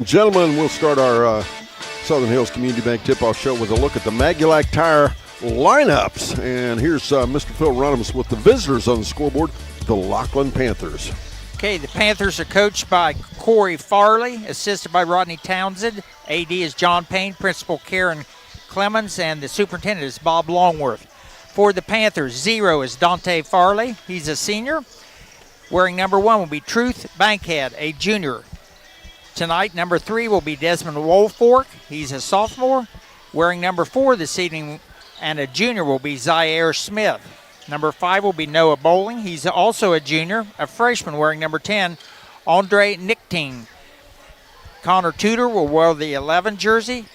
Gentlemen, we'll start our Southern Hills Community Bank tip-off show with a look at the Magulac Tire lineups. And here's Mr. Phil Runnums with the visitors on the scoreboard, the Lockland Panthers. Okay, the Panthers are coached by Corey Farley, assisted by Rodney Townsend. AD is John Payne, principal Karen Clemens, and the superintendent is Bob Longworth. For the Panthers, 0 is Dante Farley. He's a senior. Wearing number 1 will be Truth Bankhead, a junior. Tonight, number 3 will be Desmond Woolfork. He's a sophomore. Wearing number 4 this evening and a junior will be Zaire Smith. Number 5 will be Noah Bowling. He's also a junior. A freshman wearing number 10, Andre Nichting. Connor Tudor will wear the 11 jersey,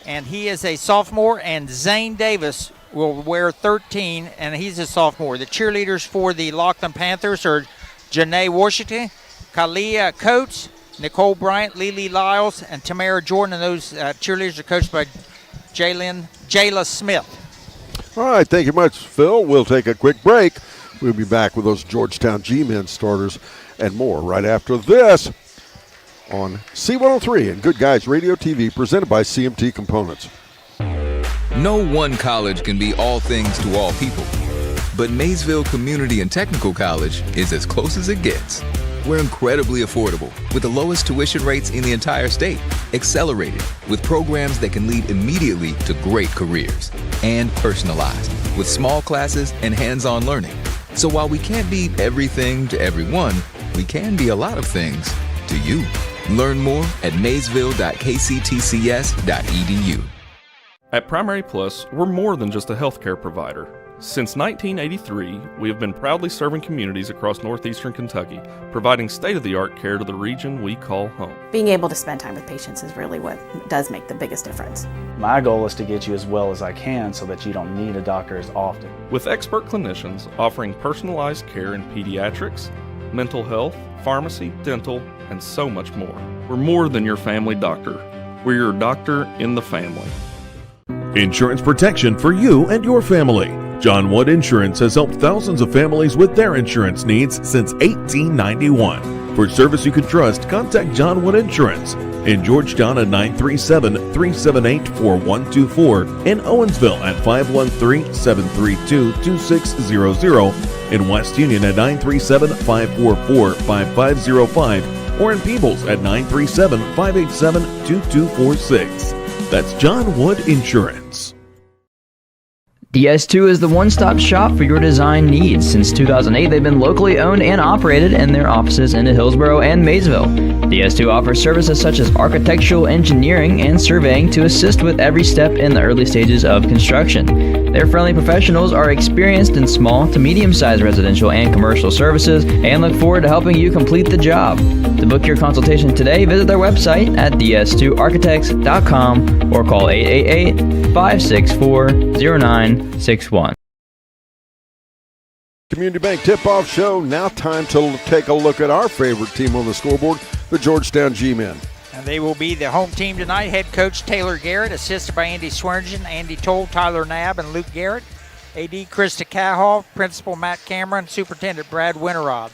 and he is a sophomore. And Zane Davis will wear 13, and he's a sophomore. The cheerleaders for the Lockland Panthers are Janae Washington, Kalia Coates, Nicole Bryant, Lily Lyles, and Tamara Jordan. And those cheerleaders are coached by Jayla Smith. All right, thank you much, Phil. We'll take a quick break. We'll be back with those Georgetown G-Men starters and more right after this on C103 and Good Guys Radio TV, presented by CMT Components. No one college can be all things to all people, but Maysville Community and Technical College is as close as it gets. We're incredibly affordable with the lowest tuition rates in the entire state, accelerated with programs that can lead immediately to great careers, and personalized with small classes and hands-on learning. So while we can't be everything to everyone, we can be a lot of things to you. Learn more at maysville.kctcs.edu. At Primary Plus, we're more than just a healthcare provider. Since 1983, we have been proudly serving communities across northeastern Kentucky, providing state-of-the-art care to the region we call home. Being able to spend time with patients is really what does make the biggest difference. My goal is to get you as well as I can so that you don't need a doctor as often. With expert clinicians offering personalized care in pediatrics, mental health, pharmacy, dental, and so much more. We're more than your family doctor. We're your doctor in the family. Insurance protection for you and your family. John Wood Insurance has helped thousands of families with their insurance needs since 1891. For service you can trust, contact John Wood Insurance in Georgetown at 937-378-4124, in Owensville at 513-732-2600, in West Union at 937-544-5505, or in Peebles at 937-587-2246. That's John Wood Insurance. DS2 is the one-stop shop for your design needs. Since 2008, they've been locally owned and operated in their offices in Hillsborough and Maysville. DS2 offers services such as architectural engineering and surveying to assist with every step in the early stages of construction. Their friendly professionals are experienced in small to medium-sized residential and commercial services and look forward to helping you complete the job. To book your consultation today, visit their website at ds2architects.com or call 888-564-0961. Community Bank tip-off show. Now time to take a look at our favorite team on the scoreboard, the Georgetown G-Men. And they will be the home team tonight. Head coach Taylor Garrett, assisted by Andy Swearingen, Andy Toll, Tyler Knabb, and Luke Garrett. AD Krista Cahoff, Principal Matt Cameron, Superintendent Brad Winterrod.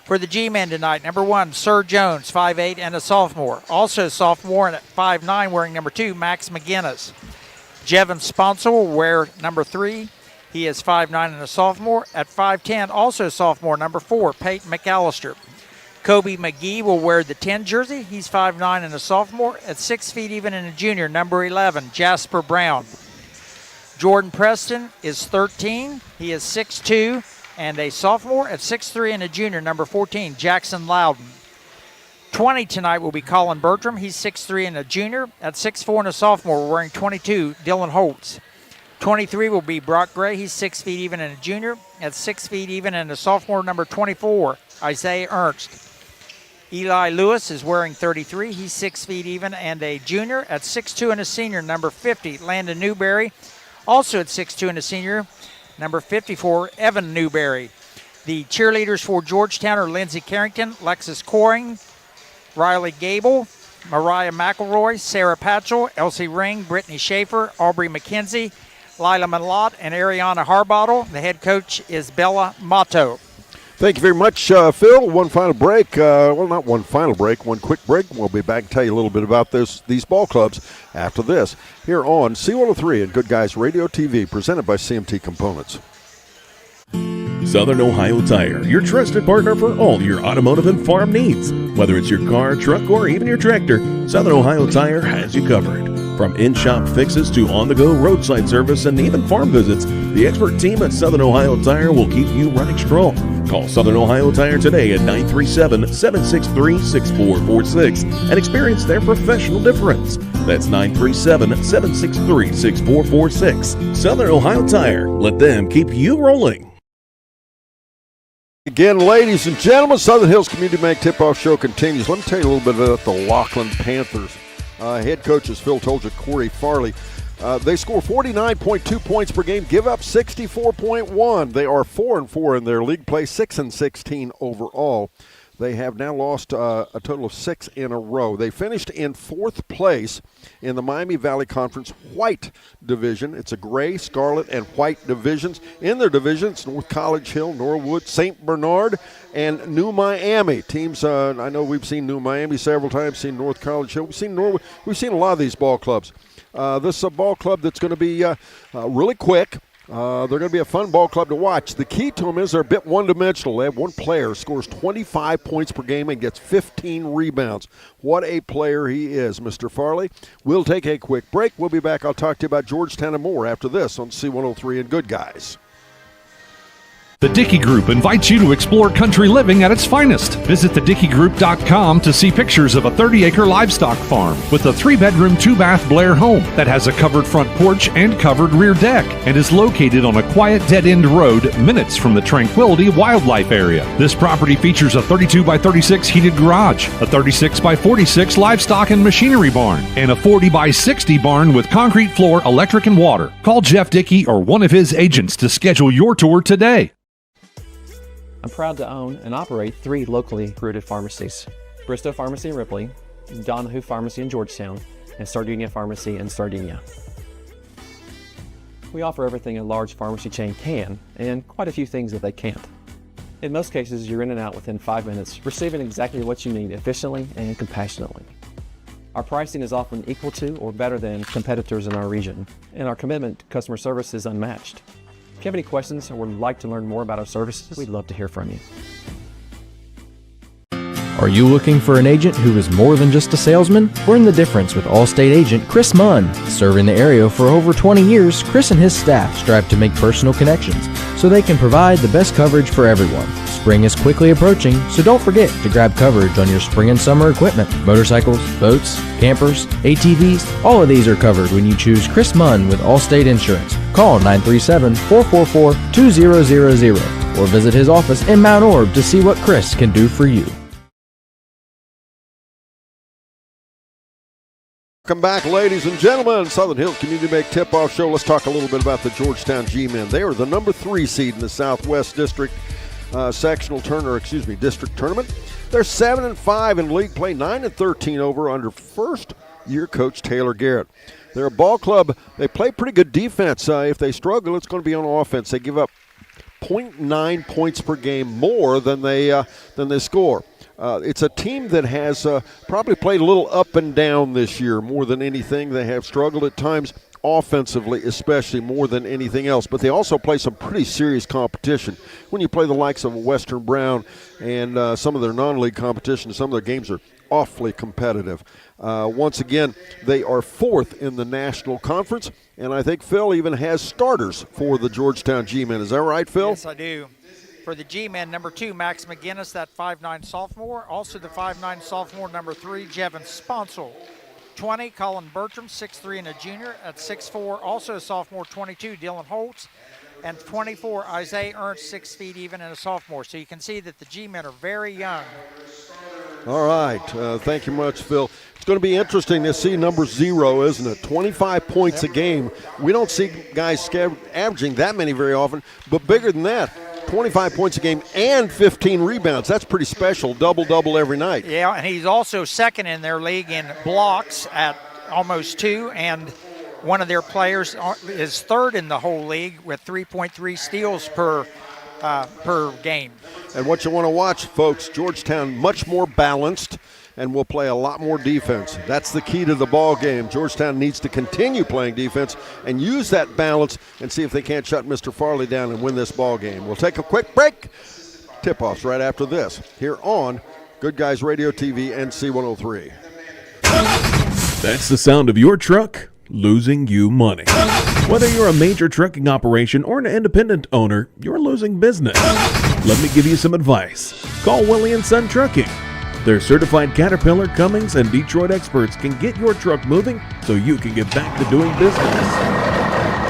For the G-Men tonight, number 1, Sir Jones, 5'8", and a sophomore. Also a sophomore and at 5'9", wearing number 2, Max McGinnis. Jevon Sponsor will wear number 3. He is 5'9" and a sophomore. At 5'10", also sophomore, number 4, Peyton McAllister. Kobe McGee will wear the 10 jersey. He's 5'9" and a sophomore. At 6 feet even and a junior, number 11, Jasper Brown. Jordan Preston is 13. He is 6'2" and a sophomore. At 6'3" and a junior, number 14, Jackson Loudon. 20 tonight will be Colin Bertram. He's 6'3" and a junior. At 6'4" and a sophomore, wearing 22, Dylan Holtz. 23 will be Brock Gray. He's 6 feet even and a junior. At 6 feet even and a sophomore, number 24, Isaiah Ernst. Eli Lewis is wearing 33. He's 6 feet even and a junior. At 6'2" and a senior, number 50, Landon Newberry. Also at 6'2" and a senior, number 54, Evan Newberry. The cheerleaders for Georgetown are Lindsey Carrington, Lexus Coring, Riley Gable, Mariah McElroy, Sarah Patchell, Elsie Ring, Brittany Schaefer, Aubrey McKenzie, Lila Malott, and Ariana Harbottle. The head coach is Bella Motto. Thank you very much, Phil. One final break. Not one final break, one quick break. We'll be back to tell you a little bit about these ball clubs after this here on C103 and Good Guys Radio TV, presented by CMT Components. Southern Ohio Tire, your trusted partner for all your automotive and farm needs. Whether it's your car, truck, or even your tractor, Southern Ohio Tire has you covered. From in-shop fixes to on-the-go roadside service and even farm visits, the expert team at Southern Ohio Tire will keep you running strong. Call Southern Ohio Tire today at 937-763-6446 and experience their professional difference. That's 937-763-6446. Southern Ohio Tire. Let them keep you rolling. Again, ladies and gentlemen, Southern Hills Community Bank Tip-Off Show continues. Let me tell you a little bit about the Lockland Panthers. Head coach, as Phil told you, Corey Farley. They score 49.2 points per game, give up 64.1. They are 4-4 in their league play, 6-16 overall. They have now lost a total of 6 in a row. They finished in 4th place in the Miami Valley Conference White Division. It's a gray, scarlet, and white divisions. In their divisions, North College Hill, Norwood, St. Bernard, and New Miami. Teams, I know we've seen New Miami several times, seen North College Hill. We've seen Norwood. We've seen a lot of these ball clubs. This is a ball club that's going to be really quick. They're going to be a fun ball club to watch. The key to them is they're a bit one-dimensional. They have one player scores 25 points per game and gets 15 rebounds. What a player he is, Mr. Farley. We'll take a quick break. We'll be back. I'll talk to you about Georgetown and more after this on C103 and Good Guys. The Dickey Group invites you to explore country living at its finest. Visit thedickeygroup.com to see pictures of a 30-acre livestock farm with a 3-bedroom, 2-bath Blair home that has a covered front porch and covered rear deck and is located on a quiet dead-end road minutes from the Tranquility Wildlife Area. This property features a 32 by 36 heated garage, a 36 by 46 livestock and machinery barn, and a 40 by 60 barn with concrete floor, electric, and water. Call Jeff Dickey or one of his agents to schedule your tour today. I'm proud to own and operate 3 locally rooted pharmacies: Bristow Pharmacy in Ripley, Donahue Pharmacy in Georgetown, and Sardinia Pharmacy in Sardinia. We offer everything a large pharmacy chain can, and quite a few things that they can't. In most cases, you're in and out within 5 minutes, receiving exactly what you need efficiently and compassionately. Our pricing is often equal to or better than competitors in our region, and our commitment to customer service is unmatched. If you have any questions or would like to learn more about our services, we'd love to hear from you. Are you looking for an agent who is more than just a salesman? We're in the difference with Allstate agent Chris Munn. Serving the area for over 20 years, Chris and his staff strive to make personal connections so they can provide the best coverage for everyone. Spring is quickly approaching, so don't forget to grab coverage on your spring and summer equipment. Motorcycles, boats, campers, ATVs, all of these are covered when you choose Chris Munn with Allstate Insurance. Call 937-444-2000 or visit his office in Mount Orb to see what Chris can do for you. Welcome back, ladies and gentlemen. Southern Hills Community Bank Tip-Off Show. Let's talk a little bit about the Georgetown G-Men. They are the number 3 seed in the Southwest District district tournament. They're 7-5 in league play, 9-13 over under first-year coach Taylor Garrett. They're a ball club. They play pretty good defense. If they struggle, it's going to be on offense. They give up 0.9 points per game more than they score. It's a team that has probably played a little up and down this year more than anything. They have struggled at times offensively, especially more than anything else. But they also play some pretty serious competition. When you play the likes of Western Brown and some of their non-league competition, some of their games are awfully competitive. Once again, they are 4th in the National Conference, and I think Phil even has starters for the Georgetown G-Men. Is that right, Phil? Yes, I do. For the G-men, number 2, Max McGinnis, that 5'9 sophomore. Also the 5'9 sophomore, number 3, Jevin Sponsel. 20, Colin Bertram, 6'3 and a junior. At 6'4, also a sophomore, 22, Dylan Holtz. And 24, Isaiah Ernst, 6 feet even, and a sophomore. So you can see that the G-men are very young. All right. Thank you much, Phil. It's going to be interesting to see number 0, isn't it? 25 points a game. We don't see guys averaging that many very often, but bigger than that. 25 points a game and 15 rebounds. That's pretty special. Double-double every night. Yeah, and he's also second in their league in blocks at almost 2, and one of their players is 3rd in the whole league with 3.3 steals per per game. And what you want to watch, folks, Georgetown much more balanced and will play a lot more defense. That's the key to the ball game. Georgetown needs to continue playing defense and use that balance and see if they can't shut Mr. Farley down and win this ball game. We'll take a quick break. Tip-offs right after this here on Good Guys Radio TV and C103. That's the sound of your truck losing you money. Whether you're a major trucking operation or an independent owner, you're losing business. Let me give you some advice. Call Willie & Son Trucking. Their certified Caterpillar, Cummins, and Detroit experts can get your truck moving so you can get back to doing business.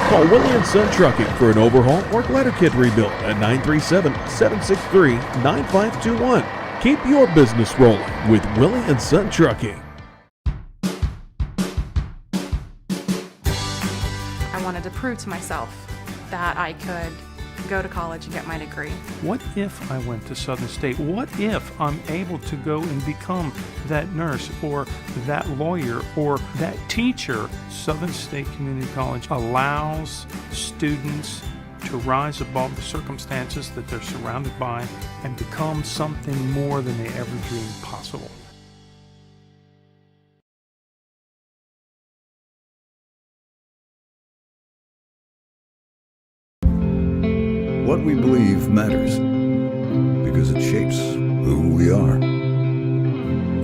Call Willie & Son Trucking for an overhaul or glider kit rebuild at 937-763-9521. Keep your business rolling with Willie & Son Trucking. I wanted to prove to myself that I could go to college and get my degree. What if I went to Southern State? What if I'm able to go and become that nurse or that lawyer or that teacher? Southern State Community College allows students to rise above the circumstances that they're surrounded by and become something more than they ever dreamed possible. What we believe matters because it shapes who we are.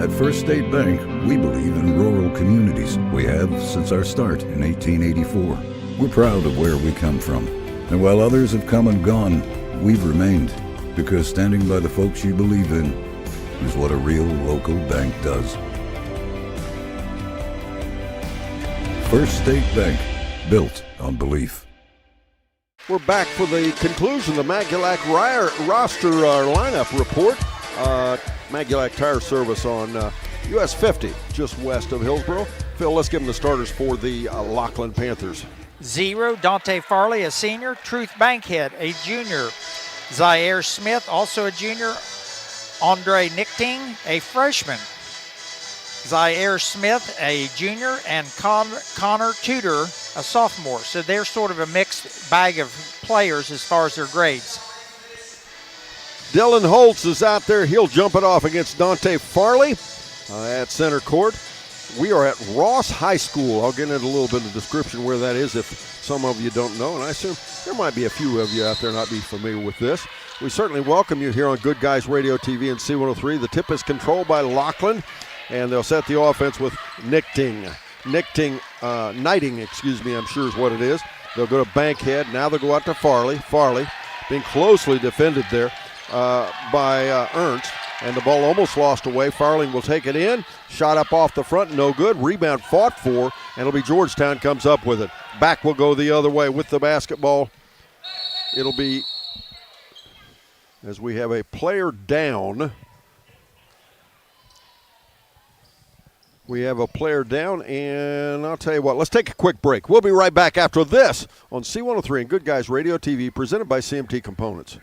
At First State Bank, we believe in rural communities. We have since our start in 1884. We're proud of where we come from. And while others have come and gone, we've remained because standing by the folks you believe in is what a real local bank does. First State Bank, built on belief. We're back for the conclusion of the Magulac roster lineup report. Magulac Tire Service on US 50, just west of Hillsboro. Phil, let's give them the starters for the Lockland Panthers. 0, Dante Farley, a senior. Truth Bankhead, a junior. Zaire Smith, also a junior. Andre Nichting, a freshman. Zaire Smith, a junior, and Connor Tudor, a sophomore. So they're sort of a mixed bag of players as far as their grades. Dylan Holtz is out there. He'll jump it off against Dante Farley at center court. We are at Ross High School. I'll get into a little bit of description where that is if some of you don't know, and I assume there might be a few of you out there not be familiar with this. We certainly welcome you here on Good Guys Radio TV and C103. The tip is controlled by Lockland, and they'll set the offense with Knighting, I'm sure is what it is. They'll go to Bankhead. Now they'll go out to Farley. Farley being closely defended there by Ernst, and the ball almost lost away. Farley will take it in. Shot up off the front, no good. Rebound fought for, and it'll be Georgetown comes up with it. Back will go the other way with the basketball. It'll be, as we have a player down. We have a player down, and I'll tell you what, let's take a quick break. We'll be right back after this on C103 and Good Guys Radio TV, presented by CMT Components.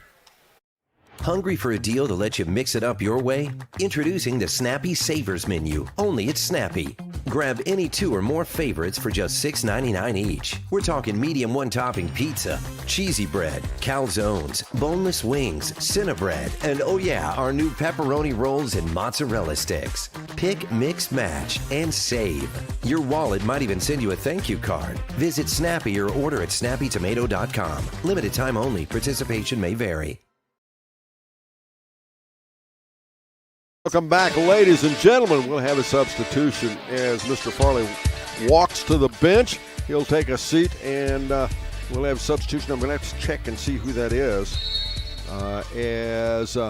Hungry for a deal to let you mix it up your way? Introducing the Snappy Savers Menu, only at Snappy. Grab any 2 or more favorites for just $6.99 each. We're talking medium one-topping pizza, cheesy bread, calzones, boneless wings, Cinnabread, and oh yeah, our new pepperoni rolls and mozzarella sticks. Pick, mix, match, and save. Your wallet might even send you a thank you card. Visit Snappy or order at snappytomato.com. Limited time only. Participation may vary. Welcome back, ladies and gentlemen. We'll have a substitution as Mr. Farley walks to the bench. He'll take a seat, and we'll have a substitution. I'm going to have to check and see who that is.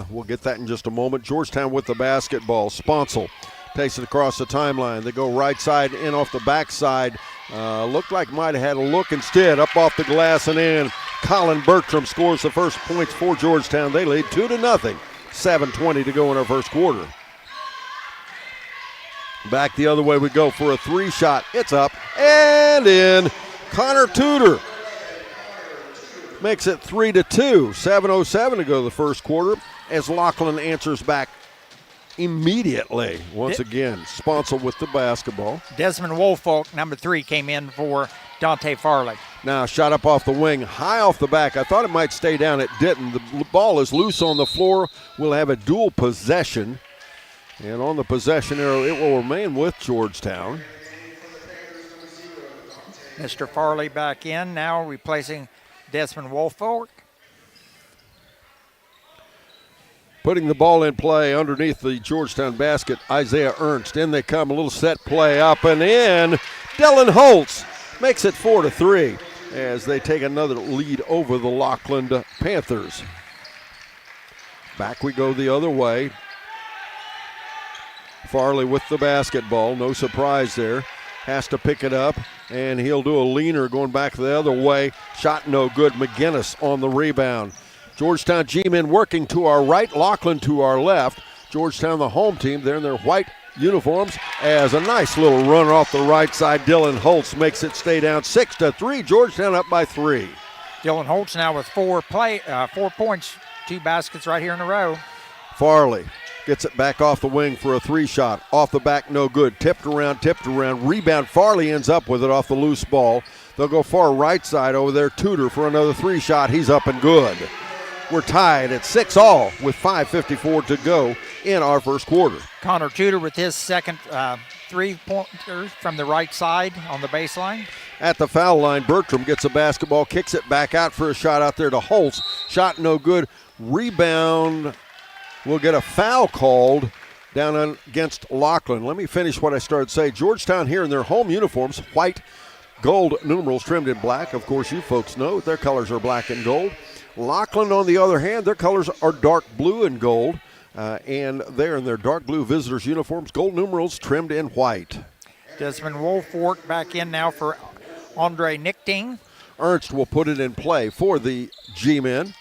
We'll get that in just a moment. Georgetown with the basketball. Sponsel takes it across the timeline. They go right side in off the backside. Looked like might have had a look instead. Up off the glass and in. Colin Bertram scores the first points for Georgetown. They lead 2-0. 7:20 to go in our first quarter. Back the other way we go for a 3-shot. It's up and in. Connor Tudor makes it 3-2. 7:07 to go the first quarter as Lockland answers back immediately. Once again, Sponsel with the basketball. Desmond Woolfolk, number 3, came in for Dante Farley. Now shot up off the wing, high off the back. I thought it might stay down. It didn't. The ball is loose on the floor. We'll have a dual possession. And on the possession arrow, it will remain with Georgetown. Mr. Farley back in, now replacing Desmond Woolfolk. Putting the ball in play underneath the Georgetown basket, Isaiah Ernst. In they come, a little set play up and in. Dylan Holtz makes it 4-3 as they take another lead over the Lockland Panthers. Back we go the other way. Farley with the basketball, no surprise there. Has to pick it up, and he'll do a leaner going back the other way. Shot no good. McGinnis on the rebound. Georgetown G-men working to our right, Lockland to our left. Georgetown, the home team, they're in their white uniforms as a nice little run off the right side. Dylan Holtz makes it stay down 6-3. Georgetown up by 3. Dylan Holtz now with 4 points, 2 baskets right here in a row. Farley gets it back off the wing for a 3-shot. Off the back, no good. Tipped around. Rebound. Farley ends up with it off the loose ball. They'll go far right side over there. Tudor for another 3-shot. He's up and good. We're tied at 6-all with 5:54 to go in our first quarter. Connor Tudor with his second 3-pointer from the right side on the baseline. At the foul line, Bertram gets a basketball, kicks it back out for a shot out there to Holtz. Shot no good. Rebound. We'll get a foul called down against Lockland. Let me finish what I started to say. Georgetown here in their home uniforms, white, gold numerals trimmed in black. Of course, you folks know their colors are black and gold. Lockland, on the other hand, their colors are dark blue and gold, and they're in their dark blue visitors' uniforms, gold numerals trimmed in white. Desmond Woolfolk back in now for Andre Nichting. Ernst will put it in play for the G-men.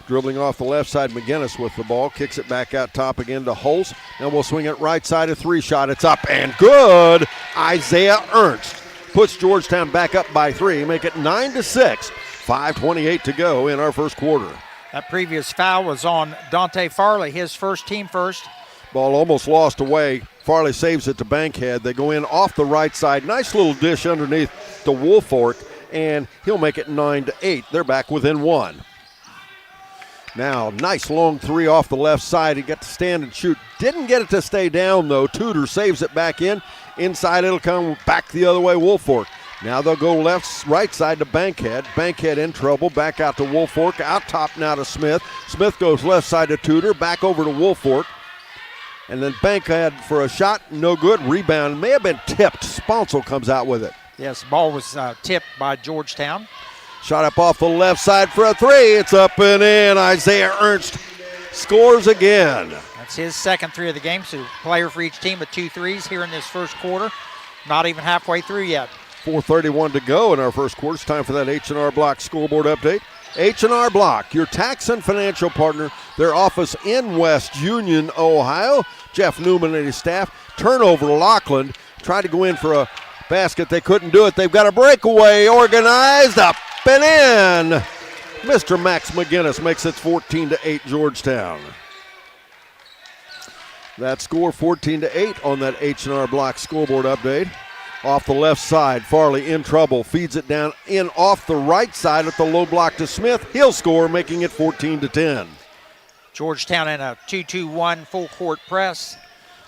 Dribbling off the left side, McGinnis with the ball, kicks it back out top again to Holtz, and we'll swing it right side, a 3-shot. It's up and good. Isaiah Ernst puts Georgetown back up by 3, make it 9-6. 5:28 to go in our first quarter. That previous foul was on Dante Farley, his first, team first. Ball almost lost away. Farley saves it to Bankhead. They go in off the right side. Nice little dish underneath to Woolfolk, and he'll make it 9-8. They're back within 1. Now, nice long 3 off the left side. He got to stand and shoot. Didn't get it to stay down, though. Tudor saves it back in. Inside, it'll come back the other way, Woolfolk. Now they'll go right side to Bankhead. Bankhead in trouble. Back out to Woolfolk. Out top now to Smith. Smith goes left side to Tudor. Back over to Woolfolk. And then Bankhead for a shot. No good. Rebound. May have been tipped. Sponsel comes out with it. Yes, the ball was tipped by Georgetown. Shot up off the left side for a 3. It's up and in. Isaiah Ernst scores again. That's his second 3 of the game. So player for each team with 2 threes here in this first quarter. Not even halfway through yet. 4:31 to go in our first quarter. It's time for that H&R Block scoreboard update. H&R Block, your tax and financial partner. Their office in West Union, Ohio. Jeff Newman and his staff. Turnover, Lockland. Tried to go in for a basket. They couldn't do it. They've got a breakaway organized up and in. Mr. Max McGinnis makes it 14-8 Georgetown. That score 14-8 on that H&R Block scoreboard update. Off the left side, Farley in trouble, feeds it down in off the right side at the low block to Smith. He'll score, making it 14-10. Georgetown in a 2-2-1 full court press.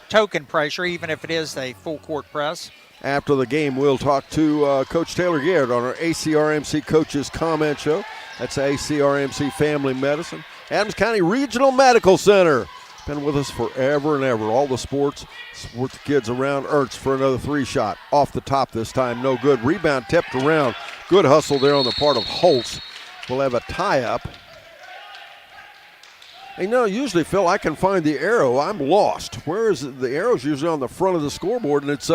Token pressure, even if it is a full court press. After the game, we'll talk to Coach Taylor Garrett on our ACRMC Coaches Comment Show. That's ACRMC Family Medicine. Adams County Regional Medical Center. Been with us forever and ever. All the sports, support the kids around. Ernst for another 3-shot. Off the top this time, no good. Rebound tipped around. Good hustle there on the part of Holtz. We'll have a tie-up. And usually, Phil, I can find the arrow. I'm lost. Where is it? The arrow's usually on the front of the scoreboard, and it's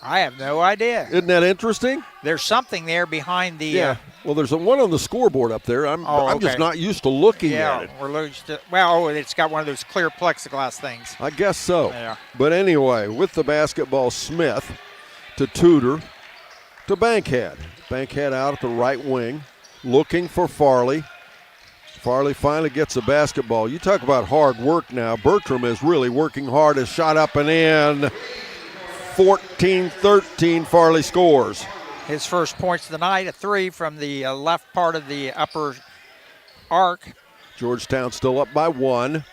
I have no idea. Isn't that interesting? There's something there behind the well, there's one on the scoreboard up there. I'm just not used to looking at it. We're used to, it's got one of those clear plexiglass things. I guess so. Yeah. But anyway, with the basketball, Smith to Tudor to Bankhead. Bankhead out at the right wing, looking for Farley. Farley finally gets the basketball. You talk about hard work now. Bertram is really working hard. Has shot up and in. 14-13, Farley scores. His first points of the night, a 3 from the left part of the upper arc. Georgetown still up by 1.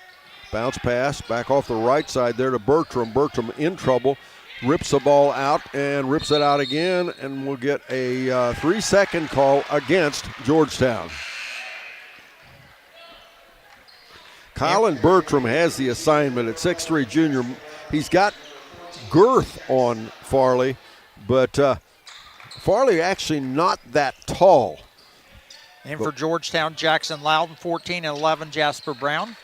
Bounce pass back off the right side there to Bertram. Bertram in trouble. Rips the ball out and rips it out again, and we'll get a 3-second call against Georgetown. Colin Bertram has the assignment at 6'3" junior. He's got girth on Farley, but Farley actually not that tall. And for Georgetown, Jackson Loudon, 14 and 11, Jasper Brown.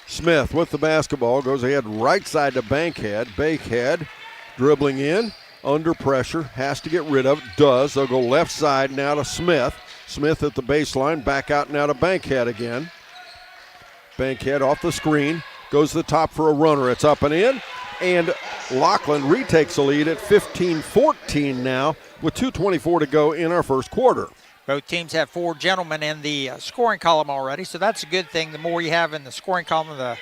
Smith with the basketball, goes ahead right side to Bankhead. Bankhead dribbling in, under pressure, has to get rid of it, does. They'll go left side now to Smith. Smith at the baseline, back out now to Bankhead again. Bankhead off the screen, goes to the top for a runner. It's up and in, and Lockland retakes the lead at 15-14 now with 2:24 to go in our first quarter. Both teams have 4 gentlemen in the scoring column already, so that's a good thing. The more you have in the scoring column, the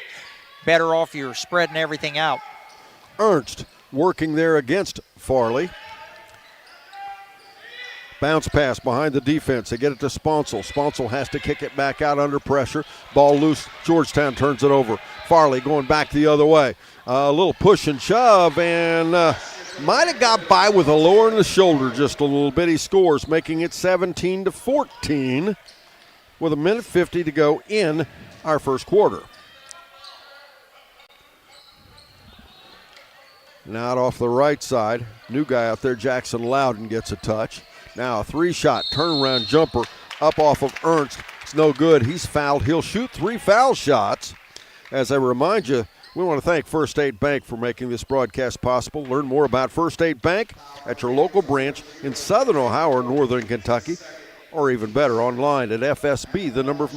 better off you're spreading everything out. Ernst working there against Farley. Bounce pass behind the defense. They get it to Sponsel. Sponsel has to kick it back out under pressure. Ball loose. Georgetown turns it over. Farley going back the other way. A little push and shove, and might have got by with a lower in the shoulder just a little bit. He scores, making it 17-14 with 1:50 to go in our first quarter. Now out off the right side. New guy out there, Jackson Loudon, gets a touch. Now a 3-shot turnaround jumper up off of Ernst. It's no good. He's fouled. He'll shoot 3 foul shots. As I remind you, we want to thank First State Bank for making this broadcast possible. Learn more about First State Bank at your local branch in Southern Ohio or Northern Kentucky, or even better, online at FSB, the number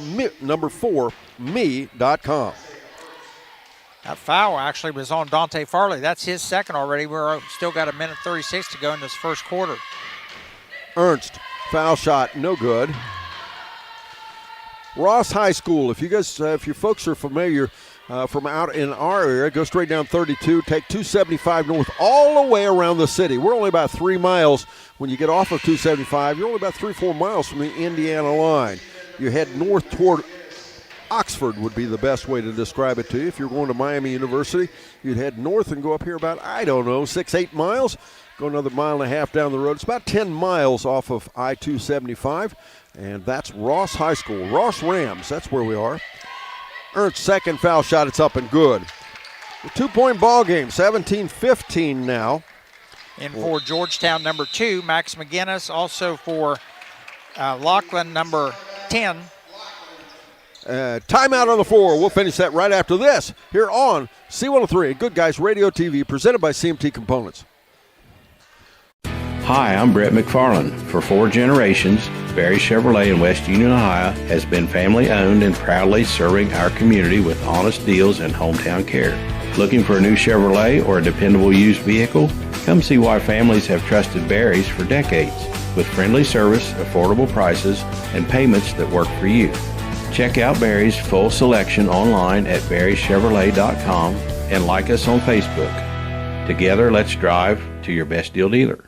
4me.com. That foul actually was on Dante Farley. That's his second already. We're still got 1:36 to go in this first quarter. Ernst, foul shot, no good. Ross High School, if you guys, if you folks are familiar from out in our area, go straight down 32, take 275 north all the way around the city. We're only about 3 miles. When you get off of 275, you're only about 3-4 miles from the Indiana line. You head north toward Oxford would be the best way to describe it to you. If you're going to Miami University, you'd head north and go up here about, 6-8 miles. Go another 1.5 miles down the road. It's about 10 miles off of I-275, and that's Ross High School. Ross Rams, that's where we are. Ernst's second foul shot, it's up and good. A 2-point ball game, 17-15 now. And for Georgetown, number 2, Max McGinnis. Also for Lockland, number 10. Timeout on the floor. We'll finish that right after this here on C103, Good Guys Radio TV, presented by CMT Components. Hi, I'm Brett McFarland. For 4 generations, Barry Chevrolet in West Union, Ohio has been family owned and proudly serving our community with honest deals and hometown care. Looking for a new Chevrolet or a dependable used vehicle? Come see why families have trusted Barry's for decades, with friendly service, affordable prices, and payments that work for you. Check out Barry's full selection online at barrychevrolet.com and like us on Facebook. Together, let's drive to your best deal dealer.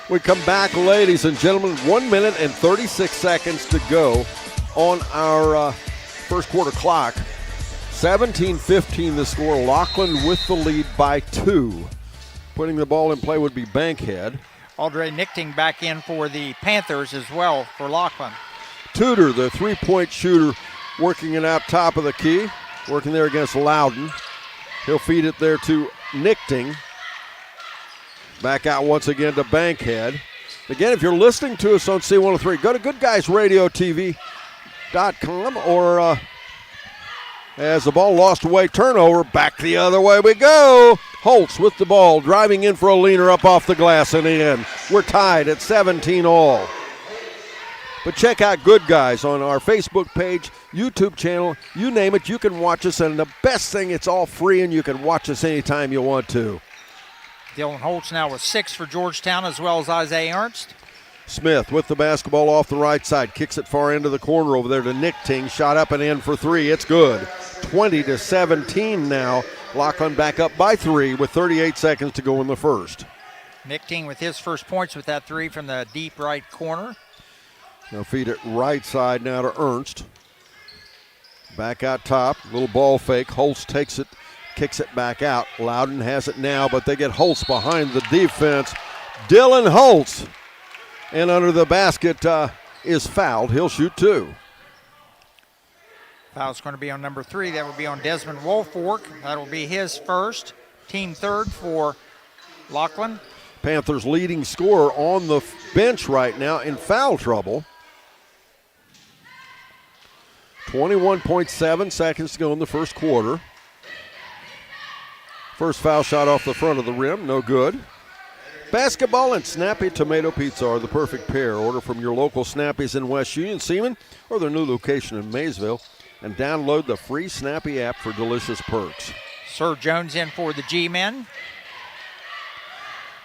We come back, ladies and gentlemen, 1 minute and 36 seconds to go on our first quarter clock. 17-15 the score. Lockland with the lead by 2. Putting the ball in play would be Bankhead. Audrey Nichting back in for the Panthers as well for Lockland. Tudor, the 3-point shooter, working it out top of the key. Working there against Loudon. He'll feed it there to Nichting. Back out once again to Bankhead. Again, if you're listening to us on C103, go to goodguysradiotv.com or as the ball lost away, turnover, back the other way we go. Holtz with the ball, driving in for a leaner up off the glass and in. We're tied at 17 all. But check out Good Guys on our Facebook page, YouTube channel, you name it, you can watch us. And the best thing, it's all free and you can watch us anytime you want to. Dylan Holtz now with 6 for Georgetown, as well as Isaiah Ernst. Smith with the basketball off the right side, kicks it far into the corner over there to Nichting. Shot up and in for 3. It's good. 20-17 now. Lockland back up by 3 with 38 seconds to go in the first. Nichting with his first points with that three from the deep right corner. They'll feed it right side now to Ernst. Back out top, little ball fake. Holtz takes it, kicks it back out. Loudon has it now, but they get Holtz behind the defense. Dylan Holtz, and under the basket is fouled. He'll shoot two. Foul's going to be on number 3. That will be on Desmond Wolfork. That will be his first. Team third for Lockland. Panthers leading scorer on the bench right now in foul trouble. 21.7 seconds to go in the first quarter. First foul shot off the front of the rim, no good. Basketball and Snappy Tomato Pizza are the perfect pair. Order from your local Snappies in West Union, Seaman, or their new location in Maysville, and download the free Snappy app for delicious perks. Sir Jones in for the G-men.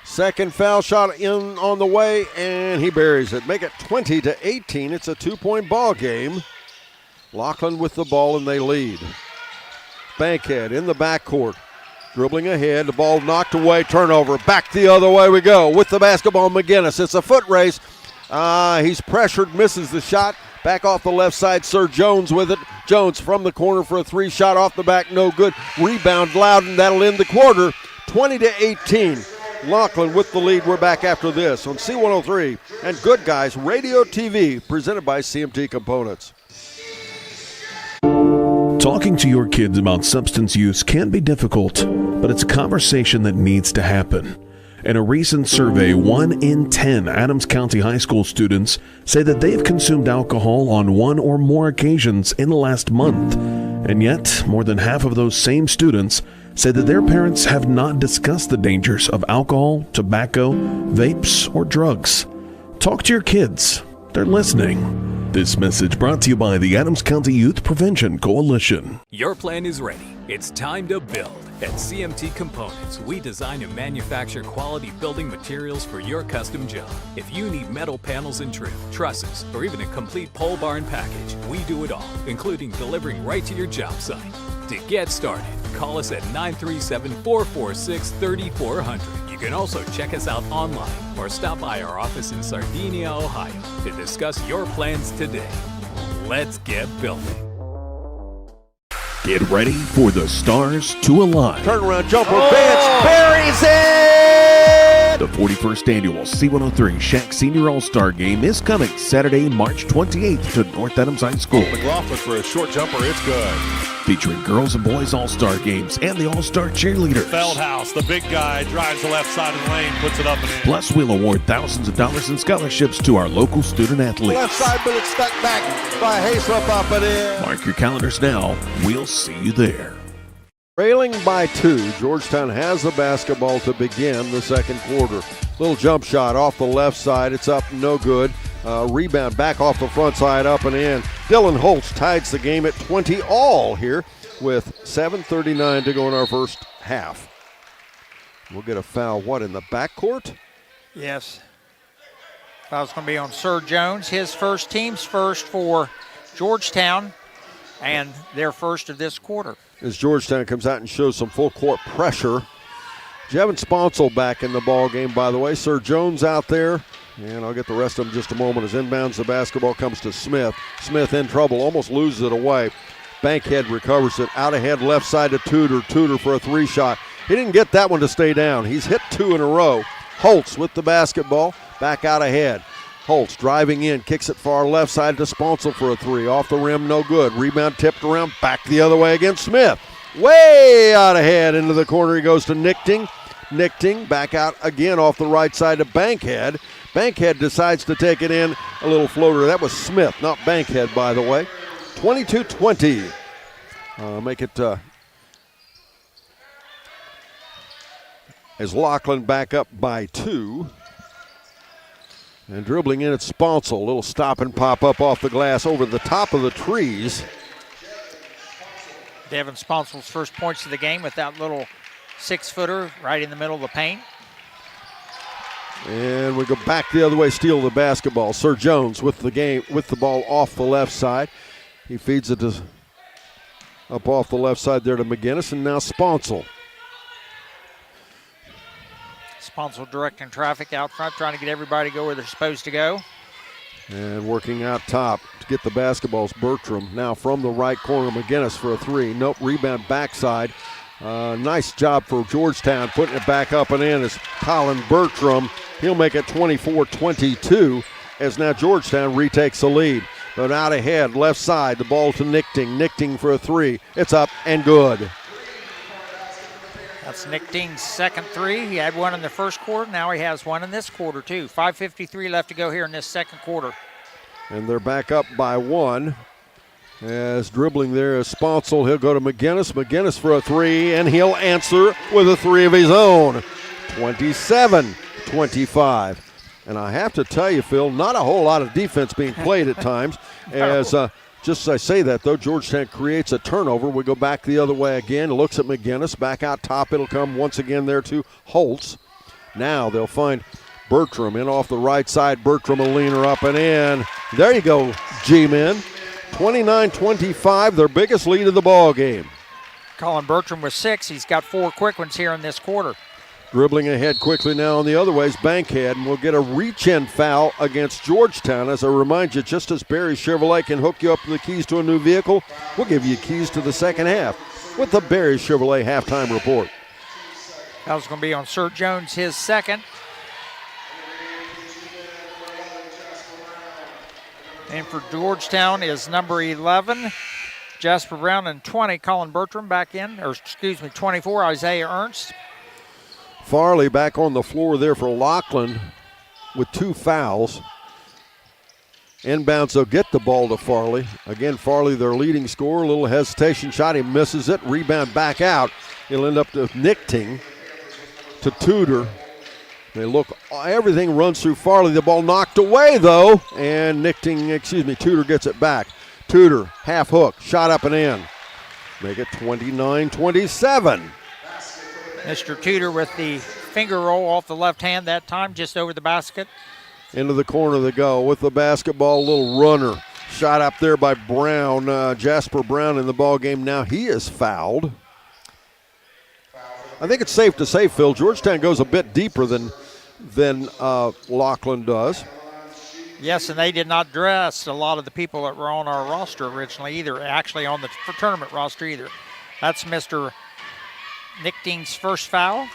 Second foul shot in on the way, and he buries it. Make it 20-18. It's a 2-point ball game. Lockland with the ball, and they lead. Bankhead in the backcourt. Dribbling ahead, the ball knocked away, turnover. Back the other way we go with the basketball, McGinnis. It's a foot race. He's pressured, misses the shot. Back off the left side, Sir Jones with it. Jones from the corner for a three, shot off the back, no good. Rebound Loudon, that'll end the quarter. 20-18. Lockland with the lead. We're back after this on C103 and Good Guys Radio TV, presented by CMT Components. Talking to your kids about substance use can be difficult, but it's a conversation that needs to happen. In a recent survey, 1 in 10 Adams County High School students say that they've consumed alcohol on one or more occasions in the last month. And yet, more than half of those same students say that their parents have not discussed the dangers of alcohol, tobacco, vapes, or drugs. Talk to your kids. They're listening. This message brought to you by the Adams County Youth Prevention Coalition. Your plan is ready. It's time to build. At CMT Components, we design and manufacture quality building materials for your custom job. If you need metal panels and trim, trusses, or even a complete pole barn package, we do it all, including delivering right to your job site. To get started, call us at 937-446-3400. You can also check us out online or stop by our office in Sardinia, Ohio to discuss your plans today. Let's get building. Get ready for the stars to align. Turnaround jumper, Vance buries it! The 41st annual C103 Shack Senior All-Star Game is coming Saturday, March 28th to North Adams High School. McLaughlin for a short jumper, it's good. Featuring girls and boys All-Star games and the All-Star cheerleaders. Feldhouse, the big guy, drives the left side of the lane, puts it up and in. Plus, we'll award thousands of dollars in scholarships to our local student athletes. Left side, but it's stuck back by Haysrup up and in. Mark your calendars now. We'll see you there. Trailing by 2, Georgetown has the basketball to begin the second quarter. Little jump shot off the left side. It's up, no good. Rebound back off the front side, up and in. Dylan Holtz ties the game at 20 all here with 7:39 to go in our first half. We'll get a foul, in the backcourt? Yes. Foul's going to be on Sir Jones. His first, team's first for Georgetown, and their first of this quarter. As Georgetown comes out and shows some full court pressure. Jevin Sponsel back in the ball game, by the way. Sir Jones out there, and I'll get the rest of them in just a moment. As inbounds, the basketball comes to Smith. Smith in trouble, almost loses it away. Bankhead recovers it out ahead, left side to Tudor. Tudor for a three shot. He didn't get that one to stay down. He's hit 2 in a row. Holtz with the basketball, back out ahead. Holtz driving in, kicks it far left side to Sponsel for a three. Off the rim, no good. Rebound tipped around, back the other way against Smith. Way out ahead into the corner he goes to Nichting. Nichting back out again off the right side to Bankhead. Bankhead decides to take it in, a little floater. That was Smith, not Bankhead, by the way. 22-20. Make it as Lockland back up by 2. And dribbling in, it's Sponsel. A little stop and pop up off the glass over the top of the trees. Devin Sponsel's first points of the game with that little 6-footer right in the middle of the paint. And we go back the other way, steal the basketball. Sir Jones with the ball off the left side. He feeds it up off the left side there to McGinnis, and now Sponsel. Sponsor directing traffic out front, trying to get everybody to go where they're supposed to go. And working out top to get the basketballs, Bertram. Now from the right corner, McGinnis for a three. Nope, rebound backside. Nice job for Georgetown putting it back up and in as Colin Bertram. He'll make it 24-22 as now Georgetown retakes the lead. But out ahead, left side, the ball to Nichting. Nichting for a three. It's up and good. That's Nichting's second three. He had one in the first quarter. Now he has one in this quarter, too. 5:53 left to go here in this second quarter. And they're back up by one. As dribbling there is Sponsel. He'll go to McGinnis. McGinnis for a three, and he'll answer with a three of his own. 27-25. And I have to tell you, Phil, not a whole lot of defense being played at times. As just as I say that, though, Georgetown creates a turnover. We go back the other way again. Looks at McGinnis. Back out top. It'll come once again there to Holtz. Now they'll find Bertram in off the right side. Bertram will lean her up and in. There you go, G-men. 29-25, their biggest lead of the ball game. Colin Bertram with 6. He's got 4 quick ones here in this quarter. Dribbling ahead quickly now on the other way is Bankhead, and we'll get a reach-in foul against Georgetown. As I remind you, just as Barry Chevrolet can hook you up to the keys to a new vehicle, we'll give you keys to the second half with the Barry Chevrolet halftime report. That was going to be on Sir Jones, his second. And for Georgetown is number 11, Jasper Brown, and 20, Colin Bertram back in, or excuse me, 24, Isaiah Ernst. Farley back on the floor there for Lockland with 2 fouls. Inbounds, they'll get the ball to Farley. Again, Farley, their leading scorer. A little hesitation shot. He misses it. Rebound back out. He'll end up to Nichting to Tudor. They look, everything runs through Farley. The ball knocked away, though. And Tudor gets it back. Tudor, half hook, shot up and in. Make it 29-27. Mr. Tudor with the finger roll off the left hand that time, just over the basket. Into the corner they go with the basketball, little runner. Shot up there by Brown, Jasper Brown in the ball game. Now he is fouled. I think it's safe to say, Phil, Georgetown goes a bit deeper than Lockland does. Yes, and they did not dress a lot of the people that were on our roster originally either, actually on the tournament roster either. That's Mr. Nichting's first foul.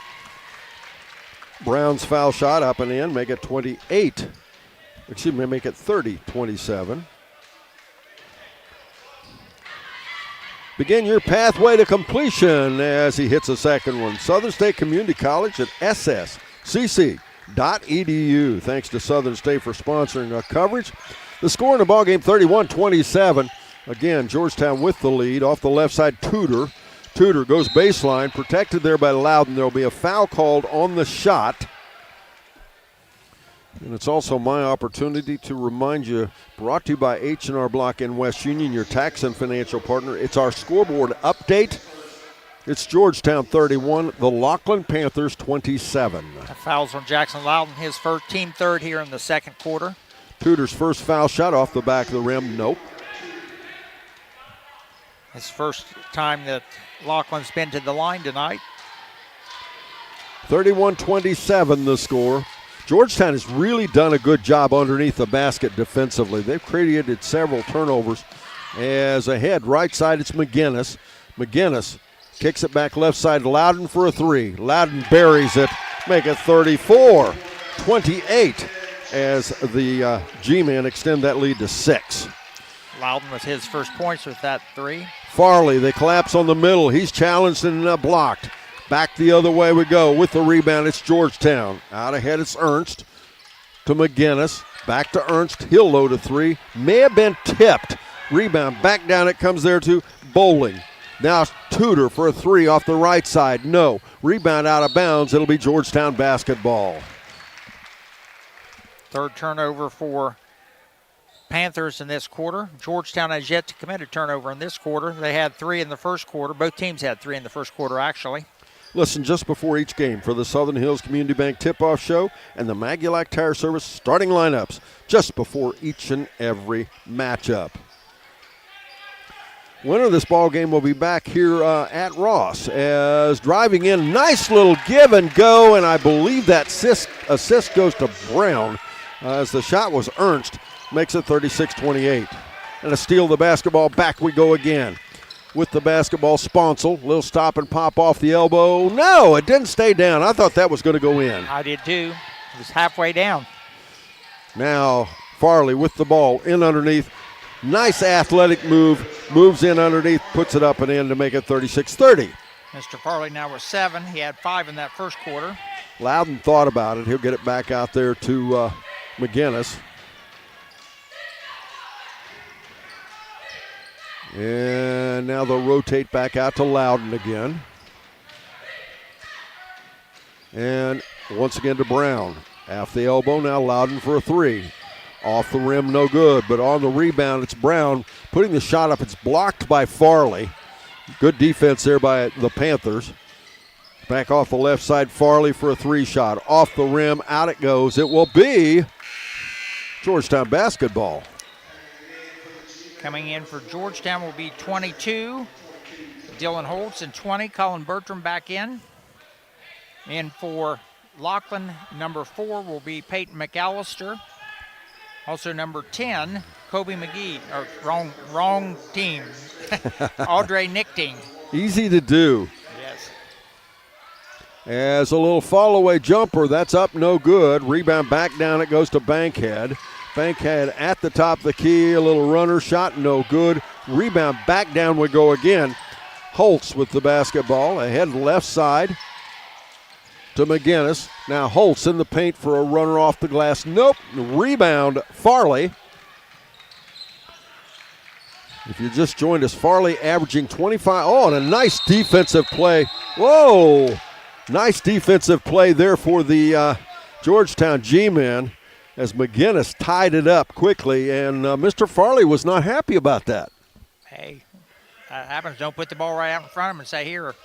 Brown's foul shot up and in, make it 30-27. Begin your pathway to completion as he hits a second one. Southern State Community College at sscc.edu. Thanks to Southern State for sponsoring our coverage. The score in the ballgame, 31-27. Again, Georgetown with the lead. Off the left side, Tudor. Tudor goes baseline, protected there by Loudon. There will be a foul called on the shot. And it's also my opportunity to remind you, brought to you by H&R Block in West Union, your tax and financial partner. It's our scoreboard update. It's Georgetown 31, the Lockland Panthers 27. Fouls on Jackson Loudon, his first, team third here in the second quarter. Tudor's first foul shot off the back of the rim, nope. It's first time that Lockland's been to the line tonight. 31-27 the score. Georgetown has really done a good job underneath the basket defensively. They've created several turnovers. As ahead, right side, it's McGinnis. McGinnis kicks it back left side, Loudon for a three. Loudon buries it, make it 34-28 as the G-men extend that lead to 6. Loudon with his first points with that three. Farley, they collapse on the middle. He's challenged and blocked. Back the other way we go. With the rebound, it's Georgetown. Out ahead, it's Ernst to McGinnis. Back to Ernst. He'll load a three. May have been tipped. Rebound. Back down it comes there to Bowling. Now Tudor for a three off the right side. No. Rebound out of bounds. It'll be Georgetown basketball. Third turnover for Panthers in this quarter. Georgetown has yet to commit a turnover in this quarter. They had 3 in the first quarter. Both teams had 3 in the first quarter, actually. Listen just before each game for the Southern Hills Community Bank tip-off show and the Magulac Tire Service starting lineups just before each and every matchup. winner of this ball game will be back here at Ross as driving in. Nice little give and go, and I believe that assist goes to Brown as the shot was Ernst. Makes it 36-28. And a steal the basketball. Back we go again. With the basketball, Sponsel. Little stop and pop off the elbow. No, it didn't stay down. I thought that was going to go in. I did too. It was halfway down. Now Farley with the ball in underneath. Nice athletic move. Moves in underneath, puts it up and in to make it 36-30. Mr. Farley now with 7. He had 5 in that first quarter. Loudon thought about it. He'll get it back out there to McGinnis. And now they'll rotate back out to Loudon again. And once again to Brown. Off the elbow, now Loudon for a 3. Off the rim, no good. But on the rebound, it's Brown putting the shot up. It's blocked by Farley. Good defense there by the Panthers. Back off the left side, Farley for a 3 shot. Off the rim, out it goes. It will be Georgetown basketball. Coming in for Georgetown will be 22. Dylan Holtz and 20. Colin Bertram back in. And for Lockland, number 4 will be Peyton McAllister. Also number 10, Kobe McGee. Or wrong team. Audrey Nichting. Easy to do. Yes. As a little fall-away jumper, that's up, no good. Rebound back down, it goes to Bankhead. Bankhead at the top of the key, a little runner shot, no good. Rebound back down we go again. Holtz with the basketball, ahead left side to McGinnis. Now Holtz in the paint for a runner off the glass. Nope, rebound Farley. If you just joined us, Farley averaging 25. Oh, and a nice defensive play. Whoa, nice defensive play there for the Georgetown G-men, as McGinnis tied it up quickly, and Mr. Farley was not happy about that. Hey, that happens. Don't put the ball right out in front of him and say, here,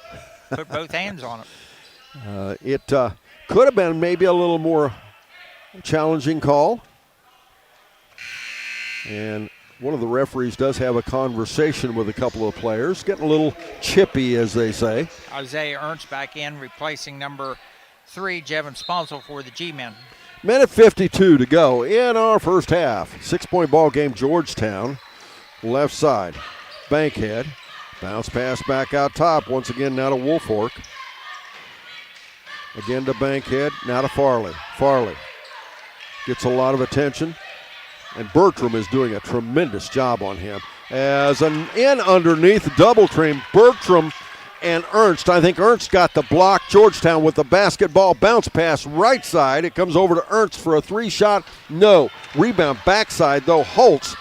put both hands on it. It could have been maybe a little more challenging call. And one of the referees does have a conversation with a couple of players, getting a little chippy, as they say. Isaiah Ernst back in, replacing number 3, Jevin Sponsel, for the G-men. Minute 52 to go in our first half. 6-point ball game, Georgetown. Left side, Bankhead. Bounce pass back out top. Once again, now to Wolfork. Again to Bankhead, now to Farley. Farley gets a lot of attention, and Bertram is doing a tremendous job on him. As an in underneath double team, Bertram and Ernst. I think Ernst got the block. Georgetown with the basketball. Bounce pass right side. It comes over to Ernst for a 3 shot. No. Rebound backside, though. Holtz.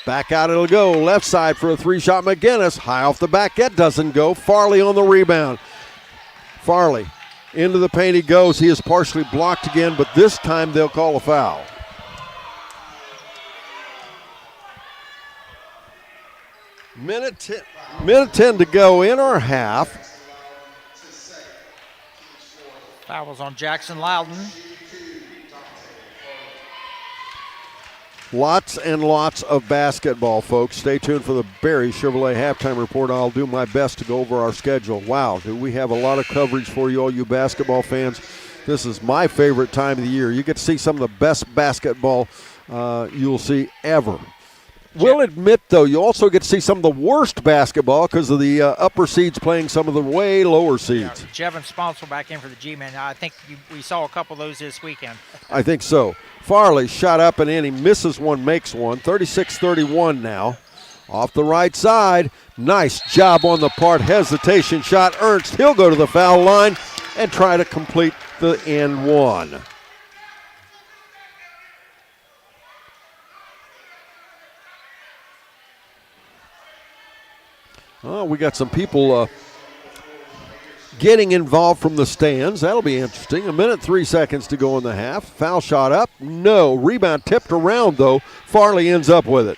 Back out it'll go. Left side for a 3 shot. McGinnis. High off the back. That doesn't go. Farley on the rebound. Farley into the paint he goes. He is partially blocked again, but this time they'll call a foul. Minute 10 to go in our half. Fouls on Jackson Loudon. Lots and lots of basketball, folks. Stay tuned for the Barry Chevrolet halftime report. I'll do my best to go over our schedule. Wow, do we have a lot of coverage for you, all you basketball fans. This is my favorite time of the year. You get to see some of the best basketball you'll see ever. We'll admit, though, you also get to see some of the worst basketball because of the upper seeds playing some of the way lower seeds. Yeah, Jevin Sponsel back in for the G-men. I think we saw a couple of those this weekend. I think so. Farley shot up and in. He misses one, makes one. 36-31 now. Off the right side. Nice job on the part. Hesitation shot. Ernst, he'll go to the foul line and try to complete the and one. Oh, we got some people getting involved from the stands. That'll be interesting. 1:03 to go in the half. Foul shot up. No. Rebound tipped around, though. Farley ends up with it.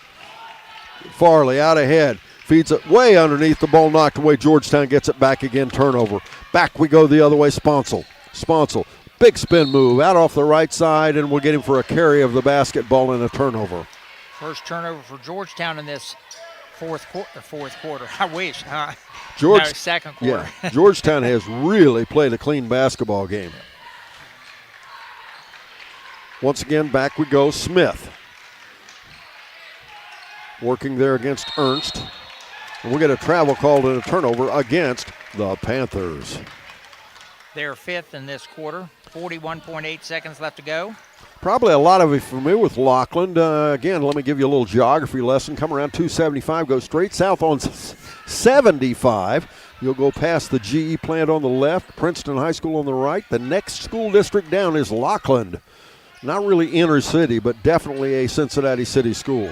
Farley out ahead. Feeds it way underneath. The ball knocked away. Georgetown gets it back again. Turnover. Back we go the other way. Sponsel. Big spin move out off the right side, and we'll get him for a carry of the basketball and a turnover. First turnover for Georgetown in this fourth quarter. I wish. Second quarter. Yeah, Georgetown has really played a clean basketball game. Once again, back we go. Smith working there against Ernst. And we'll get a travel call and a turnover against the Panthers. They're fifth in this quarter. 41.8 seconds left to go. Probably a lot of you familiar with Lockland. Again, let me give you a little geography lesson. Come around 275, go straight south on 75. You'll go past the GE plant on the left, Princeton High School on the right. The next school district down is Lockland. Not really inner city, but definitely a Cincinnati City school.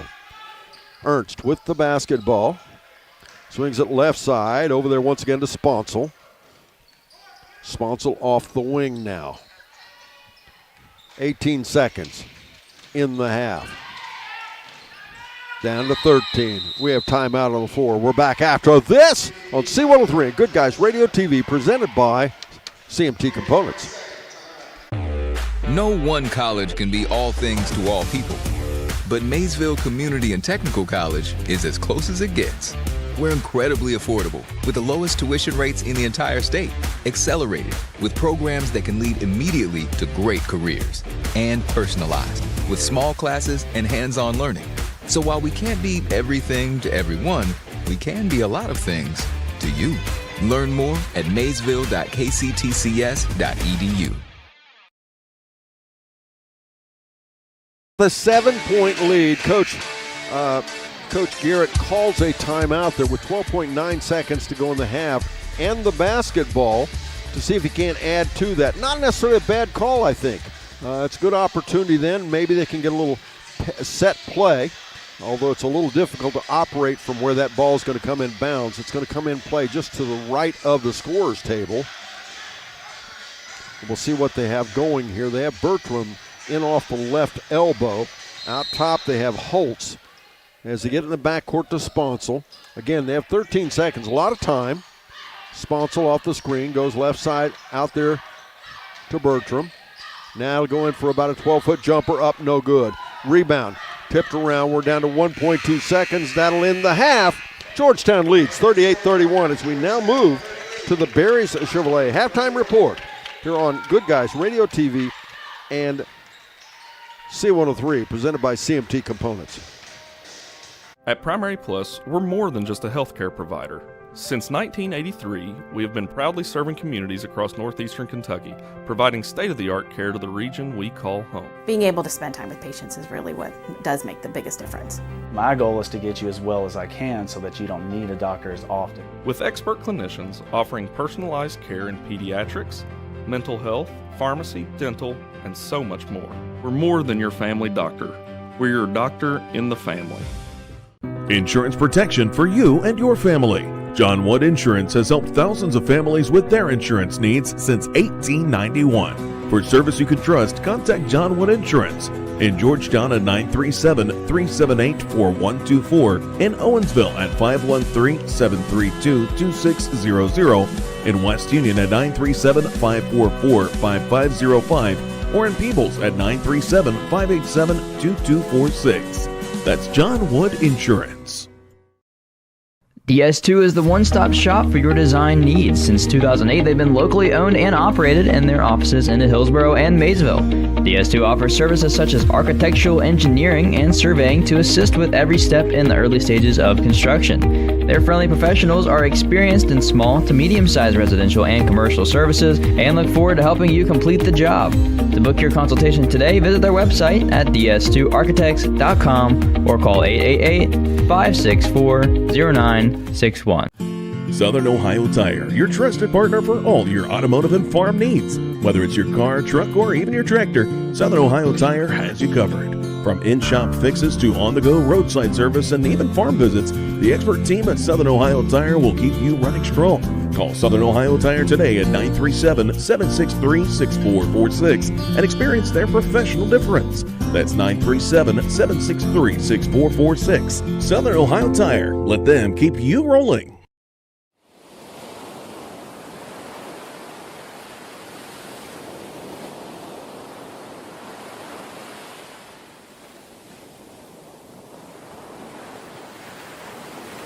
Ernst with the basketball. Swings it left side. Over there once again to Sponsel. Sponsel off the wing now. 18 seconds in the half. Down to 13. We have timeout on the floor. We're back after this on C103 Good Guys Radio TV, presented by CMT Components. No one college can be all things to all people, but Maysville Community and Technical College is as close as it gets. We're incredibly affordable with the lowest tuition rates in the entire state, accelerated with programs that can lead immediately to great careers, and personalized with small classes and hands-on learning. So while we can't be everything to everyone, we can be a lot of things to you. Learn more at maysville.kctcs.edu. The 7-point lead. Coach Garrett calls a timeout there with 12.9 seconds to go in the half, and the basketball to see if he can't add to that. Not necessarily a bad call, I think. It's a good opportunity then. Maybe they can get a little set play, although it's a little difficult to operate from where that ball is going to come in bounds. It's going to come in play just to the right of the scorer's table. We'll see what they have going here. They have Bertram in off the left elbow. Out top they have Holtz as they get in the backcourt to Sponsel. Again, they have 13 seconds, a lot of time. Sponsel off the screen, goes left side out there to Bertram. Now going for about a 12-foot jumper, up, no good. Rebound, tipped around, we're down to 1.2 seconds. That'll end the half. Georgetown leads 38-31 as we now move to the Barry's Chevrolet halftime report here on Good Guys Radio TV and C103, presented by CMT Components. At Primary Plus, we're more than just a healthcare provider. Since 1983, we have been proudly serving communities across northeastern Kentucky, providing state-of-the-art care to the region we call home. Being able to spend time with patients is really what does make the biggest difference. My goal is to get you as well as I can so that you don't need a doctor as often. With expert clinicians offering personalized care in pediatrics, mental health, pharmacy, dental, and so much more. We're more than your family doctor. We're your doctor in the family. Insurance protection for you and your family. John Wood Insurance has helped thousands of families with their insurance needs since 1891. For service you can trust, contact John Wood Insurance in Georgetown at 937-378-4124, in Owensville at 513-732-2600, in West Union at 937-544-5505, or in Peebles at 937-587-2246. That's John Wood Insurance. DS2 is the one-stop shop for your design needs. Since 2008, they've been locally owned and operated in their offices in Hillsborough and Maysville. DS2 offers services such as architectural engineering and surveying to assist with every step in the early stages of construction. Their friendly professionals are experienced in small to medium-sized residential and commercial services and look forward to helping you complete the job. To book your consultation today, visit their website at ds2architects.com or call 888-564-0961. Southern Ohio Tire, your trusted partner for all your automotive and farm needs. Whether it's your car, truck, or even your tractor, Southern Ohio Tire has you covered. From in-shop fixes to on-the-go roadside service and even farm visits, the expert team at Southern Ohio Tire will keep you running strong. Call Southern Ohio Tire today at 937-763-6446 and experience their professional difference. That's 937-763-6446. Southern Ohio Tire. Let them keep you rolling.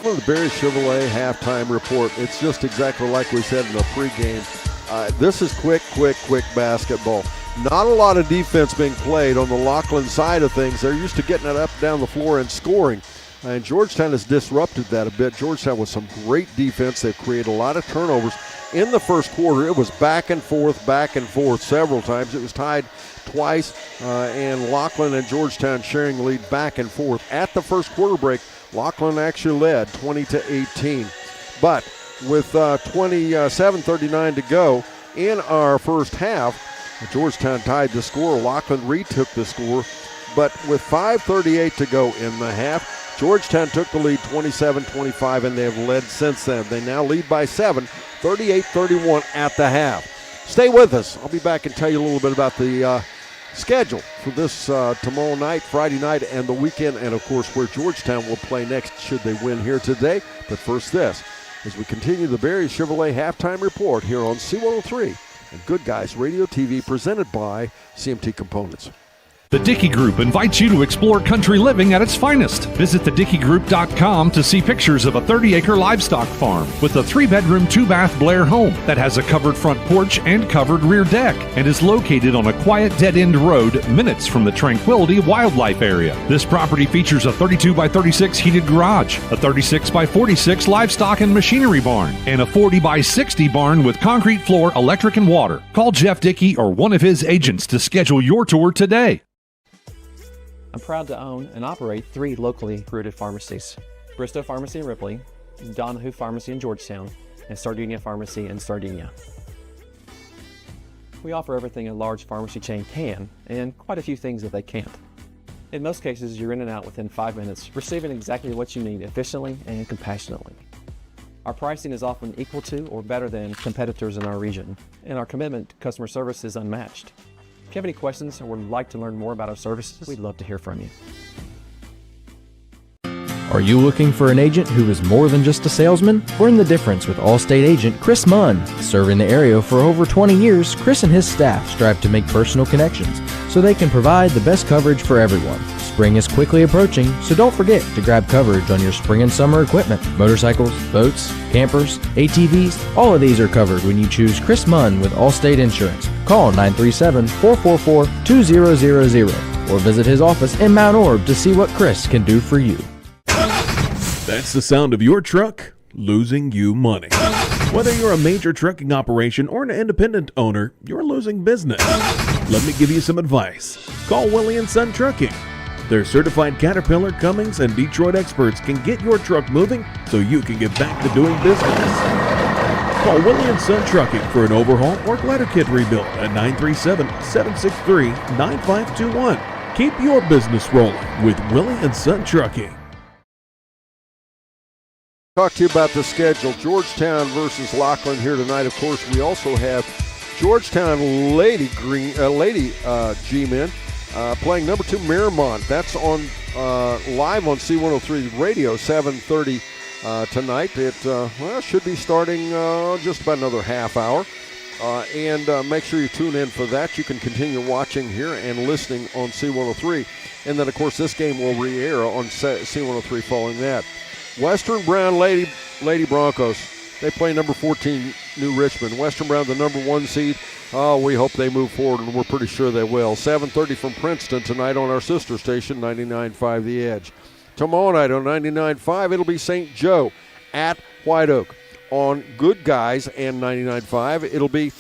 For the Barry Chevrolet halftime report, it's just exactly like we said in the pregame. This is quick basketball. Not a lot of defense being played on the Lockland side of things. They're used to getting it up and down the floor and scoring. And Georgetown has disrupted that a bit. Georgetown with some great defense. They've created a lot of turnovers. In the first quarter, it was back and forth several times. It was tied twice, and Lockland and Georgetown sharing the lead back and forth. At the first quarter break, Lockland actually led 20-18. But with 27:39 to go in our first half, Georgetown tied the score. Lockland retook the score. But with 5:38 to go in the half, Georgetown took the lead 27-25, and they have led since then. They now lead by 7, 38-31 at the half. Stay with us. I'll be back and tell you a little bit about the schedule for this tomorrow night, Friday night, and the weekend, and, of course, where Georgetown will play next should they win here today. But first this, as we continue the Barry Chevrolet halftime report here on C103 and Good Guys Radio TV, presented by CMT Components. The Dickey Group invites you to explore country living at its finest. Visit thedickeygroup.com to see pictures of a 30-acre livestock farm with a 3-bedroom, 2-bath Blair home that has a covered front porch and covered rear deck and is located on a quiet dead-end road minutes from the Tranquility Wildlife Area. This property features a 32x36 heated garage, a 36x46 livestock and machinery barn, and a 40x60 barn with concrete floor, electric, and water. Call Jeff Dickey or one of his agents to schedule your tour today. I'm proud to own and operate 3 locally rooted pharmacies: Bristow Pharmacy in Ripley, Donahue Pharmacy in Georgetown, and Sardinia Pharmacy in Sardinia. We offer everything a large pharmacy chain can, and quite a few things that they can't. In most cases, you're in and out within 5 minutes, receiving exactly what you need efficiently and compassionately. Our pricing is often equal to or better than competitors in our region, and our commitment to customer service is unmatched. If you have any questions or would like to learn more about our services, we'd love to hear from you. Are you looking for an agent who is more than just a salesman? Learn the difference with Allstate agent Chris Munn. Serving the area for over 20 years, Chris and his staff strive to make personal connections so they can provide the best coverage for everyone. Spring is quickly approaching, so don't forget to grab coverage on your spring and summer equipment. Motorcycles, boats, campers, ATVs, all of these are covered when you choose Chris Munn with Allstate Insurance. Call 937-444-2000 or visit his office in Mount Orb to see what Chris can do for you. That's the sound of your truck losing you money. Whether you're a major trucking operation or an independent owner, you're losing business. Let me give you some advice. Call Willie & Son Trucking. Their certified Caterpillar, Cummins, and Detroit experts can get your truck moving so you can get back to doing business. Call Willie & Son Trucking for an overhaul or glider kit rebuild at 937-763-9521. Keep your business rolling with Willie & Son Trucking. Talk to you about the schedule. Georgetown versus Lockland here tonight. Of course, we also have Georgetown Lady G-Men playing number 2 Miramont. That's on live on C103 Radio, 7:30 tonight. It should be starting just about another half hour. And make sure you tune in for that. You can continue watching here and listening on C103. And then, of course, this game will re-air on C103 following that. Western Brown Lady Broncos. They play number 14 New Richmond. Western Brown, the number 1 seed. Oh, we hope they move forward, and we're pretty sure they will. 7:30 from Princeton tonight on our sister station, 99.5 The Edge. Tomorrow night on 99.5, it'll be St. Joe at White Oak. On Good Guys and 99.5, it'll be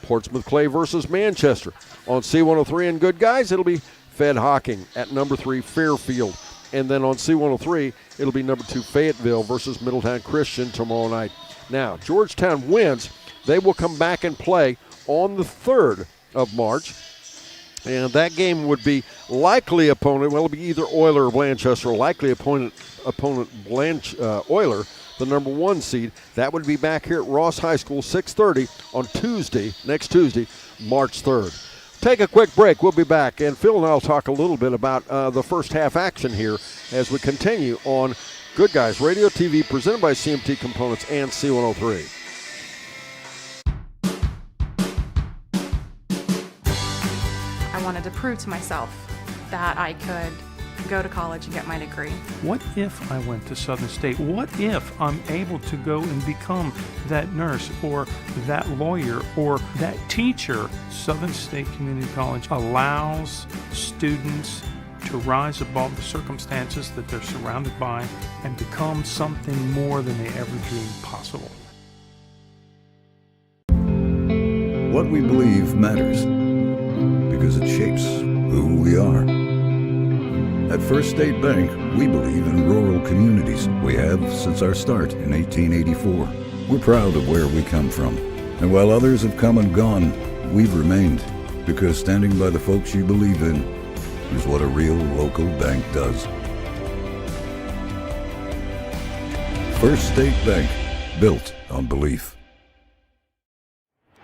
Portsmouth Clay versus Manchester. On C103 and Good Guys, it'll be Fed Hocking at number 3 Fairfield. And then on C103, it'll be number 2 Fayetteville versus Middletown Christian tomorrow night. Now, Georgetown wins. They will come back and play on the 3rd of March. And that game would be likely opponent, well, it'll be either Euler or Blanchester. Likely opponent Euler, the number 1 seed. That would be back here at Ross High School, 6:30 on next Tuesday, March 3rd. Take a quick break. We'll be back. And Phil and I will talk a little bit about the first half action here as we continue on Good Guys Radio TV, presented by CMT Components and C103. I wanted to prove to myself that I could go to college and get my degree. What if I went to Southern State? What if I'm able to go and become that nurse or that lawyer or that teacher? Southern State Community College allows students to rise above the circumstances that they're surrounded by and become something more than they ever dreamed possible. What we believe matters because it shapes who we are. At First State Bank, we believe in rural communities. We have since our start in 1884. We're proud of where we come from. And while others have come and gone, we've remained because standing by the folks you believe in is what a real local bank does. First State Bank, built on belief.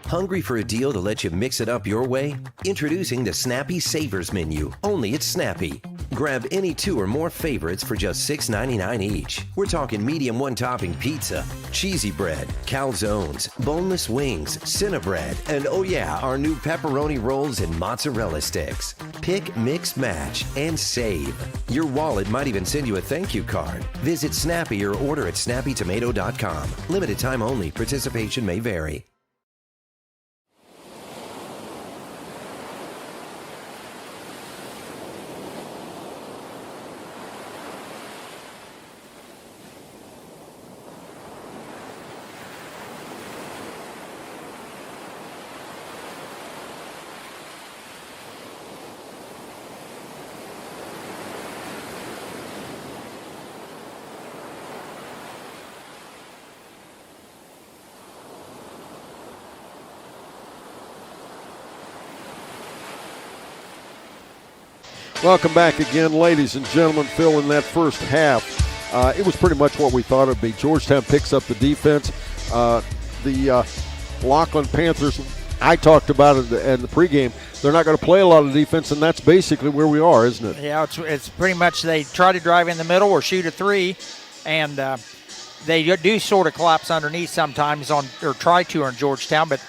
Hungry for a deal to let you mix it up your way? Introducing the Snappy Savers Menu, only at Snappy. Grab any 2 or more favorites for just $6.99 each. We're talking medium one-topping pizza, cheesy bread, calzones, boneless wings, Cinnabread, and oh yeah, our new pepperoni rolls and mozzarella sticks. Pick, mix, match, and save. Your wallet might even send you a thank you card. Visit Snappy or order at snappytomato.com. Limited time only. Participation may vary. Welcome back again, ladies and gentlemen. Phil, in that first half, it was pretty much what we thought it would be. Georgetown picks up the defense. The Lockland Panthers, I talked about it in the pregame, they're not going to play a lot of defense, and that's basically where we are, isn't it? Yeah, it's pretty much they try to drive in the middle or shoot a three, and they do sort of collapse underneath sometimes or try to on Georgetown, but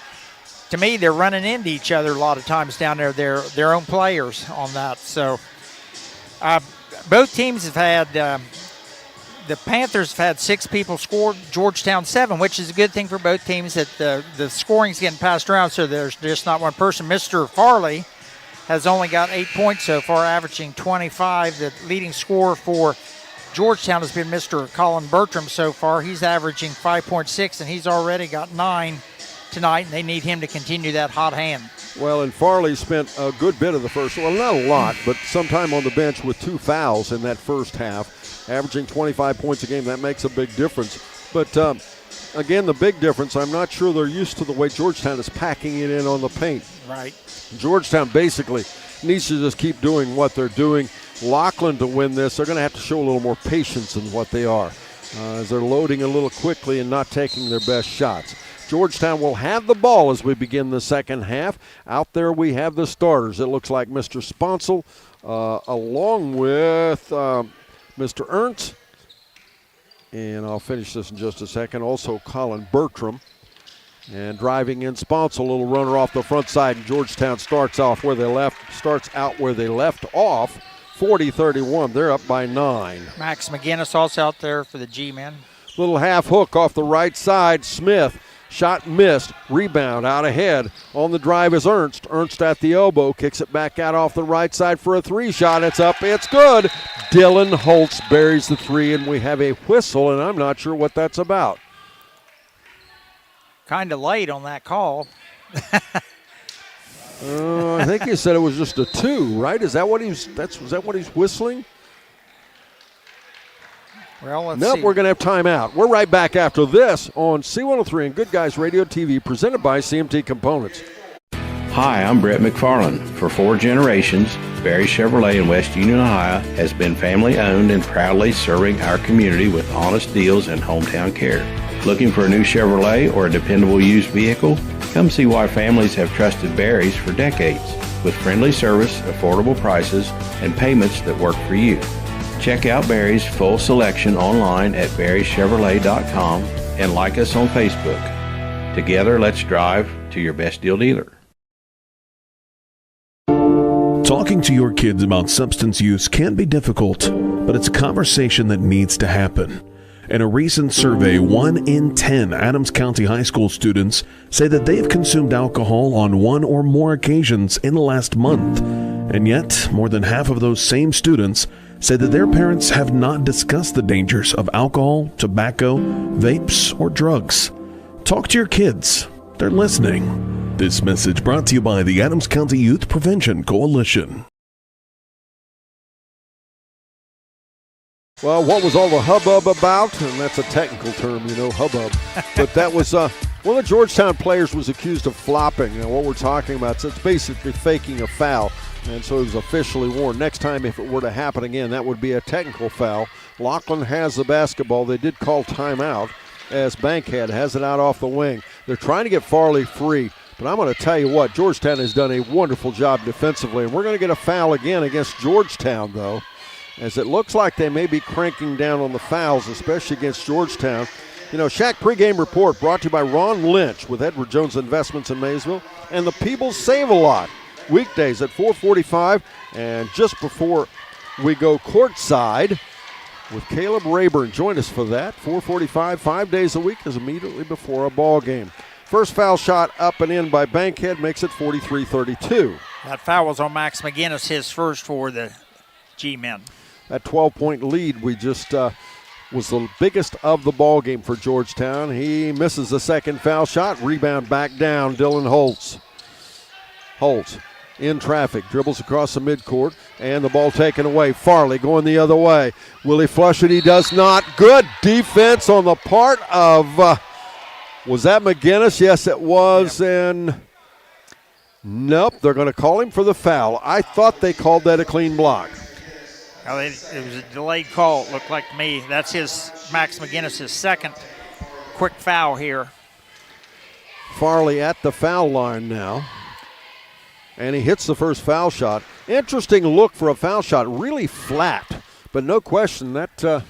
to me, they're running into each other a lot of times down there. They're their own players on that. So both teams have had the Panthers have had 6 people score, Georgetown 7, which is a good thing for both teams that the scoring's getting passed around, so there's just not one person. Mr. Farley has only got 8 points so far, averaging 25. The leading scorer for Georgetown has been Mr. Colin Bertram so far. He's averaging 5.6, and he's already got 9 tonight, and they need him to continue that hot hand. Well, and Farley spent a good bit of the first, well, not a lot, but some time on the bench with 2 fouls in that first half, averaging 25 points a game. That makes a big difference. But, again, the big difference, I'm not sure they're used to the way Georgetown is packing it in on the paint. Right. Georgetown basically needs to just keep doing what they're doing. Lockland, to win this, they're going to have to show a little more patience in what they are, as they're loading a little quickly and not taking their best shots. Georgetown will have the ball as we begin the second half. Out there we have the starters. It looks like Mr. Sponsel along with Mr. Ernst. And I'll finish this in just a second. Also Colin Bertram. And driving in Sponsel, a little runner off the front side. And Georgetown starts out where they left off. 40-31. They're up by 9. Max McGinnis also out there for the G-men. Little half hook off the right side. Smith. Shot missed. Rebound out ahead. On the drive is Ernst. Ernst at the elbow. Kicks it back out off the right side for a 3 shot. It's up. It's good. Dylan Holtz buries the 3, and we have a whistle, and I'm not sure what that's about. Kind of late on that call. I think he said it was just a 2, right? Is that what was that what he's whistling? Well, let's nope, see. We're going to have timeout. We're right back after this on C103 and Good Guys Radio TV, presented by CMT Components. Hi, I'm Brett McFarland. For 4 generations, Barry Chevrolet in West Union, Ohio has been family owned and proudly serving our community with honest deals and hometown care. Looking for a new Chevrolet or a dependable used vehicle? Come see why families have trusted Barry's for decades, with friendly service, affordable prices, and payments that work for you. Check out Barry's full selection online at barrychevrolet.com and like us on Facebook. Together, let's drive to your best deal dealer. It's Talking to your kids about substance use can be difficult, but it's a conversation that needs to happen. In a recent survey, 1 in 10 Adams County High School students say that they've consumed alcohol on one or more occasions in the last month. And yet, more than half of those same students say that their parents have not discussed the dangers of alcohol, tobacco, vapes, or drugs. Talk to your kids. They're listening. This message brought to you by the Adams County Youth Prevention Coalition. Well, what was all the hubbub about? And that's a technical term, hubbub. But that was one of the Georgetown players was accused of flopping. And what we're talking about, so it's basically faking a foul. And so it was officially warned. Next time, if it were to happen again, that would be a technical foul. Lockland has the basketball. They did call timeout as Bankhead has it out off the wing. They're trying to get Farley free. But I'm going to tell you what, Georgetown has done a wonderful job defensively. And we're going to get a foul again against Georgetown, though, as it looks like they may be cranking down on the fouls, especially against Georgetown. Shack pregame report brought to you by Ron Lynch with Edward Jones Investments in Maysville and the Peebles Save-A-Lot. Weekdays at 4:45, and just before we go courtside with Caleb Rayburn. Join us for that. 4:45, 5 days a week is immediately before a ball game. First foul shot up and in by Bankhead makes it 43-32. That foul was on Max McGinnis, his first for the G-men. That 12-point lead we just was the biggest of the ball game for Georgetown. He misses the second foul shot. Rebound back down, Dylan Holtz. Holtz in traffic, dribbles across the midcourt, and the ball taken away. Farley going the other way. Will he flush it? He does not. Good defense on the part of, was that McGinnis? Yes, it was, and nope, they're going to call him for the foul. I thought they called that a clean block. Well, it was a delayed call, it looked like to me. That's Max McGinnis' second quick foul here. Farley at the foul line now. And he hits the first foul shot. Interesting look for a foul shot, really flat. But no question that...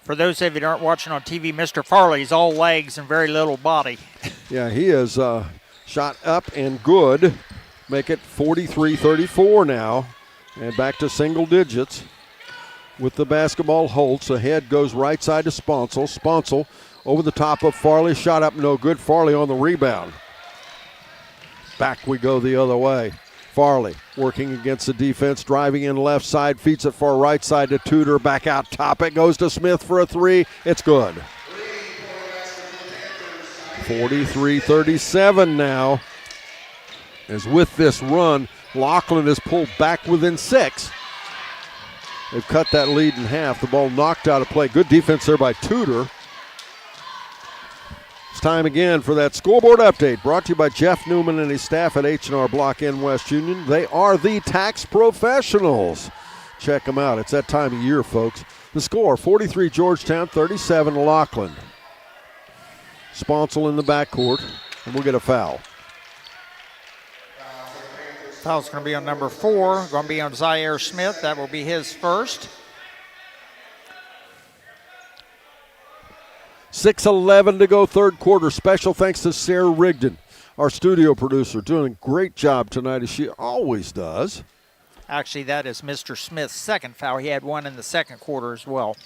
For those of you that aren't watching on TV, Mr. Farley's all legs and very little body. Yeah, he is shot up and good. Make it 43-34 now. And back to single digits with the basketball. Holtz ahead, goes right side to Sponsel. Sponsel over the top of Farley. Shot up, no good. Farley on the rebound. Back we go the other way. Farley working against the defense, driving in left side, feeds it far right side to Tudor. Back out top. It goes to Smith for a three. It's good. 43-37 now. As with this run, Lockland is pulled back within 6. They've cut that lead in half. The ball knocked out of play. Good defense there by Tudor. It's time again for that scoreboard update brought to you by Jeff Newman and his staff at H&R Block N West Union. They are the tax professionals. Check them out. It's that time of year, folks. The score, 43 Georgetown, 37 Lockland. Sponsel in the backcourt, and we'll get a foul. Foul's going to be on number 4, going to be on Zaire Smith. That will be his first. 6:11 to go, third quarter. Special thanks to Sarah Rigdon, our studio producer, doing a great job tonight as she always does. Actually, that is Mr. Smith's second foul. He had one in the second quarter as well.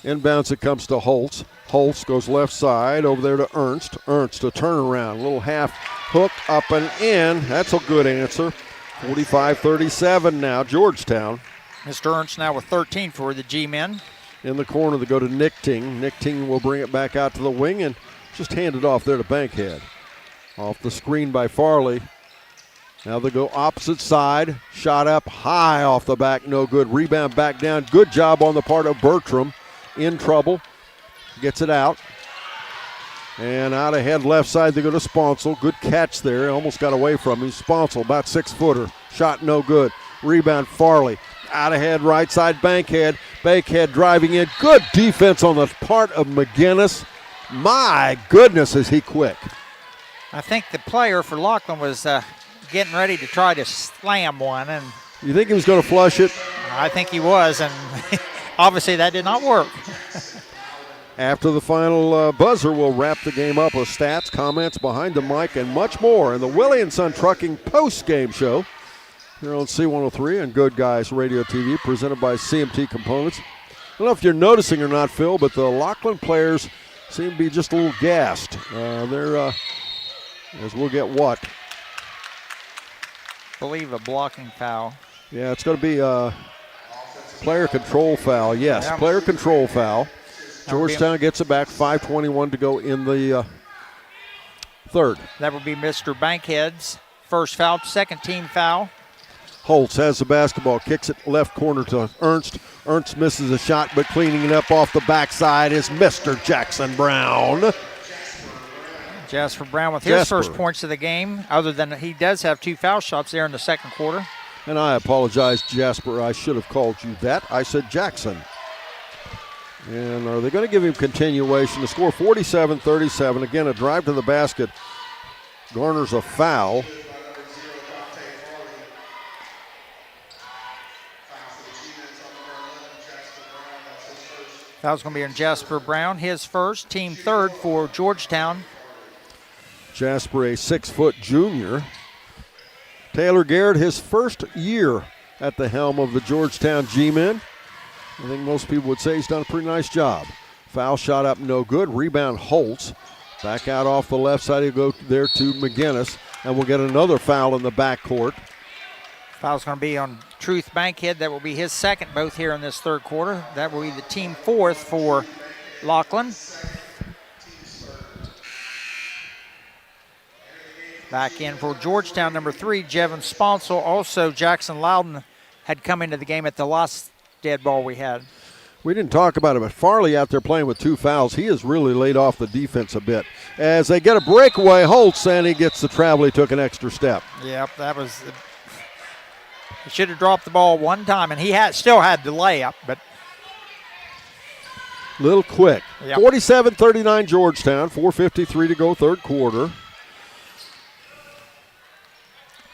Inbounds it comes to Holtz. Holtz goes left side over there to Ernst. Ernst, a turnaround, little half hook up and in. That's a good answer. 45-37 now, Georgetown. Mr. Ernst now with 13 for the G-men. In the corner, they go to Nichting. Nichting will bring it back out to the wing and just hand it off there to Bankhead. Off the screen by Farley. Now they go opposite side. Shot up high off the back, no good. Rebound back down. Good job on the part of Bertram. In trouble. Gets it out. And out ahead left side, they go to Sponsel. Good catch there. Almost got away from him. Sponsel, about 6-footer. Shot no good. Rebound Farley. Out ahead right side, Bankhead. Bankhead driving in. Good defense on the part of McGinnis. My goodness, is he quick. I think the player for Lockland was getting ready to try to slam one. And you think he was going to flush it? I think he was, and obviously that did not work. After the final buzzer, we'll wrap the game up with stats, comments behind the mic, and much more in the Willie & Son Trucking post-game show here on C103 and Good Guys Radio TV, presented by CMT Components. I don't know if you're noticing or not, Phil, but the Lockland players seem to be just a little gassed. They're, as we'll get what? I believe a blocking foul. Yeah, it's going to be a player control foul. Yes, yeah. Player control foul. Georgetown gets it back, 5:21 to go in the third. That would be Mr. Bankhead's first foul, second team foul. Holtz has the basketball, kicks it left corner to Ernst. Ernst misses a shot, but cleaning it up off the backside is Mr. Jackson Brown. Jasper Brown with his first points of the game, other than he does have 2 foul shots there in the second quarter. And I apologize, Jasper. I should have called you that. I said Jackson. And are they going to give him continuation? The score 47-37. Again, a drive to the basket garners a foul. Foul's going to be on Jasper Brown, his first, team third for Georgetown. Jasper, a 6-foot junior. Taylor Garrett, his first year at the helm of the Georgetown G-Men. I think most people would say he's done a pretty nice job. Foul shot up, no good. Rebound, Holtz. Back out off the left side, he'll go there to McGinnis, and we'll get another foul in the backcourt. Foul's going to be on Truth Bankhead. That will be his second, both here in this third quarter. That will be the team fourth for Lockland. Back in for Georgetown, number 3, Jevon Sponsel. Also, Jackson Loudon had come into the game at the last dead ball we had. We didn't talk about it, but Farley out there playing with 2 fouls. He has really laid off the defense a bit. As they get a breakaway, Holtz, and he gets the travel. He took an extra step. Yep, that was... He should have dropped the ball one time, and he still had the layup, but... Little quick. Yep. 47-39 Georgetown, 4:53 to go, third quarter.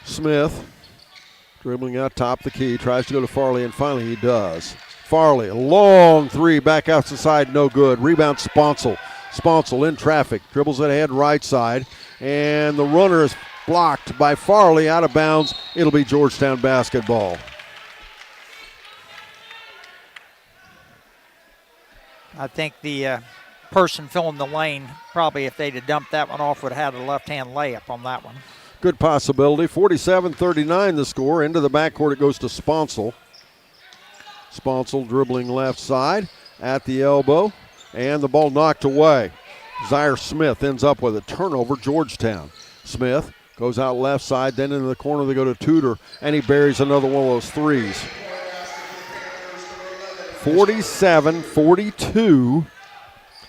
Smith dribbling out top the key, tries to go to Farley, and finally he does. Farley, a long 3, back out the side, no good. Rebound, Sponsel. Sponsel in traffic, dribbles it ahead right side, and the runner is blocked by Farley, out of bounds. It'll be Georgetown basketball. I think the person filling the lane, probably if they'd have dumped that one off, would have had a left-hand layup on that one. Good possibility. 47-39 the score. Into the backcourt it goes to Sponsel. Sponsel dribbling left side at the elbow, and the ball knocked away. Zaire Smith ends up with a turnover, Georgetown. Smith goes out left side, then into the corner they go to Tudor, and he buries another one of those threes. 47-42,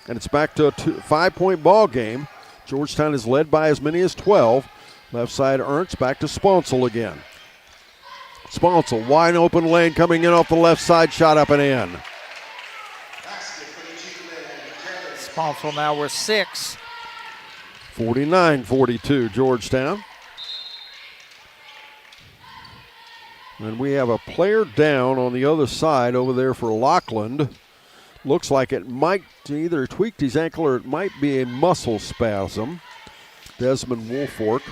and it's back to a 5-point ball game. Georgetown is led by as many as 12. Left side Ernst, back to Sponsel again. Sponsel, wide open lane coming in off the left side, shot up and in. Sponsel now with 6. 49-42 Georgetown. And we have a player down on the other side over there for Lockland. Looks like it might either tweaked his ankle or it might be a muscle spasm. Desmond Woolfork.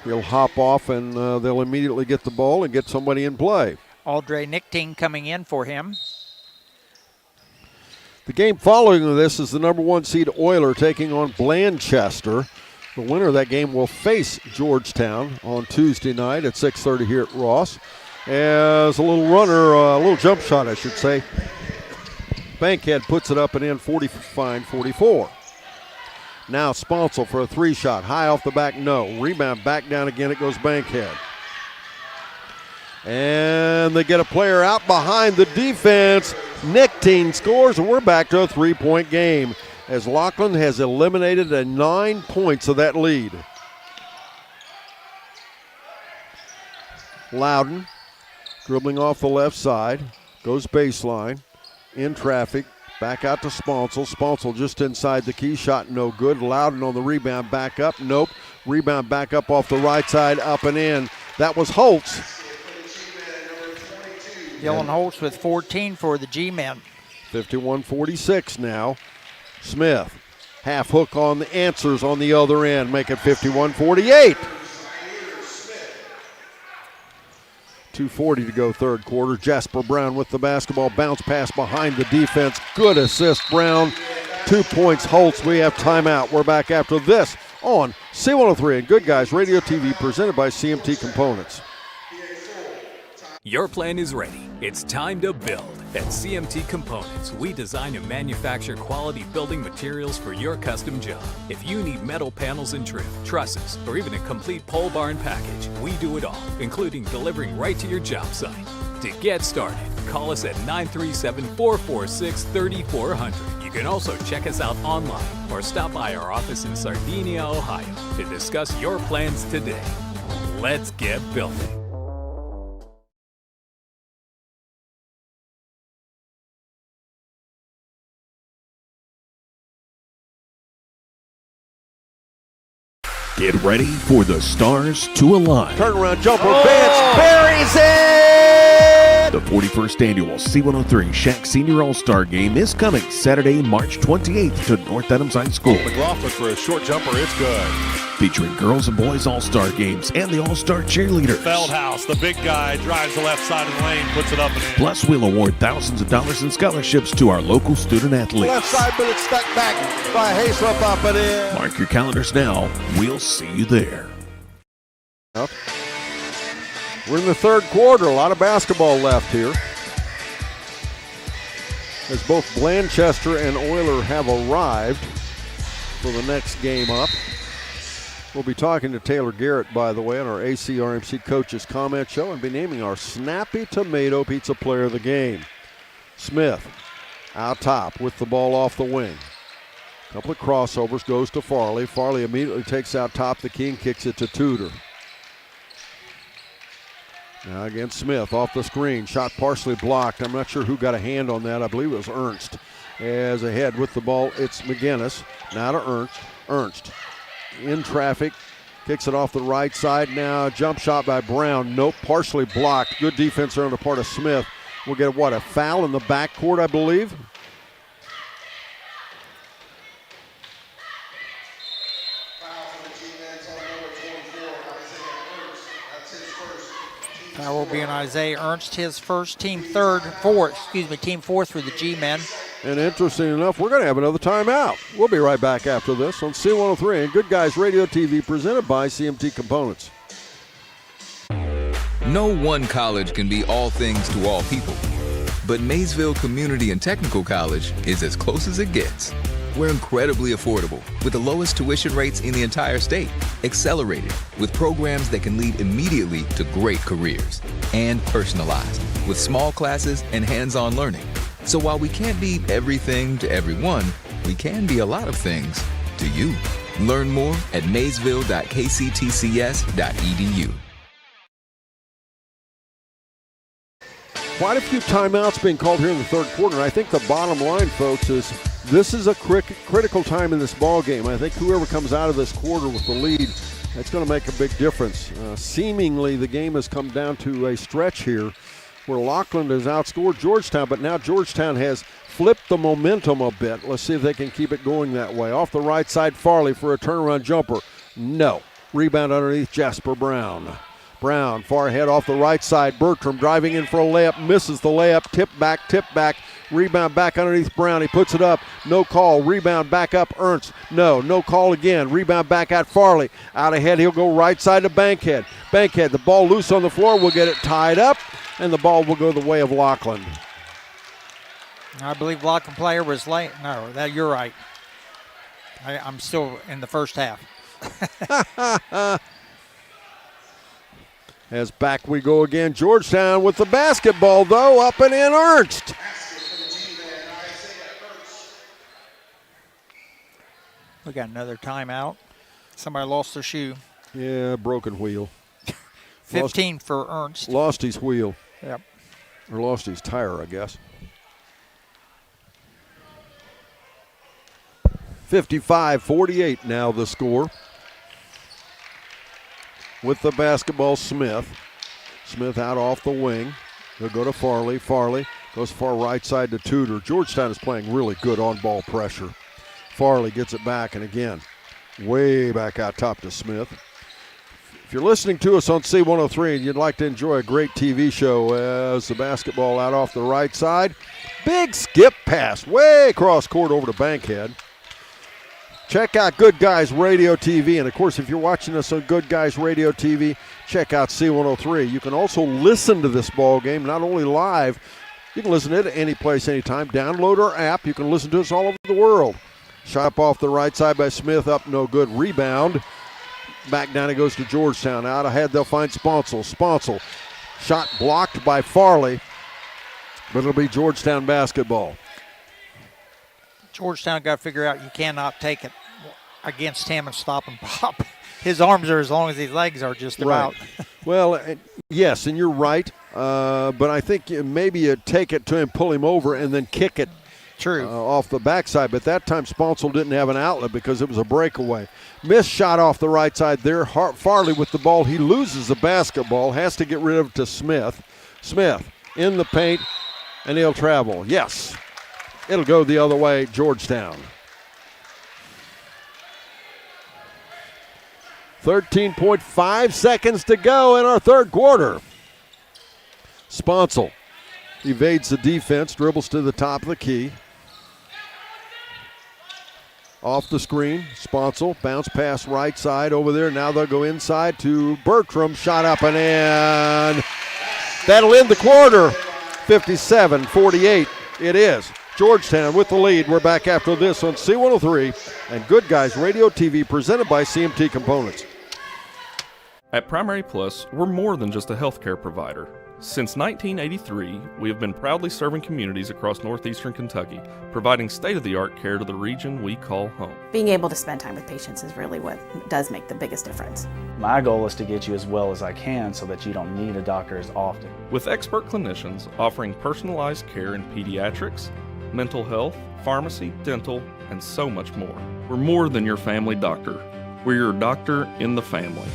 He'll hop off and they'll immediately get the ball and get somebody in play. Aldre Nichting coming in for him. The game following this is the number 1 seed Oiler taking on Blanchester. The winner of that game will face Georgetown on Tuesday night at 6:30 here at Ross. As a little runner, a little jump shot, I should say. Bankhead puts it up and in, 45-44. Now Sponsel for a 3 shot. High off the back, no. Rebound back down again, it goes Bankhead. And they get a player out behind the defense. Nichting scores, and we're back to a 3-point game as Lockland has eliminated 9 points of that lead. Loudon dribbling off the left side, goes baseline, in traffic, back out to Sponsel. Sponsel just inside the key, shot no good. Loudon on the rebound, back up, nope. Rebound back up off the right side, up and in. That was Holtz. Dylan Holtz with 14 for the G-Men. 51-46 now. Smith, half hook on the answers on the other end, make it 51-48. 2:40 to go third quarter. Jasper Brown with the basketball. Bounce pass behind the defense. Good assist, Brown. 2 points, Holtz. We have timeout. We're back after this on C103 and Good Guys Radio TV, presented by CMT Components. Your plan is ready. It's time to build. At CMT Components, we design and manufacture quality building materials for your custom job. If you need metal panels and trim, trusses, or even a complete pole barn package, we do it all, including delivering right to your job site. To get started, call us at 937-446-3400. You can also check us out online or stop by our office in Sardinia, Ohio to discuss your plans today. Let's get building. Get ready for the stars to align. Turnaround jumper, Vance buries it! The 41st annual C103 Shack Senior All-Star Game is coming Saturday, March 28th to North Adams High School. McLaughlin for a short jumper, it's good. Featuring girls and boys All-Star Games and the All-Star Cheerleaders. Feldhouse, the big guy, drives the left side of the lane, puts it up and in. Plus, we'll award thousands of dollars in scholarships to our local student athletes. Left side, but it's stuck back by Haysrup, up and in. Mark your calendars now. We'll see you there. We're in the third quarter. A lot of basketball left here, as both Blanchester and Euler have arrived for the next game up. We'll be talking to Taylor Garrett, by the way, on our ACRMC Coaches Comment Show, and be naming our Snappy Tomato Pizza Player of the Game. Smith out top with the ball off the wing. Couple of crossovers, goes to Farley. Farley immediately takes out top the key and kicks it to Tudor. Now again, Smith off the screen. Shot partially blocked. I'm not sure who got a hand on that. I believe it was Ernst. As ahead with the ball, it's McGinnis. Now to Ernst. Ernst in traffic. Kicks it off the right side. Now jump shot by Brown. Nope, partially blocked. Good defense there on the part of Smith. We'll get, a foul in the backcourt, I believe. That will be an Isaiah Ernst, his first, team fourth for the G-men. And interesting enough, we're going to have another timeout. We'll be right back after this on C103 and Good Guys Radio TV, presented by CMT Components. No one college can be all things to all people, but Maysville Community and Technical College is as close as it gets. We're incredibly affordable with the lowest tuition rates in the entire state, accelerated with programs that can lead immediately to great careers, and personalized with small classes and hands-on learning. So while we can't be everything to everyone, we can be a lot of things to you. Learn more at maysville.kctcs.edu. Quite a few timeouts being called here in the third quarter. And I think the bottom line, folks, is this is a critical time in this ball game. I think whoever comes out of this quarter with the lead, that's going to make a big difference. Seemingly, the game has come down to a stretch here where Lockland has outscored Georgetown, but now Georgetown has flipped the momentum a bit. Let's see if they can keep it going that way. Off the right side, Farley for a turnaround jumper. No. Rebound underneath Jasper Brown. Brown, far ahead off the right side. Bertram driving in for a layup, misses the layup. Tip back. Rebound back underneath Brown. He puts it up. No call. Rebound back up Ernst. No call again. Rebound back at Farley. Out ahead, he'll go right side to Bankhead. Bankhead, the ball loose on the floor. We'll get it tied up, and the ball will go the way of Lockland. I believe Lockland player was late. No, you're right. I'm still in the first half. As back we go again. Georgetown with the basketball, though. Up and in Ernst. We got another timeout. Somebody lost their shoe. Yeah, broken wheel. 15 for Ernst. Lost his wheel. Yep. Or lost his tire, I guess. 55-48 now the score. With the basketball, Smith. Smith out off the wing. They'll go to Farley. Farley Goes far right side to Tudor. Georgetown is playing really good on-ball pressure. Farley gets it back, and again, way back out top to Smith. If you're listening to us on C103 and you'd like to enjoy a great TV show as the basketball out off the right side, big skip pass way across court over to Bankhead. Check out Good Guys Radio TV. And, of course, if you're watching us on Good Guys Radio TV, check out C103. You can also listen to this ball game, not only live. You can listen to it any place, anytime. Download our app. You can listen to us all over the world. Shot up off the right side by Smith. Up no good. Rebound. Back down it goes to Georgetown. Out ahead they'll find Sponsel. Sponsel. Shot blocked by Farley. But it'll be Georgetown basketball. Georgetown got to figure out you cannot take it against him and stop and pop. His arms are as long as his legs are just about. Right. Well, yes, and you're right. But I think maybe you take it to him, pull him over, and then kick it off the backside. But that time Sponsel didn't have an outlet because it was a breakaway. Missed shot off the right side there. Farley with the ball. He loses the basketball, has to get rid of it to Smith. Smith in the paint, and he'll travel. Yes, it'll go the other way, Georgetown. 13.5 seconds to go in our third quarter. Sponsel evades the defense, dribbles to the top of the key. Off the screen, Sponsel, bounce pass right side over there. Now they'll go inside to Bertram, shot up and in. That'll end the quarter, 57-48 it is. Georgetown with the lead. We're back after this on C103 and Good Guys Radio TV presented by CMT Components. At Primary Plus, we're more than just a healthcare provider. Since 1983, we have been proudly serving communities across northeastern Kentucky, providing state-of-the-art care to the region we call home. Being able to spend time with patients is really what does make the biggest difference. My goal is to get you as well as I can so that you don't need a doctor as often. With expert clinicians offering personalized care in pediatrics, mental health, pharmacy, dental, and so much more. We're more than your family doctor. We're your doctor in the family.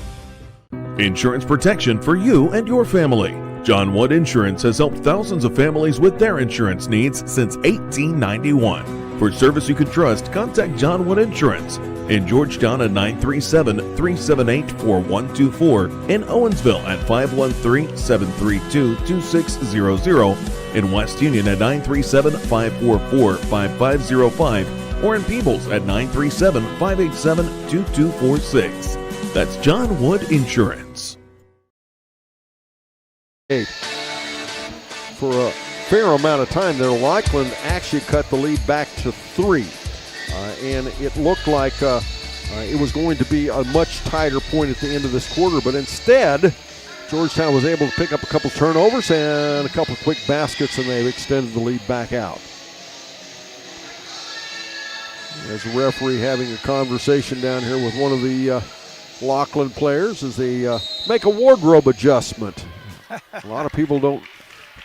Insurance protection for you and your family. John Wood Insurance has helped thousands of families with their insurance needs since 1891. For service you can trust, contact John Wood Insurance in Georgetown at 937-378-4124, in Owensville at 513-732-2600, in West Union at 937-544-5505, or in Peebles at 937-587-2246. That's John Wood Insurance. For a fair amount of time there, Lockland actually cut the lead back to 3. And it looked like it was going to be a much tighter point at the end of this quarter, but instead, Georgetown was able to pick up a couple turnovers and a couple quick baskets, and they've extended the lead back out. There's a referee having a conversation down here with one of the Lockland players as they make a wardrobe adjustment. A lot of people don't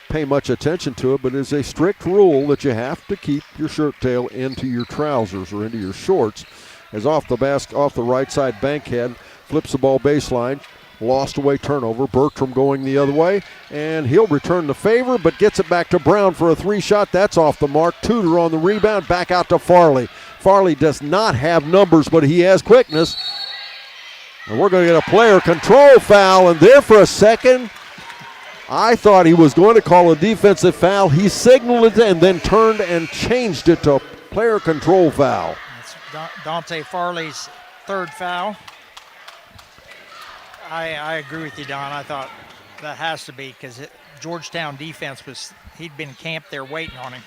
pay much attention to it, but it's a strict rule that you have to keep your shirt tail into your trousers or into your shorts. As off the right side, Bankhead flips the ball baseline, lost away turnover. Bertram going the other way, and he'll return the favor, but gets it back to Brown for a 3-shot. That's off the mark. Tudor on the rebound, back out to Farley. Farley does not have numbers, but he has quickness. And we're going to get a player control foul, and there for a second, I thought he was going to call a defensive foul. He signaled it and then turned and changed it to a player control foul. That's Dante Farley's third foul. I agree with you, Don. I thought that has to be because Georgetown defense he'd been camped there waiting on him.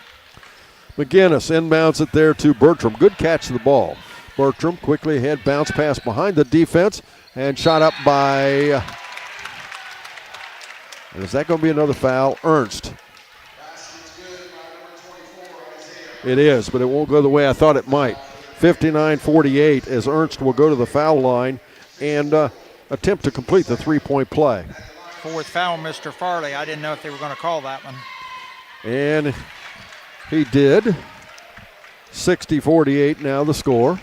McGinnis inbounds it there to Bertram. Good catch of the ball. Bertram quickly ahead, bounce pass behind the defense, and shot up by... And is that going to be another foul? Ernst. It is, but it won't go the way I thought it might. 59-48 as Ernst will go to the foul line and attempt to complete the three-point play. Fourth foul, Mr. Farley. I didn't know if they were going to call that one. And he did. 60-48 now the score.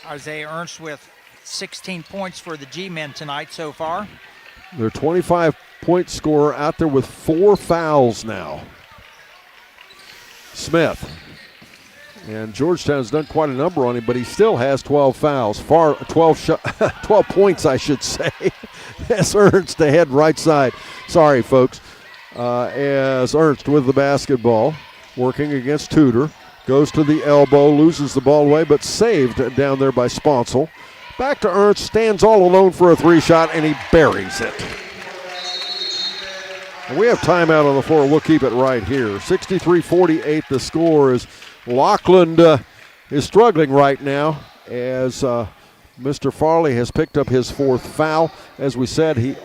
Isaiah Ernst with 16 points for the G-men tonight so far. They're 25 point scorer out there with 4 fouls now. Smith. And Georgetown's done quite a number on him, but he still has 12 fouls. 12 points, I should say. As Ernst ahead right side. Sorry, folks. As Ernst with the basketball, working against Tudor. Goes to the elbow, loses the ball away, but saved down there by Sponsel. Back to Ernst, stands all alone for a 3-shot, and he buries it. And we have timeout on the floor. We'll keep it right here. 63-48 the score is Lockland is struggling right now as Mr. Farley has picked up his 4th foul. As we said, he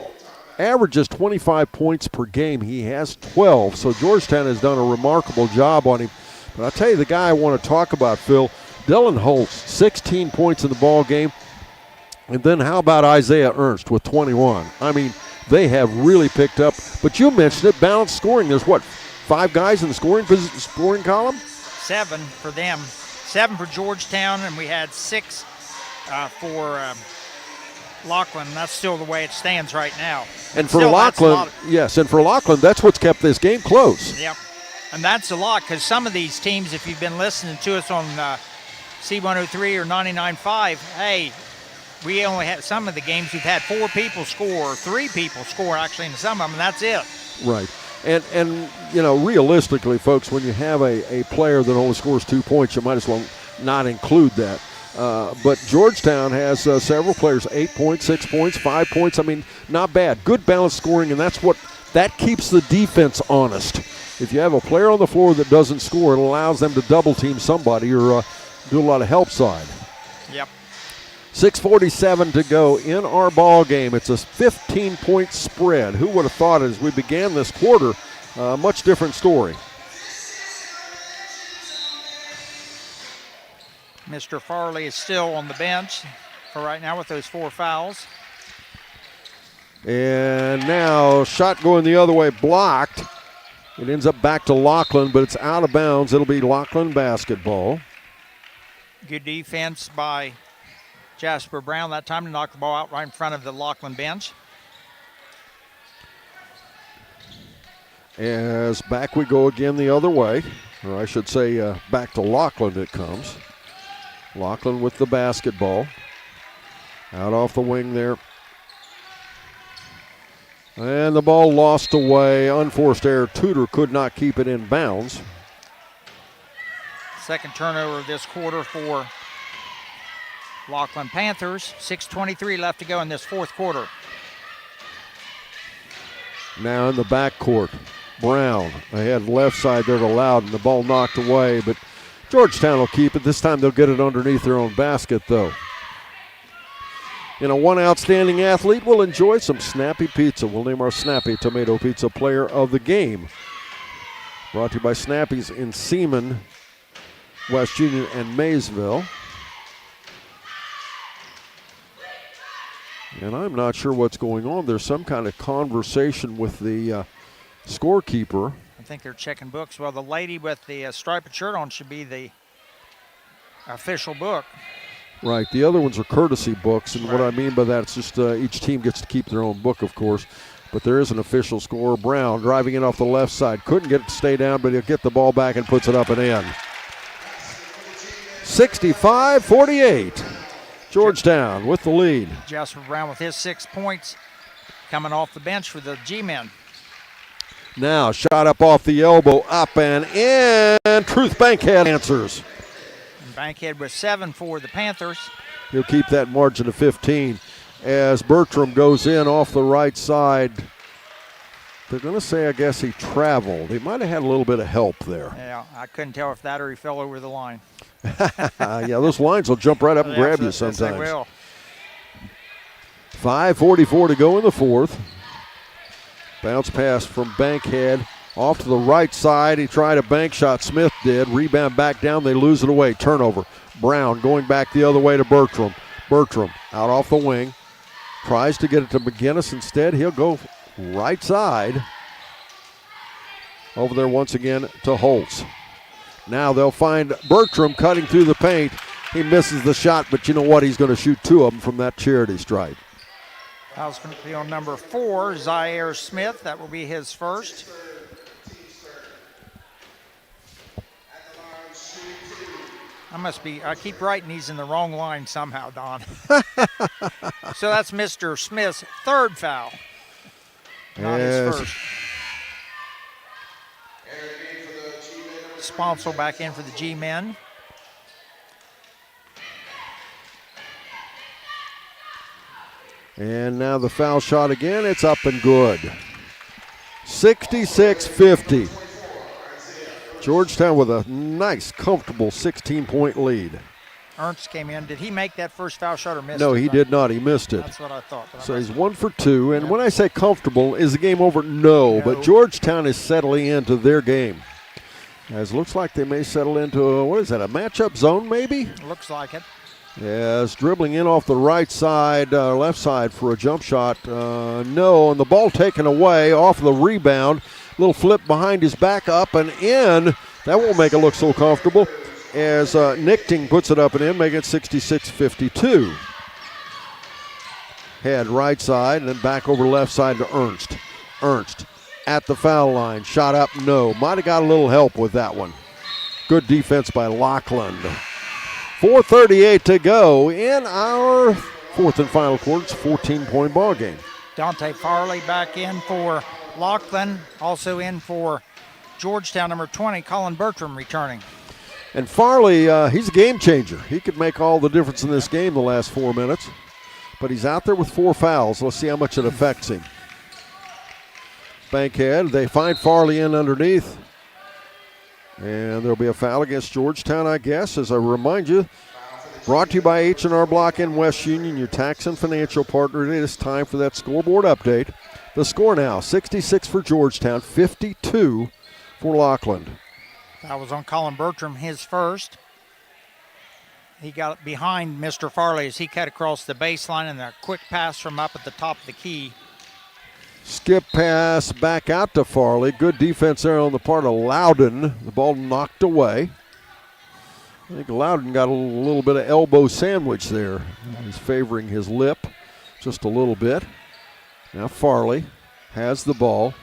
averages 25 points per game. He has 12, so Georgetown has done a remarkable job on him. But I'll tell you the guy I want to talk about, Phil, Dylan Holtz, 16 points in the ball game. And then how about Isaiah Ernst with 21? I mean, they have really picked up. But you mentioned it, balanced scoring. There's what, 5 guys in the scoring column? 7 for them. 7 for Georgetown, and we had 6 for Lockland. That's still the way it stands right now. And for Lockland, yes, and for Lockland, that's what's kept this game close. Yep, and that's a lot because some of these teams, if you've been listening to us on C103 or 99.5, hey, we only had some of the games we've had 4 people score, or 3 people score actually in some of them, and that's it. Right. And you know, realistically, folks, when you have a player that only scores 2 points, you might as well not include that. But Georgetown has several players, 8 points, 6 points, 5 points. I mean, not bad. Good balanced scoring, and that keeps the defense honest. If you have a player on the floor that doesn't score, it allows them to double team somebody or do a lot of help side. Yep. 6:47 to go in our ball game. It's a 15-point spread. Who would have thought as we began this quarter, much different story. Mr. Farley is still on the bench for right now with those 4 fouls. And now shot going the other way, blocked. It ends up back to Lockland, but it's out of bounds. It'll be Lockland basketball. Good defense by Jasper Brown that time to knock the ball out right in front of the Lockland bench. As back we go again the other way, or I should say back to Lockland it comes. Lockland with the basketball. Out off the wing there. And the ball lost away. Unforced error. Tudor could not keep it in bounds. Second turnover of this quarter for Lockland Panthers. 6:23 left to go in this 4th quarter. Now in the backcourt. Brown ahead left side there to Loudon. The ball knocked away, but Georgetown will keep it. This time they'll get it underneath their own basket, though. One outstanding athlete will enjoy some Snappy Pizza. We'll name our Snappy Tomato Pizza Player of the Game. Brought to you by Snappy's in Seaman, West Union, and Maysville. And I'm not sure what's going on. There's some kind of conversation with the scorekeeper. I think they're checking books. Well, the lady with the striped shirt on should be the official book. Right. The other ones are courtesy books, and what I mean by that, it's just each team gets to keep their own book, of course. But there is an official score. Brown driving in off the left side. Couldn't get it to stay down, but he'll get the ball back and puts it up and in. 65-48. Georgetown with the lead. Jasper Brown with his 6 points coming off the bench for the G-men. Now shot up off the elbow, up and in. Truth Bankhead answers. And Bankhead with 7 for the Panthers. He'll keep that margin of 15 as Bertram goes in off the right side. They're going to say, I guess, he traveled. He might have had a little bit of help there. Yeah, I couldn't tell if that or he fell over the line. Yeah, those lines will jump right up and grab you sometimes. Yes, they will. 5:44 to go in the 4th. Bounce pass from Bankhead off to the right side. He tried a bank shot. Smith did. Rebound back down. They lose it away. Turnover. Brown going back the other way to Bertram. Bertram out off the wing. Tries to get it to McGinnis. Instead, he'll go right side. Over there once again to Holtz. Now they'll find Bertram cutting through the paint. He misses the shot, but you know what? He's going to shoot 2 of them from that charity stripe. Foul's going to be on number 4, Zaire Smith. That will be his first. I keep writing these in the wrong line somehow, Don. So that's Mr. Smith's third foul. Not his first. Sponsel back in for the G-men. And now the foul shot again. It's up and good. 66-50. Georgetown with a nice, comfortable 16-point lead. Ernst came in. Did he make that first foul shot or miss it? No, he did not. He missed it. That's what I thought. So he's 1 for 2. And when I say comfortable, is the game over? No, but Georgetown is settling into their game. As looks like they may settle into, a matchup zone maybe? Looks like it. Yes, dribbling in off the right side, left side for a jump shot. No, and the ball taken away off the rebound. Little flip behind his back, up and in. That won't make it look so comfortable as Nichting puts it up and in, making it 66-52. Head right side and then back over left side to Ernst. Ernst at the foul line. Shot up, no. Might have got a little help with that one. Good defense by Lockland. 4:38 to go in our fourth and final quarter. It's a 14-point ball game. Dante Farley back in for Lockland. Also in for Georgetown, number 20, Colin Bertram returning. And Farley, he's a game changer. He could make all the difference in this game the last 4 minutes. But he's out there with 4 fouls. Let's see how much it affects him. Bankhead, they find Farley in underneath. And there'll be a foul against Georgetown, I guess. As I remind you, brought to you by H&R Block in West Union, your tax and financial partner. It is time for that scoreboard update. The score now, 66 for Georgetown, 52 for Lockland. That was on Colin Bertram, his first. He got behind Mr. Farley as he cut across the baseline, and a quick pass from up at the top of the key. Skip pass back out to Farley. Good defense there on the part of Loudon. The ball knocked away. I think Loudon got a little bit of elbow sandwich there. He's favoring his lip just a little bit. Now Farley has the ball.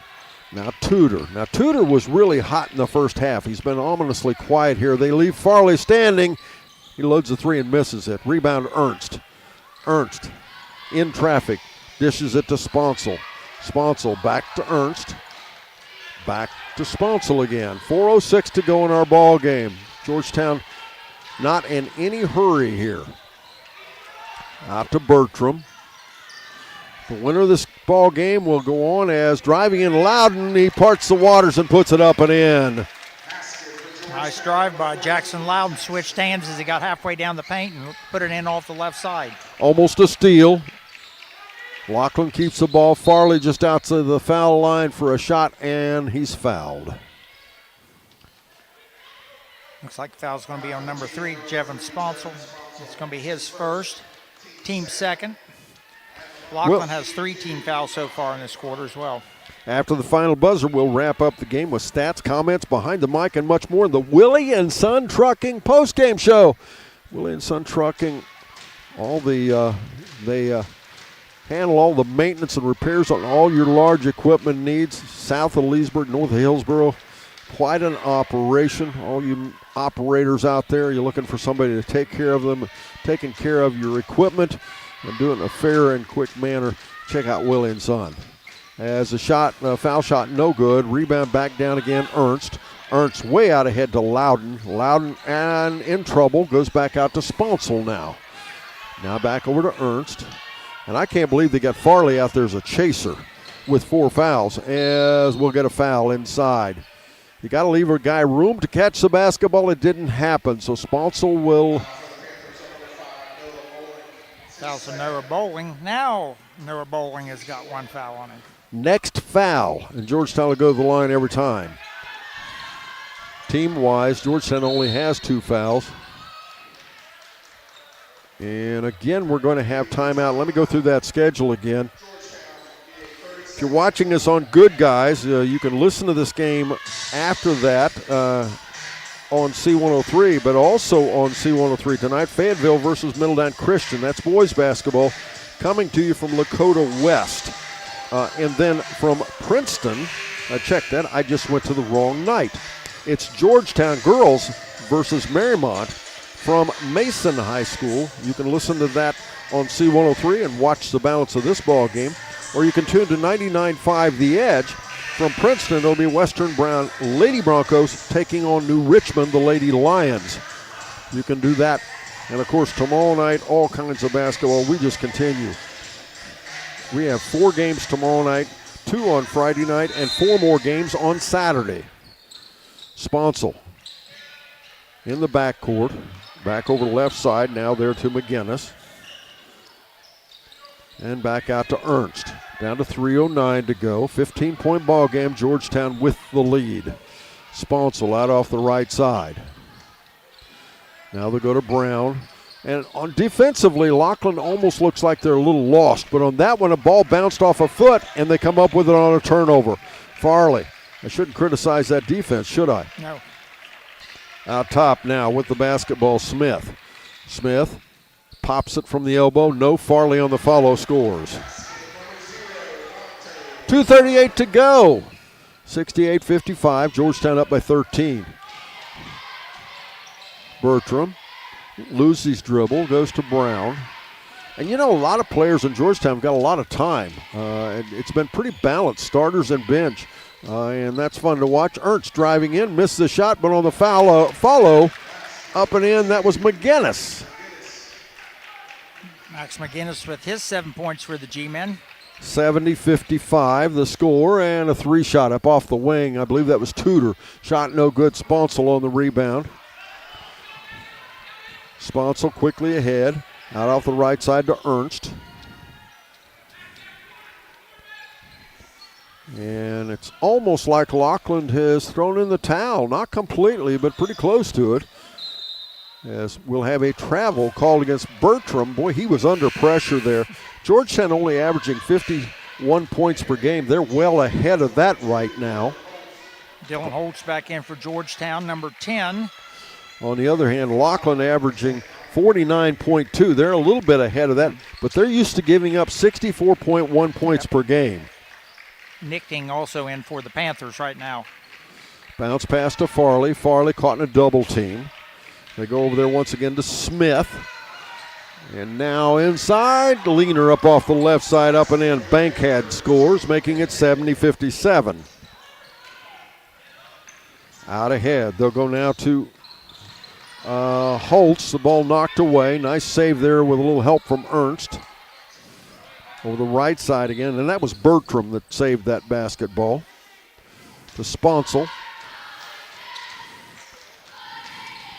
Now Tudor. Now Tudor was really hot in the first half. He's been ominously quiet here. They leave Farley standing. He loads the 3 and misses it. Rebound Ernst. Ernst in traffic. Dishes it to Sponsel. Sponsel back to Ernst. Back to Sponsel again. 4:06 to go in our ball game. Georgetown not in any hurry here. Out to Bertram. The winner of this ball game will go on as driving in Loudon. He parts the waters and puts it up and in. Nice drive by Jackson Loudon. Switched hands as he got halfway down the paint and put it in off the left side. Almost a steal. Lockland keeps the ball. Farley just outside the foul line for a shot, and he's fouled. Looks like the foul's going to be on number 3, Jevon Sponsel. It's going to be his first, team second. Lockland has 3 team fouls so far in this quarter as well. After the final buzzer, we'll wrap up the game with stats, comments, behind the mic, and much more in the Willie and Son Trucking postgame show. Willie and Son Trucking, they handle all the maintenance and repairs on all your large equipment needs. South of Leesburg, north of Hillsboro. Quite an operation. All you operators out there, you're looking for somebody to take care of them, taking care of your equipment, and do it in a fair and quick manner. Check out Willie and Son. As a foul shot, no good. Rebound back down again, Ernst. Ernst way out ahead to Loudon. Loudon and in trouble, goes back out to Sponsel now. Now back over to Ernst. And I can't believe they got Farley out there as a chaser with 4 fouls, as we'll get a foul inside. You got to leave a guy room to catch the basketball. It didn't happen, so Sponsel will. Foul's to Noah Bowling. Now Noah Bowling has got 1 foul on him. Next foul, and Georgetown will go to the line every time. Team-wise, Georgetown only has 2 fouls. And again, we're going to have timeout. Let me go through that schedule again. If you're watching us on Good Guys, you can listen to this game after that on C103, but also on C103 tonight, Fayetteville versus Middletown Christian. That's boys basketball coming to you from Lakota West. And then from Princeton, I checked that, I just went to the wrong night. It's Georgetown girls versus Marymount from Mason High School. You can listen to that on C103 and watch the balance of this ball game. Or you can tune to 99.5 The Edge. From Princeton, it'll be Western Brown Lady Broncos taking on New Richmond, the Lady Lions. You can do that. And, of course, tomorrow night, all kinds of basketball. We just continue. We have 4 games tomorrow night, 2 on Friday night, and 4 more games on Saturday. Sponsel in the backcourt. Back over the left side, now there to McGinnis. And back out to Ernst. Down to 3:09 to go. 15-point ball game. Georgetown with the lead. Sponsel out off the right side. Now they go to Brown. And on defensively, Lockland almost looks like they're a little lost. But on that one, a ball bounced off a foot, and they come up with it on a turnover. Farley. I shouldn't criticize that defense, should I? No. Out top now with the basketball, Smith. Smith pops it from the elbow. No. Farley on the follow, scores. 2:38 to go. 68-55. Georgetown up by 13. Bertram loses dribble, goes to Brown. And you know, a lot of players in Georgetown have got a lot of time. It's been pretty balanced, starters and bench. And that's fun to watch. Ernst driving in, missed the shot, but on the follow, up and in, that was McGinnis. Max McGinnis with his 7 points for the G-men. 70-55 the score, and a 3-shot up off the wing. I believe that was Tudor. Shot no good. Sponsel on the rebound. Sponsel quickly ahead. Out off the right side to Ernst. And it's almost like Lockland has thrown in the towel. Not completely, but pretty close to it. As we'll have a travel called against Bertram. Boy, he was under pressure there. Georgetown only averaging 51 points per game. They're well ahead of that right now. Dylan Holtz back in for Georgetown, number 10. On the other hand, Lockland averaging 49.2. They're a little bit ahead of that, but they're used to giving up 64.1 points per game. Nick King also in for the Panthers right now. Bounce pass to Farley. Farley caught in a double team. They go over there once again to Smith. And now inside, Leaner up off the left side, up and in. Bankhead scores, making it 70-57. Out ahead, they'll go now to Holtz. The ball knocked away. Nice save there with a little help from Ernst. Over the right side again, and that was Bertram that saved that basketball. To Sponsel.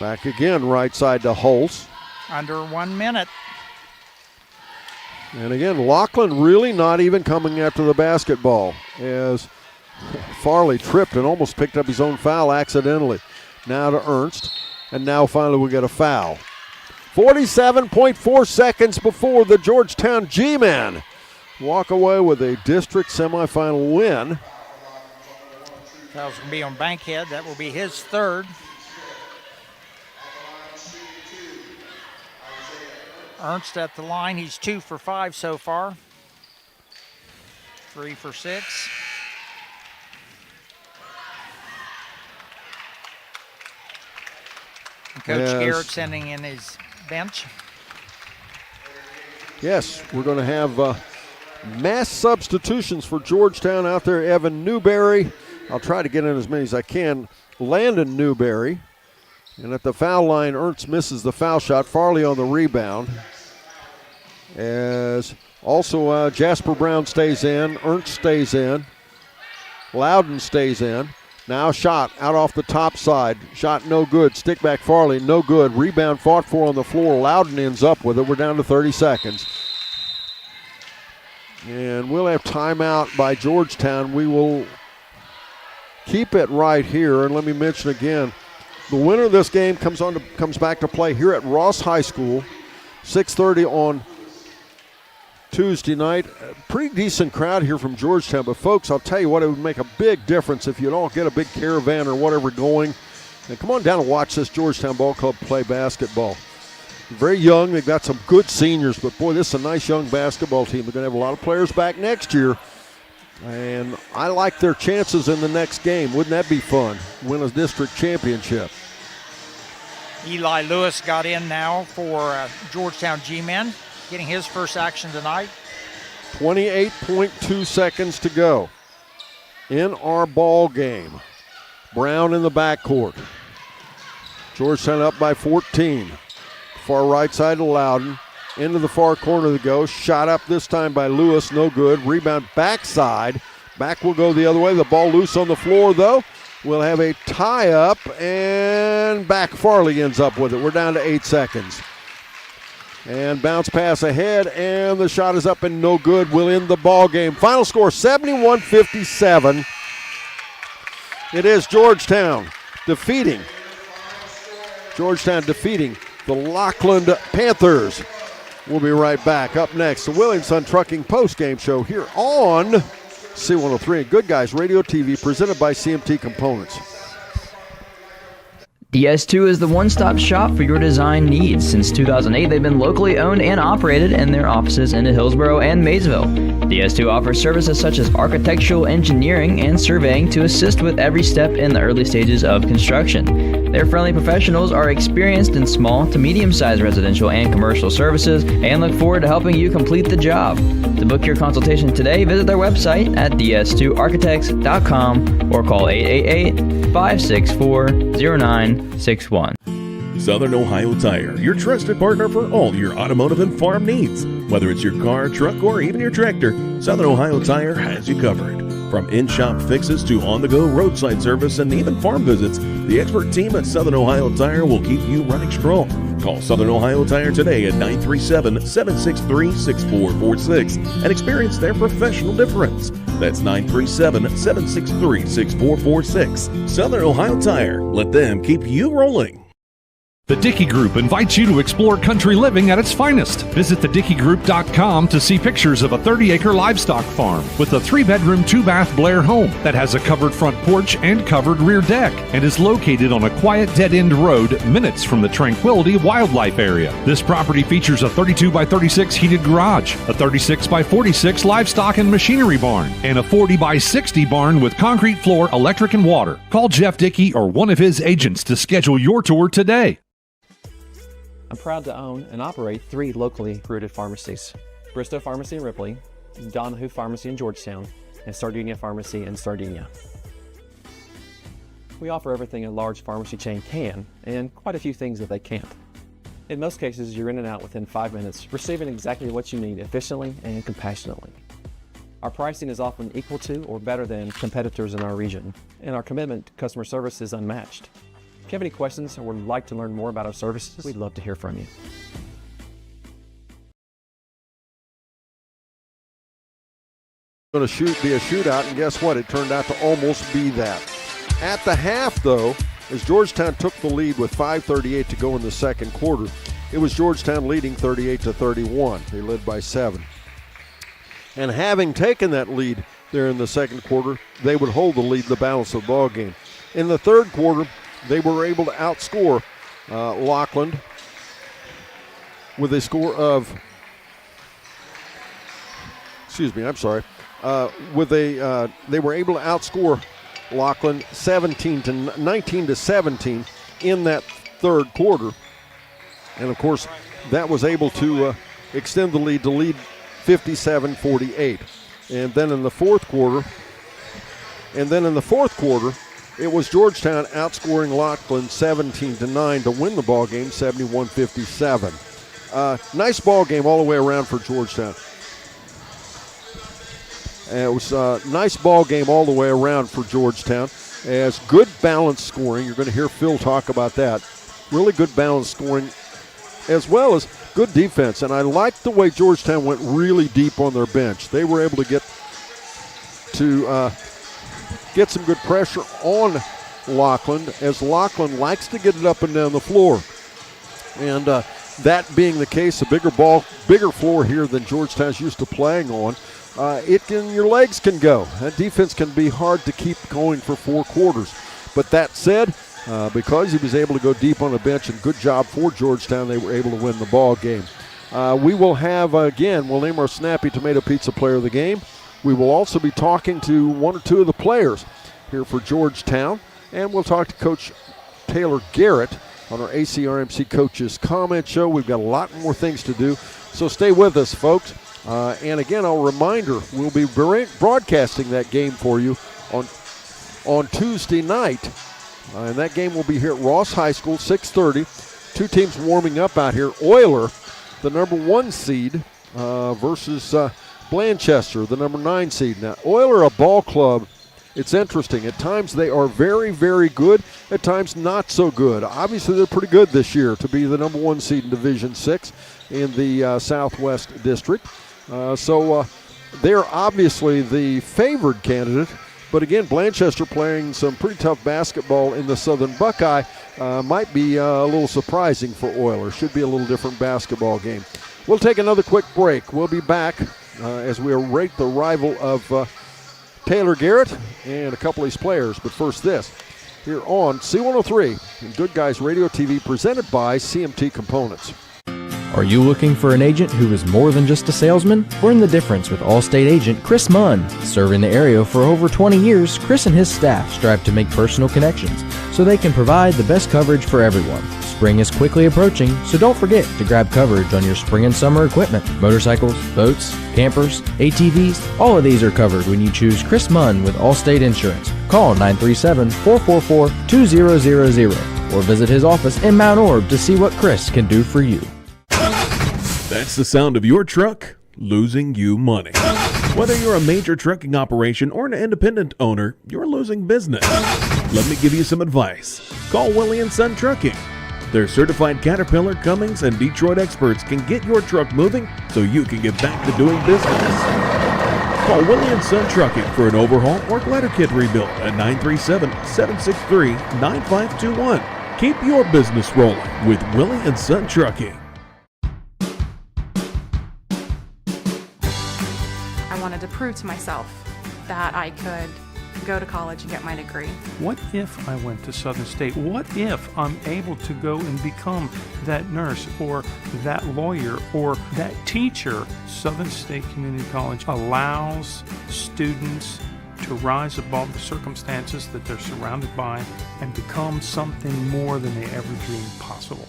Back again, right side to Holtz. Under 1 minute. And again, Lockland really not even coming after the basketball as Farley tripped and almost picked up his own foul accidentally. Now to Ernst, and now finally we get a foul. 47.4 seconds before the Georgetown G-Men walk away with a district semifinal win. Foul's going to be on Bankhead. That will be his third. Ernst at the line. He's 2 for 5 so far. 3 for 6. And Coach Garrett sending in his bench. Yes, we're going to have mass substitutions for Georgetown out there. Evan Newberry. I'll try to get in as many as I can. Landon Newberry. And at the foul line, Ernst misses the foul shot. Farley on the rebound. As also Jasper Brown stays in. Ernst stays in. Loudon stays in. Now shot out off the top side. Shot no good. Stick back Farley, no good. Rebound fought for on the floor. Loudon ends up with it. We're down to 30 seconds. And we'll have timeout by Georgetown. We will keep it right here. And let me mention again, the winner of this game comes back to play here at Ross High School, 6:30 on Tuesday night. Pretty decent crowd here from Georgetown, but folks, I'll tell you what, it would make a big difference if you don't get a big caravan or whatever going. And come on down and watch this Georgetown Ball Club play basketball. Very young. They've got some good seniors, but boy, this is a nice young basketball team. They're going to have a lot of players back next year, and I like their chances in the next game. Wouldn't that be fun? Win a district championship. Eli Lewis got in now for Georgetown G-Men, getting his first action tonight. 28.2 seconds to go in our ball game. Brown in the backcourt. Georgetown up by 14. Far right side to Loudon. Into the far corner to go. Shot up this time by Lewis. No good. Rebound backside. Back will go the other way. The ball loose on the floor, though. We'll have a tie-up, and back Farley ends up with it. We're down to 8 seconds. And bounce pass ahead, and the shot is up and no good. We'll end the ball game. Final score, 71-57. It is Georgetown defeating the Lockland Panthers. We'll be right back. Up next, the Williamson Trucking postgame show here on C103 and Good Guys Radio TV, presented by CMT Components. DS2 is the one-stop shop for your design needs. Since 2008, they've been locally owned and operated in their offices in Hillsborough and Maysville. DS2 offers services such as architectural engineering and surveying to assist with every step in the early stages of construction. Their friendly professionals are experienced in small to medium-sized residential and commercial services and look forward to helping you complete the job. To book your consultation today, visit their website at ds2architects.com or call 888-564-0961. Southern Ohio Tire, your trusted partner for all your automotive and farm needs. Whether it's your car, truck, or even your tractor, Southern Ohio Tire has you covered. From in-shop fixes to on-the-go roadside service and even farm visits, the expert team at Southern Ohio Tire will keep you running strong. Call Southern Ohio Tire today at 937-763-6446 and experience their professional difference. That's 937-763-6446. Southern Ohio Tire. Let them keep you rolling. The Dickey Group invites you to explore country living at its finest. Visit thedickeygroup.com to see pictures of a 30-acre livestock farm with a 3-bedroom, 2-bath Blair home that has a covered front porch and covered rear deck and is located on a quiet dead-end road minutes from the Tranquility Wildlife Area. This property features a 32 by 36 heated garage, a 36 by 46 livestock and machinery barn, and a 40 by 60 barn with concrete floor, electric, and water. Call Jeff Dickey or one of his agents to schedule your tour today. I'm proud to own and operate 3 locally rooted pharmacies: Bristow Pharmacy in Ripley, Donahue Pharmacy in Georgetown, and Sardinia Pharmacy in Sardinia. We offer everything a large pharmacy chain can, and quite a few things that they can't. In most cases, you're in and out within 5 minutes, receiving exactly what you need efficiently and compassionately. Our pricing is often equal to or better than competitors in our region, and our commitment to customer service is unmatched. If you have any questions or would like to learn more about our services, we'd love to hear from you. Going to be a shootout, and guess what? It turned out to almost be that. At the half, though, as Georgetown took the lead with 5:38 to go in the second quarter, it was Georgetown leading 38-31. They led by 7. And having taken that lead there in the second quarter, they would hold the lead the balance of the ball game. In the third quarter, they were able to outscore Lockland with a score of, they were able to outscore Lockland 19-17 in that third quarter. And of course, that was able to extend the lead to lead 57-48. And then in the fourth quarter, it was Georgetown outscoring Lockland 17-9 to win the ball game, 71-57. Nice ball game all the way around for Georgetown. It was a nice ball game all the way around for Georgetown. As good balanced scoring, you're going to hear Phil talk about that. Really good balanced scoring, as well as good defense. And I liked the way Georgetown went really deep on their bench. They were able to get some good pressure on Lockland, as Lockland likes to get it up and down the floor. And that being the case, a bigger floor here than Georgetown's used to playing on, your legs can go. That defense can be hard to keep going for 4 quarters. But that said, because he was able to go deep on the bench, and good job for Georgetown. They were able to win the ball game. We will have, again, we'll name our Snappy Tomato Pizza Player of the Game. We will also be talking to one or two of the players here for Georgetown, and we'll talk to Coach Taylor Garrett on our ACRMC Coaches Comment Show. We've got a lot more things to do, so stay with us, folks. And again, a reminder, we'll be broadcasting that game for you on Tuesday night. And that game will be here at Ross High School, 6:30. Two teams warming up out here. Euler, the number 1 seed, versus Blanchester, the number 9 seed. Now, Euler, a ball club, it's interesting. At times they are very, very good. At times not so good. Obviously, they're pretty good this year to be the number 1 seed in Division 6 in the Southwest District. So they're obviously the favored candidate. But again, Blanchester playing some pretty tough basketball in the Southern Buckeye might be a little surprising for Euler. Should be a little different basketball game. We'll take another quick break. We'll be back as we rate the rival of Taylor Garrett and a couple of his players. But first this, here on C103 and Good Guys Radio TV, presented by CMT Components. Are you looking for an agent who is more than just a salesman? Learn the difference with Allstate agent Chris Munn. Serving the area for over 20 years, Chris and his staff strive to make personal connections so they can provide the best coverage for everyone. Spring is quickly approaching, so don't forget to grab coverage on your spring and summer equipment. Motorcycles, boats, campers, ATVs, all of these are covered when you choose Chris Munn with Allstate Insurance. Call 937-444-2000 or visit his office in Mount Orb to see what Chris can do for you. That's the sound of your truck losing you money. Whether you're a major trucking operation or an independent owner, you're losing business. Let me give you some advice. Call Willie & Son Trucking. Their certified Caterpillar, Cummins, and Detroit experts can get your truck moving so you can get back to doing business. Call Willie & Son Trucking for an overhaul or glider kit rebuild at 937-763-9521. Keep your business rolling with Willie & Son Trucking. I wanted to prove to myself that I could go to college and get my degree. What if I went to Southern State? What if I'm able to go and become that nurse or that lawyer or that teacher? Southern State Community College allows students to rise above the circumstances that they're surrounded by and become something more than they ever dreamed possible.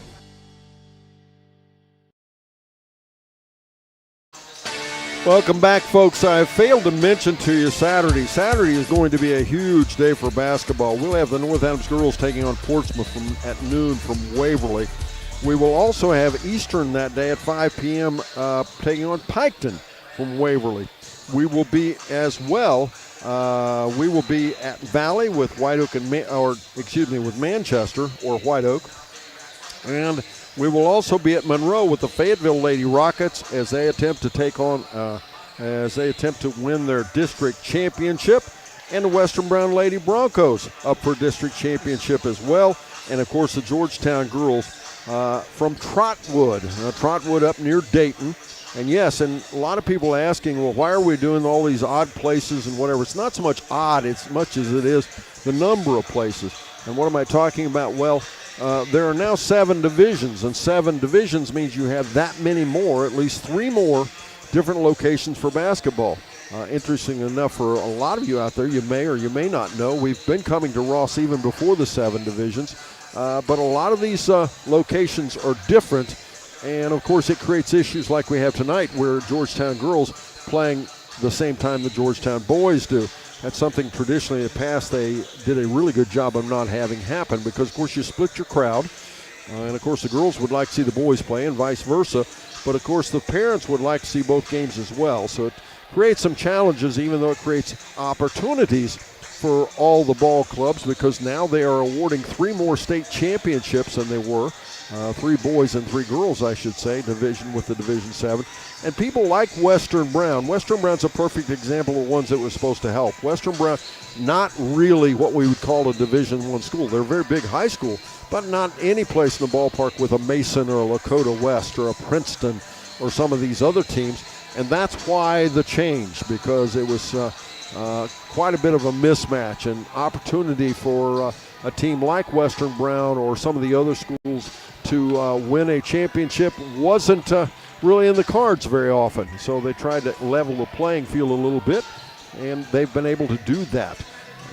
Welcome back, folks. I failed to mention to you Saturday. Saturday is going to be a huge day for basketball. We'll have the North Adams girls taking on Portsmouth at noon from Waverly. We will also have Eastern that day at 5 p.m. Taking on Piketon from Waverly. We will be as well. We will be at Valley with White Oak with Manchester or White Oak, and we will also be at Monroe with the Fayetteville Lady Rockets as they attempt to win their district championship, and the Western Brown Lady Broncos up for district championship as well, and of course the Georgetown girls from Trotwood. Trotwood up near Dayton. And yes, and a lot of people asking, well, why are we doing all these odd places and whatever? It's not so much odd as much as it is the number of places. And what am I talking about? Well, there are now 7 divisions, and 7 divisions means you have that many more, at least 3 more different locations for basketball. Interesting enough, for a lot of you out there, you may or you may not know, we've been coming to Ross even before the 7 divisions, but a lot of these locations are different, and of course it creates issues like we have tonight where Georgetown girls playing the same time the Georgetown boys do. That's something traditionally in the past they did a really good job of not having happen because, of course, you split your crowd. And, of course, the girls would like to see the boys play and vice versa. But, of course, the parents would like to see both games as well. So it creates some challenges, even though it creates opportunities for all the ball clubs because now they are awarding 3 more state championships than they were. 3 boys and 3 girls, I should say, division with the Division 7. And people like Western Brown. Western Brown's a perfect example of ones that was supposed to help. Western Brown, not really what we would call a Division I school. They're a very big high school, but not any place in the ballpark with a Mason or a Lakota West or a Princeton or some of these other teams. And that's why the change, because it was quite a bit of a mismatch, and opportunity for a team like Western Brown or some of the other schools to win a championship wasn't really in the cards very often. So they tried to level the playing field a little bit, and they've been able to do that.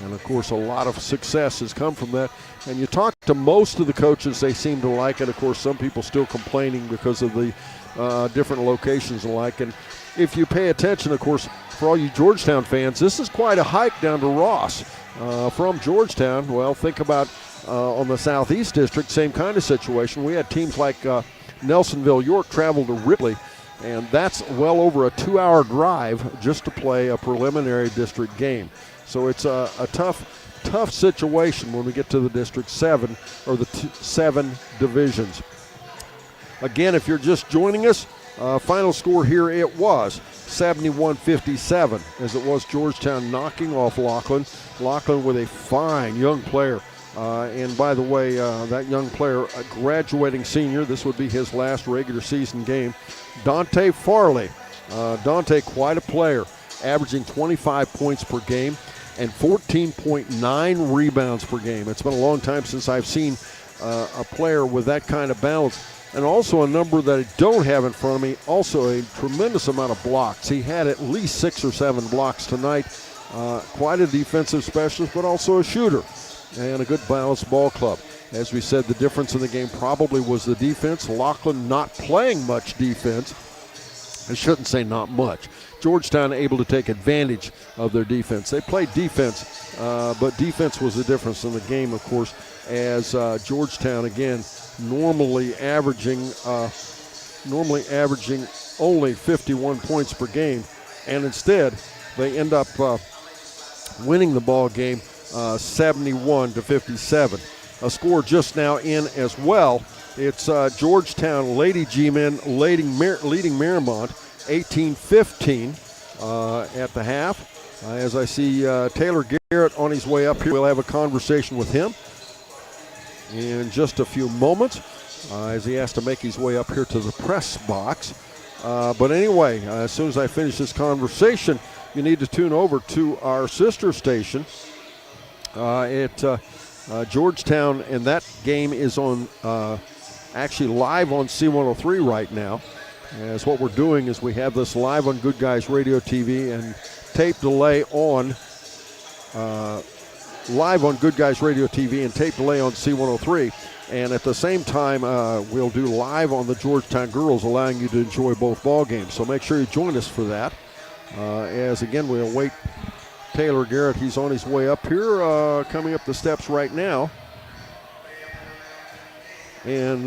And, of course, a lot of success has come from that. And you talk to most of the coaches, they seem to like it. Of course, some people still complaining because of the different locations alike. And if you pay attention, of course, for all you Georgetown fans, this is quite a hike down to Ross. From Georgetown, well, think about on the Southeast District, same kind of situation. We had teams like Nelsonville, York travel to Ripley, and that's well over a 2-hour drive just to play a preliminary district game. So it's a tough situation when we get to the District 7 or the 7 divisions. Again, if you're just joining us, final score here, it was 71-57, as it was Georgetown knocking off Lockland. Lockland with a fine young player. And by the way, that young player, a graduating senior, this would be his last regular season game, Dante Farley. Dante, quite a player, averaging 25 points per game and 14.9 rebounds per game. It's been a long time since I've seen a player with that kind of balance. And also a number that I don't have in front of me, also a tremendous amount of blocks. He had at least 6 or 7 blocks tonight. Quite a defensive specialist, but also a shooter and a good balanced ball club. As we said, the difference in the game probably was the defense. Lockland not playing much defense. I shouldn't say not much. Georgetown able to take advantage of their defense. They played defense, but defense was the difference in the game, of course, as Georgetown, again, normally averaging only 51 points per game, and instead they end up winning the ball game 71-57. A score just now in as well. It's Georgetown Lady G-men leading Marymount 18-15 at the half. As I see Taylor Garrett on his way up here, we'll have a conversation with him in just a few moments as he has to make his way up here to the press box. But anyway, as soon as I finish this conversation, you need to tune over to our sister station at Georgetown, and that game is on actually live on C103 right now. As what we're doing is we have this live on Good Guys Radio TV and tape delay on live on Good Guys Radio TV and tape delay on C103. And at the same time, we'll do live on the Georgetown Girls, allowing you to enjoy both ball games. So make sure you join us for that. As again, we'll await Taylor Garrett. He's on his way up here, coming up the steps right now. And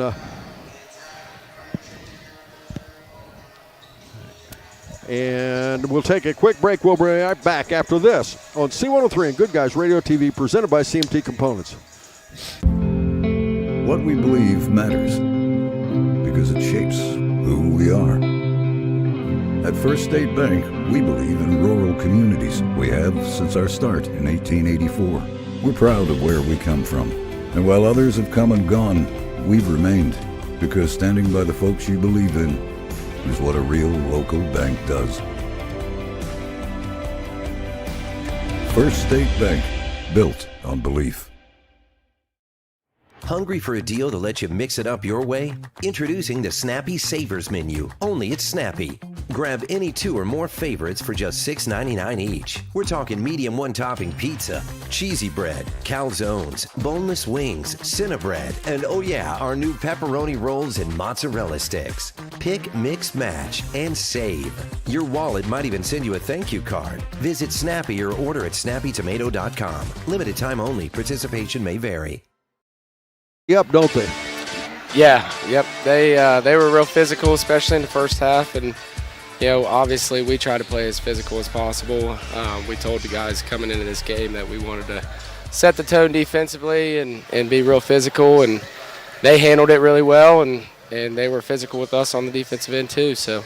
we'll take a quick break. We'll be right back after this on C103 and Good Guys Radio TV, presented by CMT Components. What we believe matters because it shapes who we are. At First State Bank, we believe in rural communities. We have since our start in 1884. We're proud of where we come from. And while others have come and gone, we've remained, because standing by the folks you believe in is what a real local bank does. First State Bank, built on belief. Hungry for a deal to let you mix it up your way? Introducing the Snappy Savers Menu, only at Snappy. Grab any 2 or more favorites for just $6.99 each. We're talking medium one-topping pizza, cheesy bread, calzones, boneless wings, Cinnabread, and oh yeah, our new pepperoni rolls and mozzarella sticks. Pick, mix, match, and save. Your wallet might even send you a thank you card. Visit Snappy or order at snappytomato.com. Limited time only. Participation may vary. Yep, don't they? Yeah, yep. They were real physical, especially in the first half, and obviously we try to play as physical as possible. We told the guys coming into this game that we wanted to set the tone defensively and be real physical, and they handled it really well, and they were physical with us on the defensive end too. So.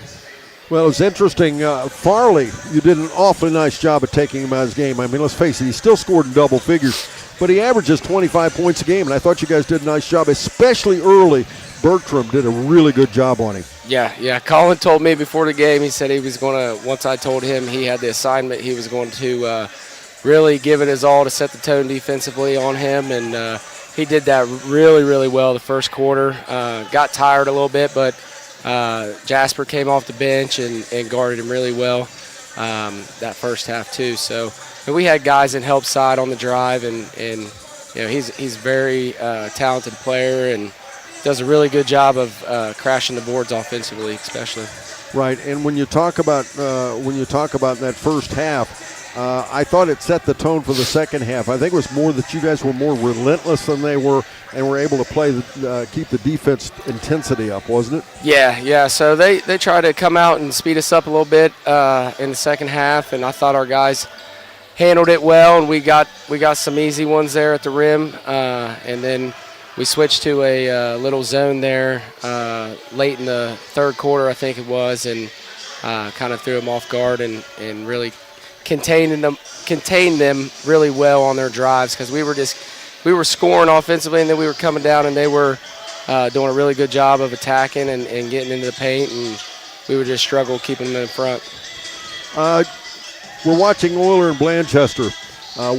Well, it's interesting. Farley, you did an awfully nice job of taking him out of his game. I mean, let's face it, he still scored in double figures, but he averages 25 points a game, and I thought you guys did a nice job, especially early, Bertram did a really good job on him. Yeah. Colin told me before the game, he said he was going to, once I told him he had the assignment, he was going to really give it his all to set the tone defensively on him, and he did that really, really well the first quarter. Got tired a little bit, but Jasper came off the bench and guarded him really well that first half too. So and we had guys in help side on the drive, and he's a very talented player and does a really good job of crashing the boards offensively, especially. Right, and when you talk about that first half, I thought it set the tone for the second half. I think it was more that you guys were more relentless than they were, and were able to keep the defense intensity up, wasn't it? Yeah. So they tried to come out and speed us up a little bit in the second half, and I thought our guys handled it well, and we got some easy ones there at the rim, and then we switched to a little zone there late in the third quarter, I think it was, and kind of threw them off guard and really contained them really well on their drives, because we were scoring offensively, and then we were coming down, and they were doing a really good job of attacking and getting into the paint, and we would just struggle keeping them in front. We're watching Euler and Blanchester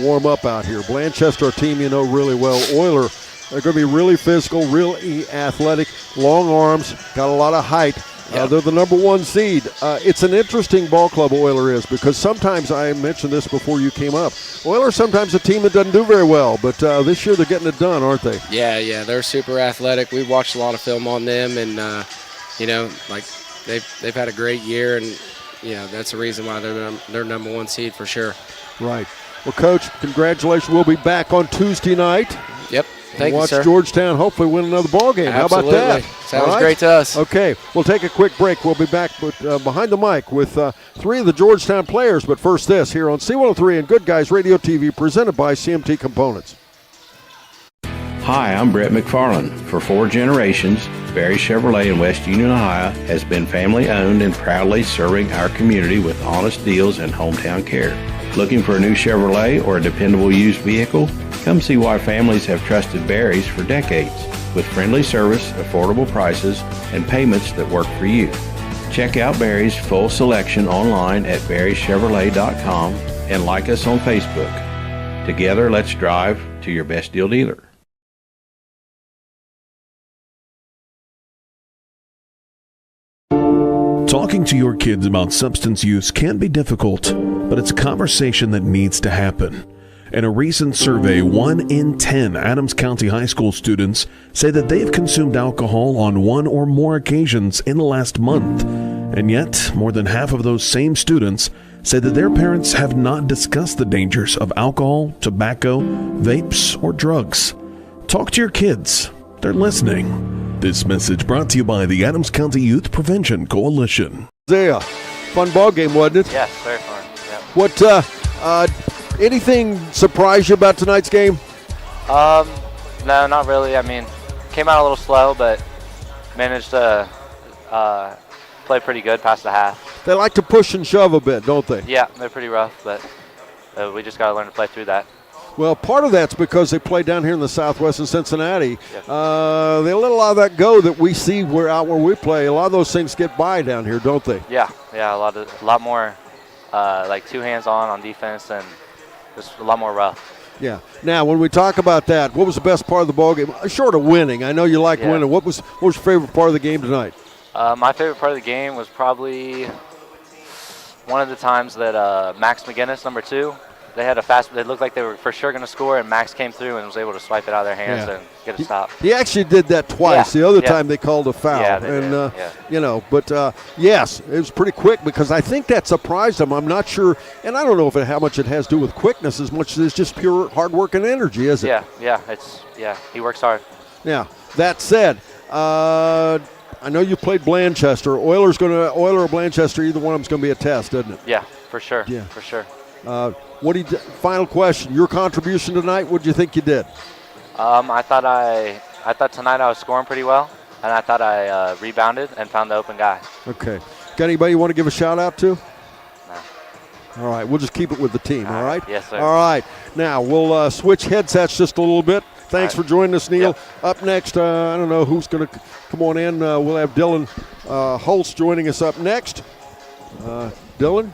warm up out here. Blanchester, a team you know really well. Euler, they're going to be really physical, really athletic, long arms, got a lot of height. They're the number 1 seed. It's an interesting ball club, Euler is, because sometimes, I mentioned this before you came up, Euler sometimes a team that doesn't do very well, but this year they're getting it done, aren't they? Yeah, they're super athletic. We've watched a lot of film on them, and they've had a great year, and that's the reason why they're number 1 seed for sure. Right. Well, Coach, congratulations. We'll be back on Tuesday night. Yep. Thank you, sir. Watch Georgetown hopefully win another ball game. Absolutely. How about that? Sounds great to us. Okay, we'll take a quick break. We'll be back behind the mic with 3 of the Georgetown players. But first this here on C103 and Good Guys Radio TV, presented by CMT Components. Hi, I'm Brett McFarland. For 4 generations, Barry Chevrolet in West Union, Ohio has been family owned and proudly serving our community with honest deals and hometown care. Looking for a new Chevrolet or a dependable used vehicle? Come see why families have trusted Barry's for decades, with friendly service, affordable prices, and payments that work for you. Check out Barry's full selection online at barrychevrolet.com and like us on Facebook. Together, let's drive to your best deal dealer. Talking to your kids about substance use can be difficult, but it's a conversation that needs to happen. In a recent survey, 1 in 10 Adams County High School students say that they've consumed alcohol on 1 or more occasions in the last month. And yet, more than half of those same students say that their parents have not discussed the dangers of alcohol, tobacco, vapes, or drugs. Talk to your kids. They're listening. This message brought to you by the Adams County Youth Prevention Coalition. Isaiah, fun ball game, wasn't it? Yes, very fun. Yeah. What, anything surprise you about tonight's game? No, not really. I mean, came out a little slow, but managed to play pretty good past the half. They like to push and shove a bit, don't they? Yeah, they're pretty rough, but we just got to learn to play through that. Well, part of that's because they play down here in the Southwest in Cincinnati. Yes. They let a lot of that go that we see out where we play. A lot of those things get by down here, don't they? Yeah, a lot more like 2 hands on defense, and just a lot more rough. Yeah. Now, when we talk about that, what was the best part of the ball game? Short of winning, I know you like winning. What was your favorite part of the game tonight? My favorite part of the game was probably one of the times that Max McGinnis, number 2. They had they looked like they were for sure going to score, and Max came through and was able to swipe it out of their hands and get a stop. He actually did that twice. Yeah. The other time they called a foul. Yeah, they did. But yes, it was pretty quick because I think that surprised him. I'm not sure, and I don't know how much it has to do with quickness as much as it's just pure hard work and energy, is it? Yeah, he works hard. Yeah. That said, I know you played Blanchester. Euler or Blanchester, either one of them's going to be a test, isn't it? Yeah, for sure. Yeah, for sure. Final question. Your contribution tonight, what did you think you did? I thought tonight I was scoring pretty well, and I thought I rebounded and found the open guy. Okay. Got anybody you want to give a shout out to? No. All right. We'll just keep it with the team, all right? Yes, sir. All right. Now, we'll switch headsets just a little bit. Thanks for joining us, Neil. Up next, I don't know who's going to come on in. We'll have Dylan Holtz joining us up next. Dylan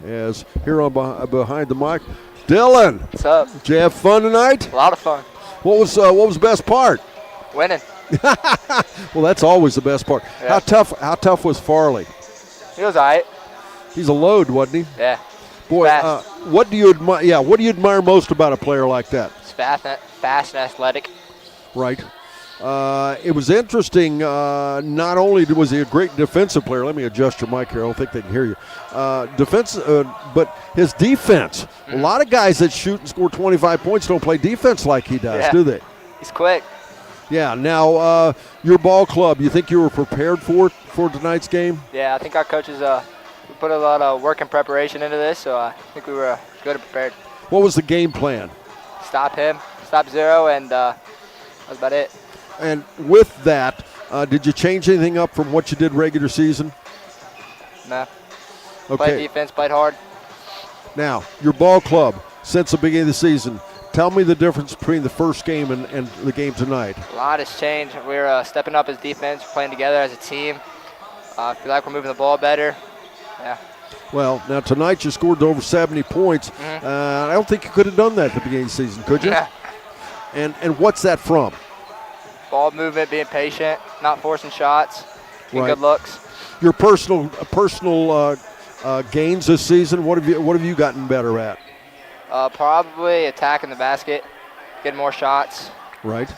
is here on behind the mic. Dylan, what's up? Did you have fun tonight? A lot of fun. What was the best part? Winning. Well, that's always the best part. Yeah. How tough was Farley? He was all right. He's a load, wasn't he? Yeah. Boy, what do you admire? Yeah, what do you admire most about a player like that? He's fast and athletic. Right. It was interesting. Not only was he a great defensive player. Let me adjust your mic here. I don't think they can hear you. But his defense. A lot of guys that shoot and score 25 points don't play defense like he does, do they? He's quick. Yeah. Now, your ball club. You think you were prepared for tonight's game? Yeah, I think our coaches we put a lot of work and preparation into this, so I think we were good and prepared. What was the game plan? Stop him, stop Zero, and that was about it. And with that, did you change anything up from what you did regular season? No. Okay. Played defense, played hard. Now, your ball club, since the beginning of the season, tell me the difference between the first game and the game tonight. A lot has changed. We're stepping up as defense, playing together as a team. I feel like we're moving the ball better. Yeah. Well, now tonight you scored over 70 points. I don't think you could have done that at the beginning of the season, could you? Yeah. And what's that from? Ball movement, being patient, not forcing shots, getting Right. good looks. Your personal gains this season. What have you gotten better at? Probably attacking the basket, getting more shots. Right.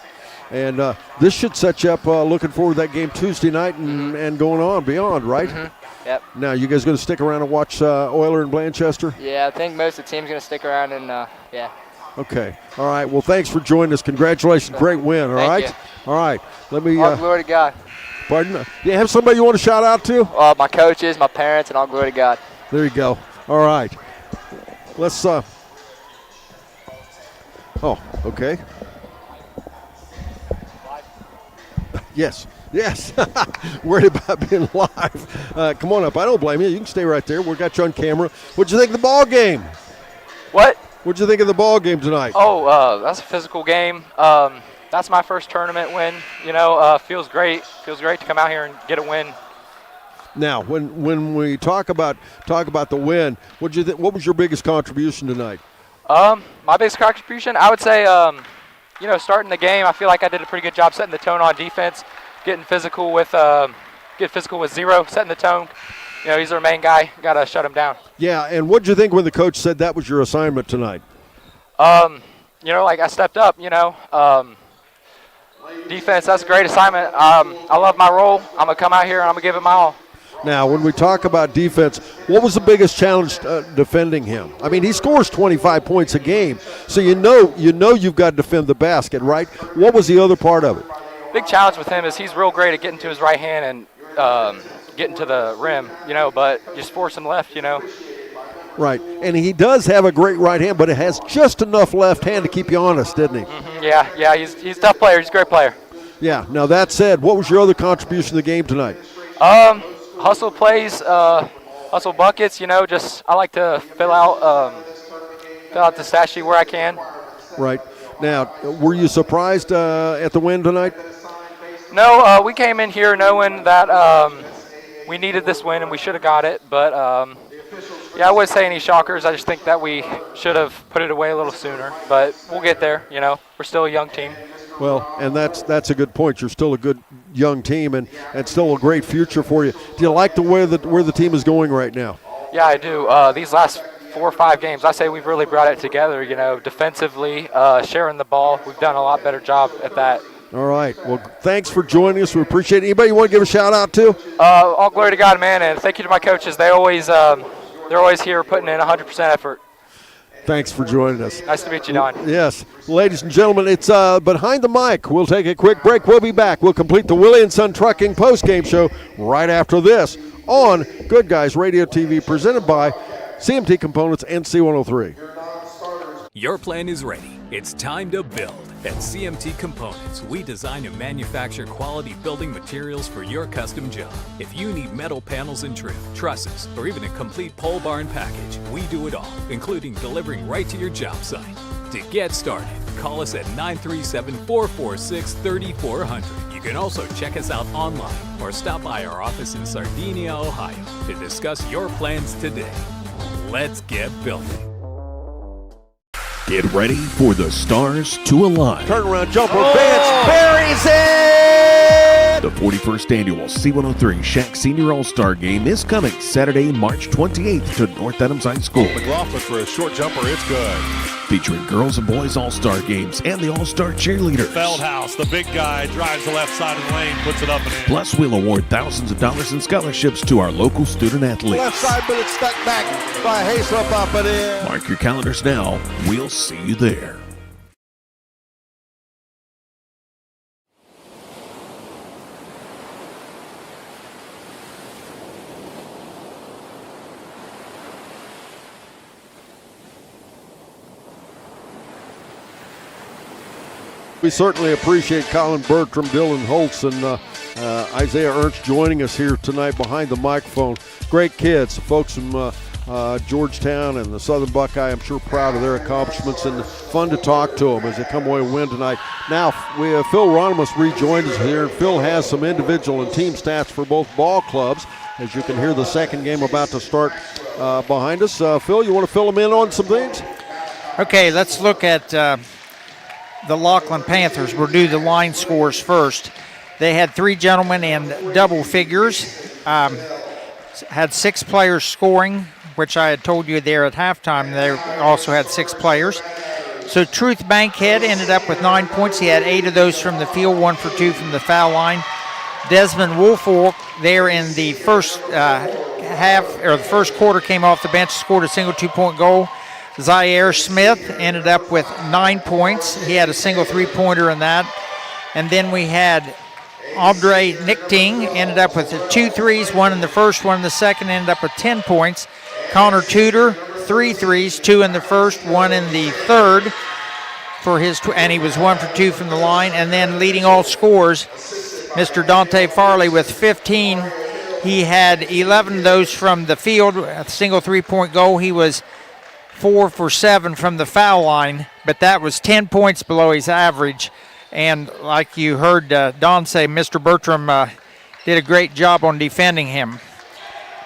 And this should set you up looking forward to that game Tuesday night and going on beyond, right? Yep. Now, you guys going to stick around and watch Euler and Blanchester? Yeah, I think most of the team's going to stick around and, yeah. Okay. All right. Well, thanks for joining us. Congratulations. Great win. All right. Thank you. All right. Let me. All glory to God. Pardon? You have somebody you want to shout out to? My coaches, my parents, and all glory to God. There you go. All right. Let's. Oh, okay. Yes. Yes. Worried about being live. Come on up. I don't blame you. You can stay right there. We got you on camera. What'd you think of the ball game? What? What'd you think of the ball game tonight? Oh, that's a physical game. That's my first tournament win. You know, feels great. Feels great to come out here and get a win. Now, when we talk about the win, what was your biggest contribution tonight? My biggest contribution, I would say, you know, starting the game, I feel like I did a pretty good job setting the tone on defense, getting physical with Zero, setting the tone. You know, he's our main guy. Got to shut him down. Yeah, and what did you think when the coach said that was your assignment tonight? You know, like I stepped up, you know. Defense, that's a great assignment. I love my role. I'm going to come out here and I'm going to give it my all. Now, when we talk about defense, what was the biggest challenge defending him? I mean, he scores 25 points a game, so you know you've got to defend the basket, right? What was the other part of it? Big challenge with him is he's real great at getting to his right hand and getting to the rim, you know, but just force him left, you know. Right, and he does have a great right hand, but it has just enough left hand to keep you honest, didn't he? Mm-hmm. Yeah, he's a tough player. He's a great player. Yeah, now that said, what was your other contribution to the game tonight? Hustle plays, hustle buckets, you know, just I like to fill out the stat sheet where I can. Right. Now, were you surprised at the win tonight? No, we came in here knowing that we needed this win and we should have got it, but yeah, I wouldn't say any shockers. I just think that we should have put it away a little sooner, but we'll get there, you know. We're still a young team. Well, and that's a good point. You're still a good young team and still a great future for you. Do you like the way where the team is going right now? Yeah, I do. These last 4 or 5 games, I say we've really brought it together, you know, defensively, sharing the ball. We've done a lot better job at that. All right. Well, thanks for joining us. We appreciate it. Anybody you want to give a shout-out to? All glory to God, man, and thank you to my coaches. They're always here putting in 100% effort. Thanks for joining us. Nice to meet you, Don. Yes. Ladies and gentlemen, it's Behind the Mic. We'll take a quick break. We'll be back. We'll complete the Willie & Son Trucking postgame show right after this on Good Guys Radio TV, presented by CMT Components and C103. Your plan is ready. It's time to build. At CMT Components, we design and manufacture quality building materials for your custom job. If you need metal panels and trim, trusses, or even a complete pole barn package, we do it all, including delivering right to your job site. To get started, call us at 937-446-3400. You can also check us out online or stop by our office in Sardinia, Ohio to discuss your plans today. Let's get building. Get ready for the stars to align. Turnaround jumper, Vance buries it! The 41st annual C103 Shack Senior All-Star Game is coming Saturday, March 28th to North Adams High School. McLaughlin for a short jumper, it's good. Featuring girls and boys All-Star games and the All-Star cheerleaders. Feldhouse, the big guy, drives the left side of the lane, puts it up and in. Plus, we'll award thousands of dollars in scholarships to our local student athletes. Left side, but it's stuck back by Haysrup up and in. Mark your calendars now. We'll see you there. We certainly appreciate Colin Bertram, Dylan Holtz, and Isaiah Ernst joining us here tonight behind the microphone. Great kids, folks from Georgetown and the Southern Buckeye. I'm sure proud of their accomplishments and fun to talk to them as they come away and win tonight. Now, we have Phil Ronimus rejoined us here. Phil has some individual and team stats for both ball clubs. As you can hear, the second game about to start behind us. Phil, you want to fill them in on some things? Okay, let's look at the Lockland Panthers. We'll do the line scores first. They had 3 gentlemen in double figures, had 6 players scoring, which I had told you there at halftime. They also had 6 players. So Truth Bankhead ended up with 9 points. He had 8 of those from the field, 1 for 2 from the foul line. Desmond Woolfolk there in the first half, or the first quarter, came off the bench, scored a single 2-point goal. Zaire Smith ended up with 9 points. He had a single 3-pointer in that. And then we had Andre Nichting ended up with 2 threes, 1 in the first, 1 in the second, ended up with 10 points. Connor Tudor, 3 threes, 2 in the first, 1 in the third, for his, and he was 1 for 2 from the line. And then leading all scorers, Mr. Dante Farley with 15. He had 11 of those from the field, a single 3-point goal. He was 4 for 7 from the foul line, but that was 10 points below his average. And like you heard Don say, Mr. Bertram did a great job on defending him.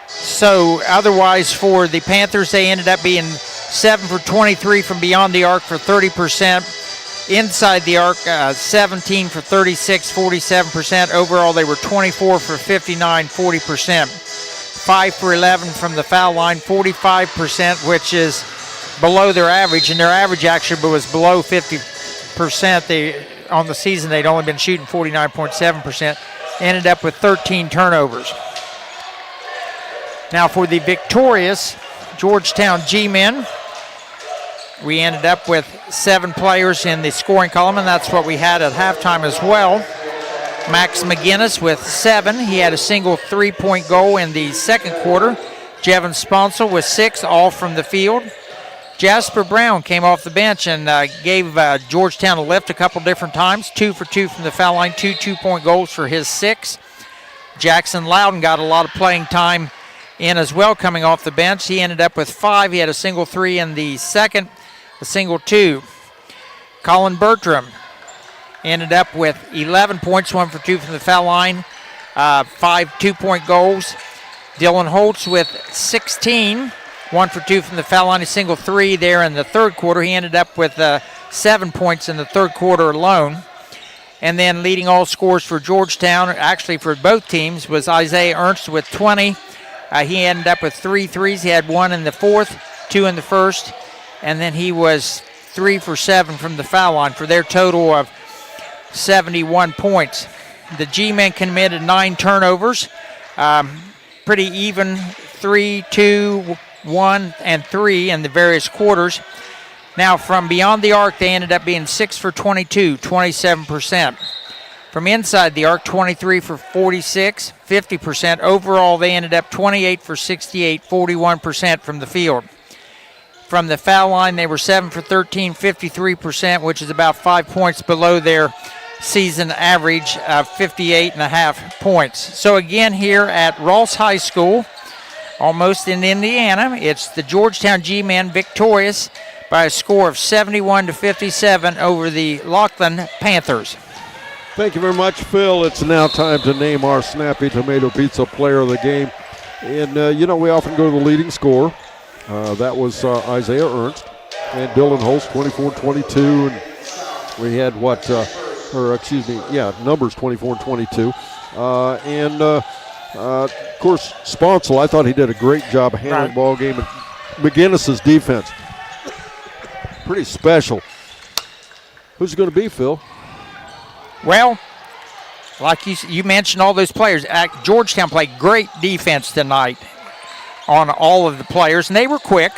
So otherwise for the Panthers, they ended up being 7 for 23 from beyond the arc for 30%. Inside the arc, 17 for 36, 47%. Overall, they were 24 for 59, 40%. 5 for 11 from the foul line, 45%, which is below their average, and their average actually was below 50%. On the season, they'd only been shooting 49.7%. Ended up with 13 turnovers. Now for the victorious Georgetown G-men, we ended up with 7 players in the scoring column, and that's what we had at halftime as well. Max McGinnis with 7. He had a single 3-point goal in the second quarter. Jevon Sponsel with 6, all from the field. Jasper Brown came off the bench and gave Georgetown a lift a couple different times. 2 for 2 from the foul line, 2 2-point goals for his 6. Jackson Loudon got a lot of playing time in as well coming off the bench. He ended up with 5. He had a single 3 in the second, a single 2. Colin Bertram ended up with 11 points, 1 for 2 from the foul line, 5 2-point goals. Dylan Holtz with 16. 1 for 2 from the foul line, a single 3 there in the third quarter. He ended up with 7 points in the third quarter alone. And then leading all scores for Georgetown, actually for both teams, was Isaiah Ernst with 20. He ended up with 3 threes. He had 1 in the fourth, 2 in the first, and then he was 3 for 7 from the foul line for their total of 71 points. The G-men committed 9 turnovers, pretty even, 3, 2, 1, and 3 in the various quarters. Now from beyond the arc, they ended up being 6 for 22, 27%. From inside the arc, 23 for 46, 50%. Overall, they ended up 28 for 68, 41% from the field. From the foul line, they were 7 for 13, 53%, which is about 5 points below their season average of 58.5 points. So again, here at Ross High School, almost in Indiana, it's the Georgetown G-men victorious by a score of 71-57 over the Lockland Panthers. Thank you very much, Phil. It's now time to name our Snappy Tomato Pizza player of the game. And, we often go to the leading scorer. That was Isaiah Ernst. And Dylan Holst, 24-22. And we had numbers 24 and 22. Of course, Sponsel, I thought he did a great job handling the ball game. And McGinnis's defense, pretty special. Who's it going to be, Phil? Well, like you mentioned, all those players. Georgetown played great defense tonight on all of the players, and they were quick,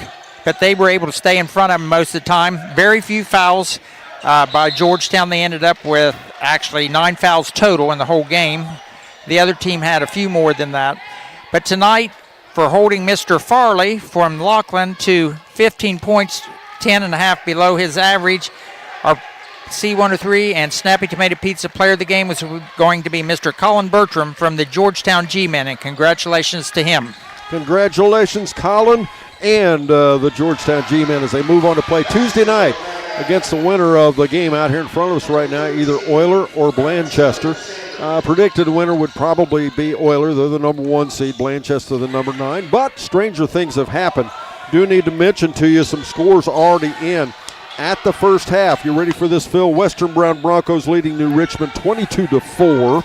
but they were able to stay in front of them most of the time. Very few fouls by Georgetown. They ended up with actually 9 fouls total in the whole game. The other team had a few more than that. But tonight, for holding Mr. Farley from Lockland to 15 points, 10.5 below his average, our C103 and Snappy Tomato Pizza player of the game was going to be Mr. Colin Bertram from the Georgetown G-Men, and congratulations to him. Congratulations, Colin, and the Georgetown G-Men as they move on to play Tuesday night against the winner of the game out here in front of us right now, either Euler or Blanchester. Predicted winner would probably be Euler. They're the number 1 seed, Blanchester the number 9. But stranger things have happened. Do need to mention to you some scores already in at the first half. You ready for this, Phil? Western Brown Broncos leading New Richmond 22-4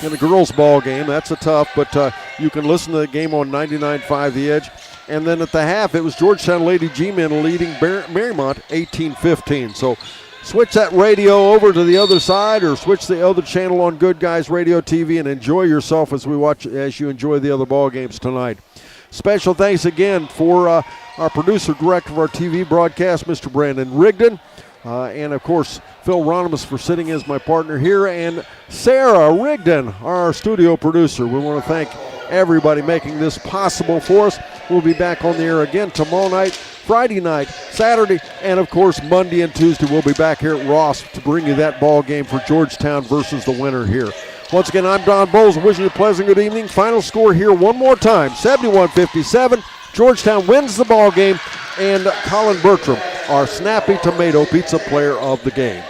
in the girls' ball game. That's a tough, but you can listen to the game on 99.5 The Edge. And then at the half, it was Georgetown Lady G-Men leading Marymount 18-15. So switch that radio over to the other side or switch the other channel on Good Guys Radio TV and enjoy yourself as you enjoy the other ball games tonight. Special thanks again for our producer, director of our TV broadcast, Mr. Brandon Rigdon. And, of course, Phil Ronimus for sitting as my partner here. And Sarah Rigdon, our studio producer. We want to thank everybody making this possible for us. We'll be back on the air again tomorrow night, Friday night, Saturday, and, of course, Monday and Tuesday. We'll be back here at Ross to bring you that ball game for Georgetown versus the winner here. Once again, I'm Don Bowles, wishing you a pleasant good evening. Final score here one more time, 71-57. Georgetown wins the ball game, and Colin Bertram, our Snappy Tomato Pizza player of the game.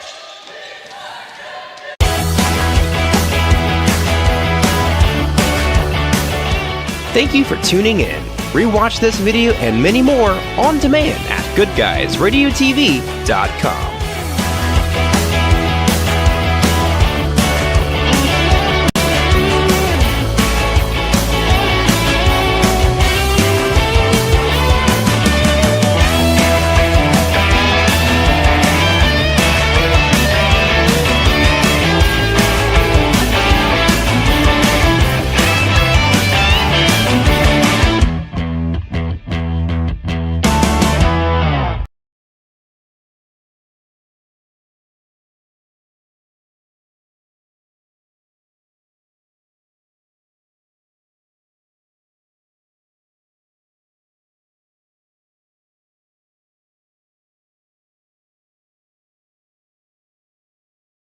Thank you for tuning in. Rewatch this video and many more on demand at GoodGuysRadioTV.com.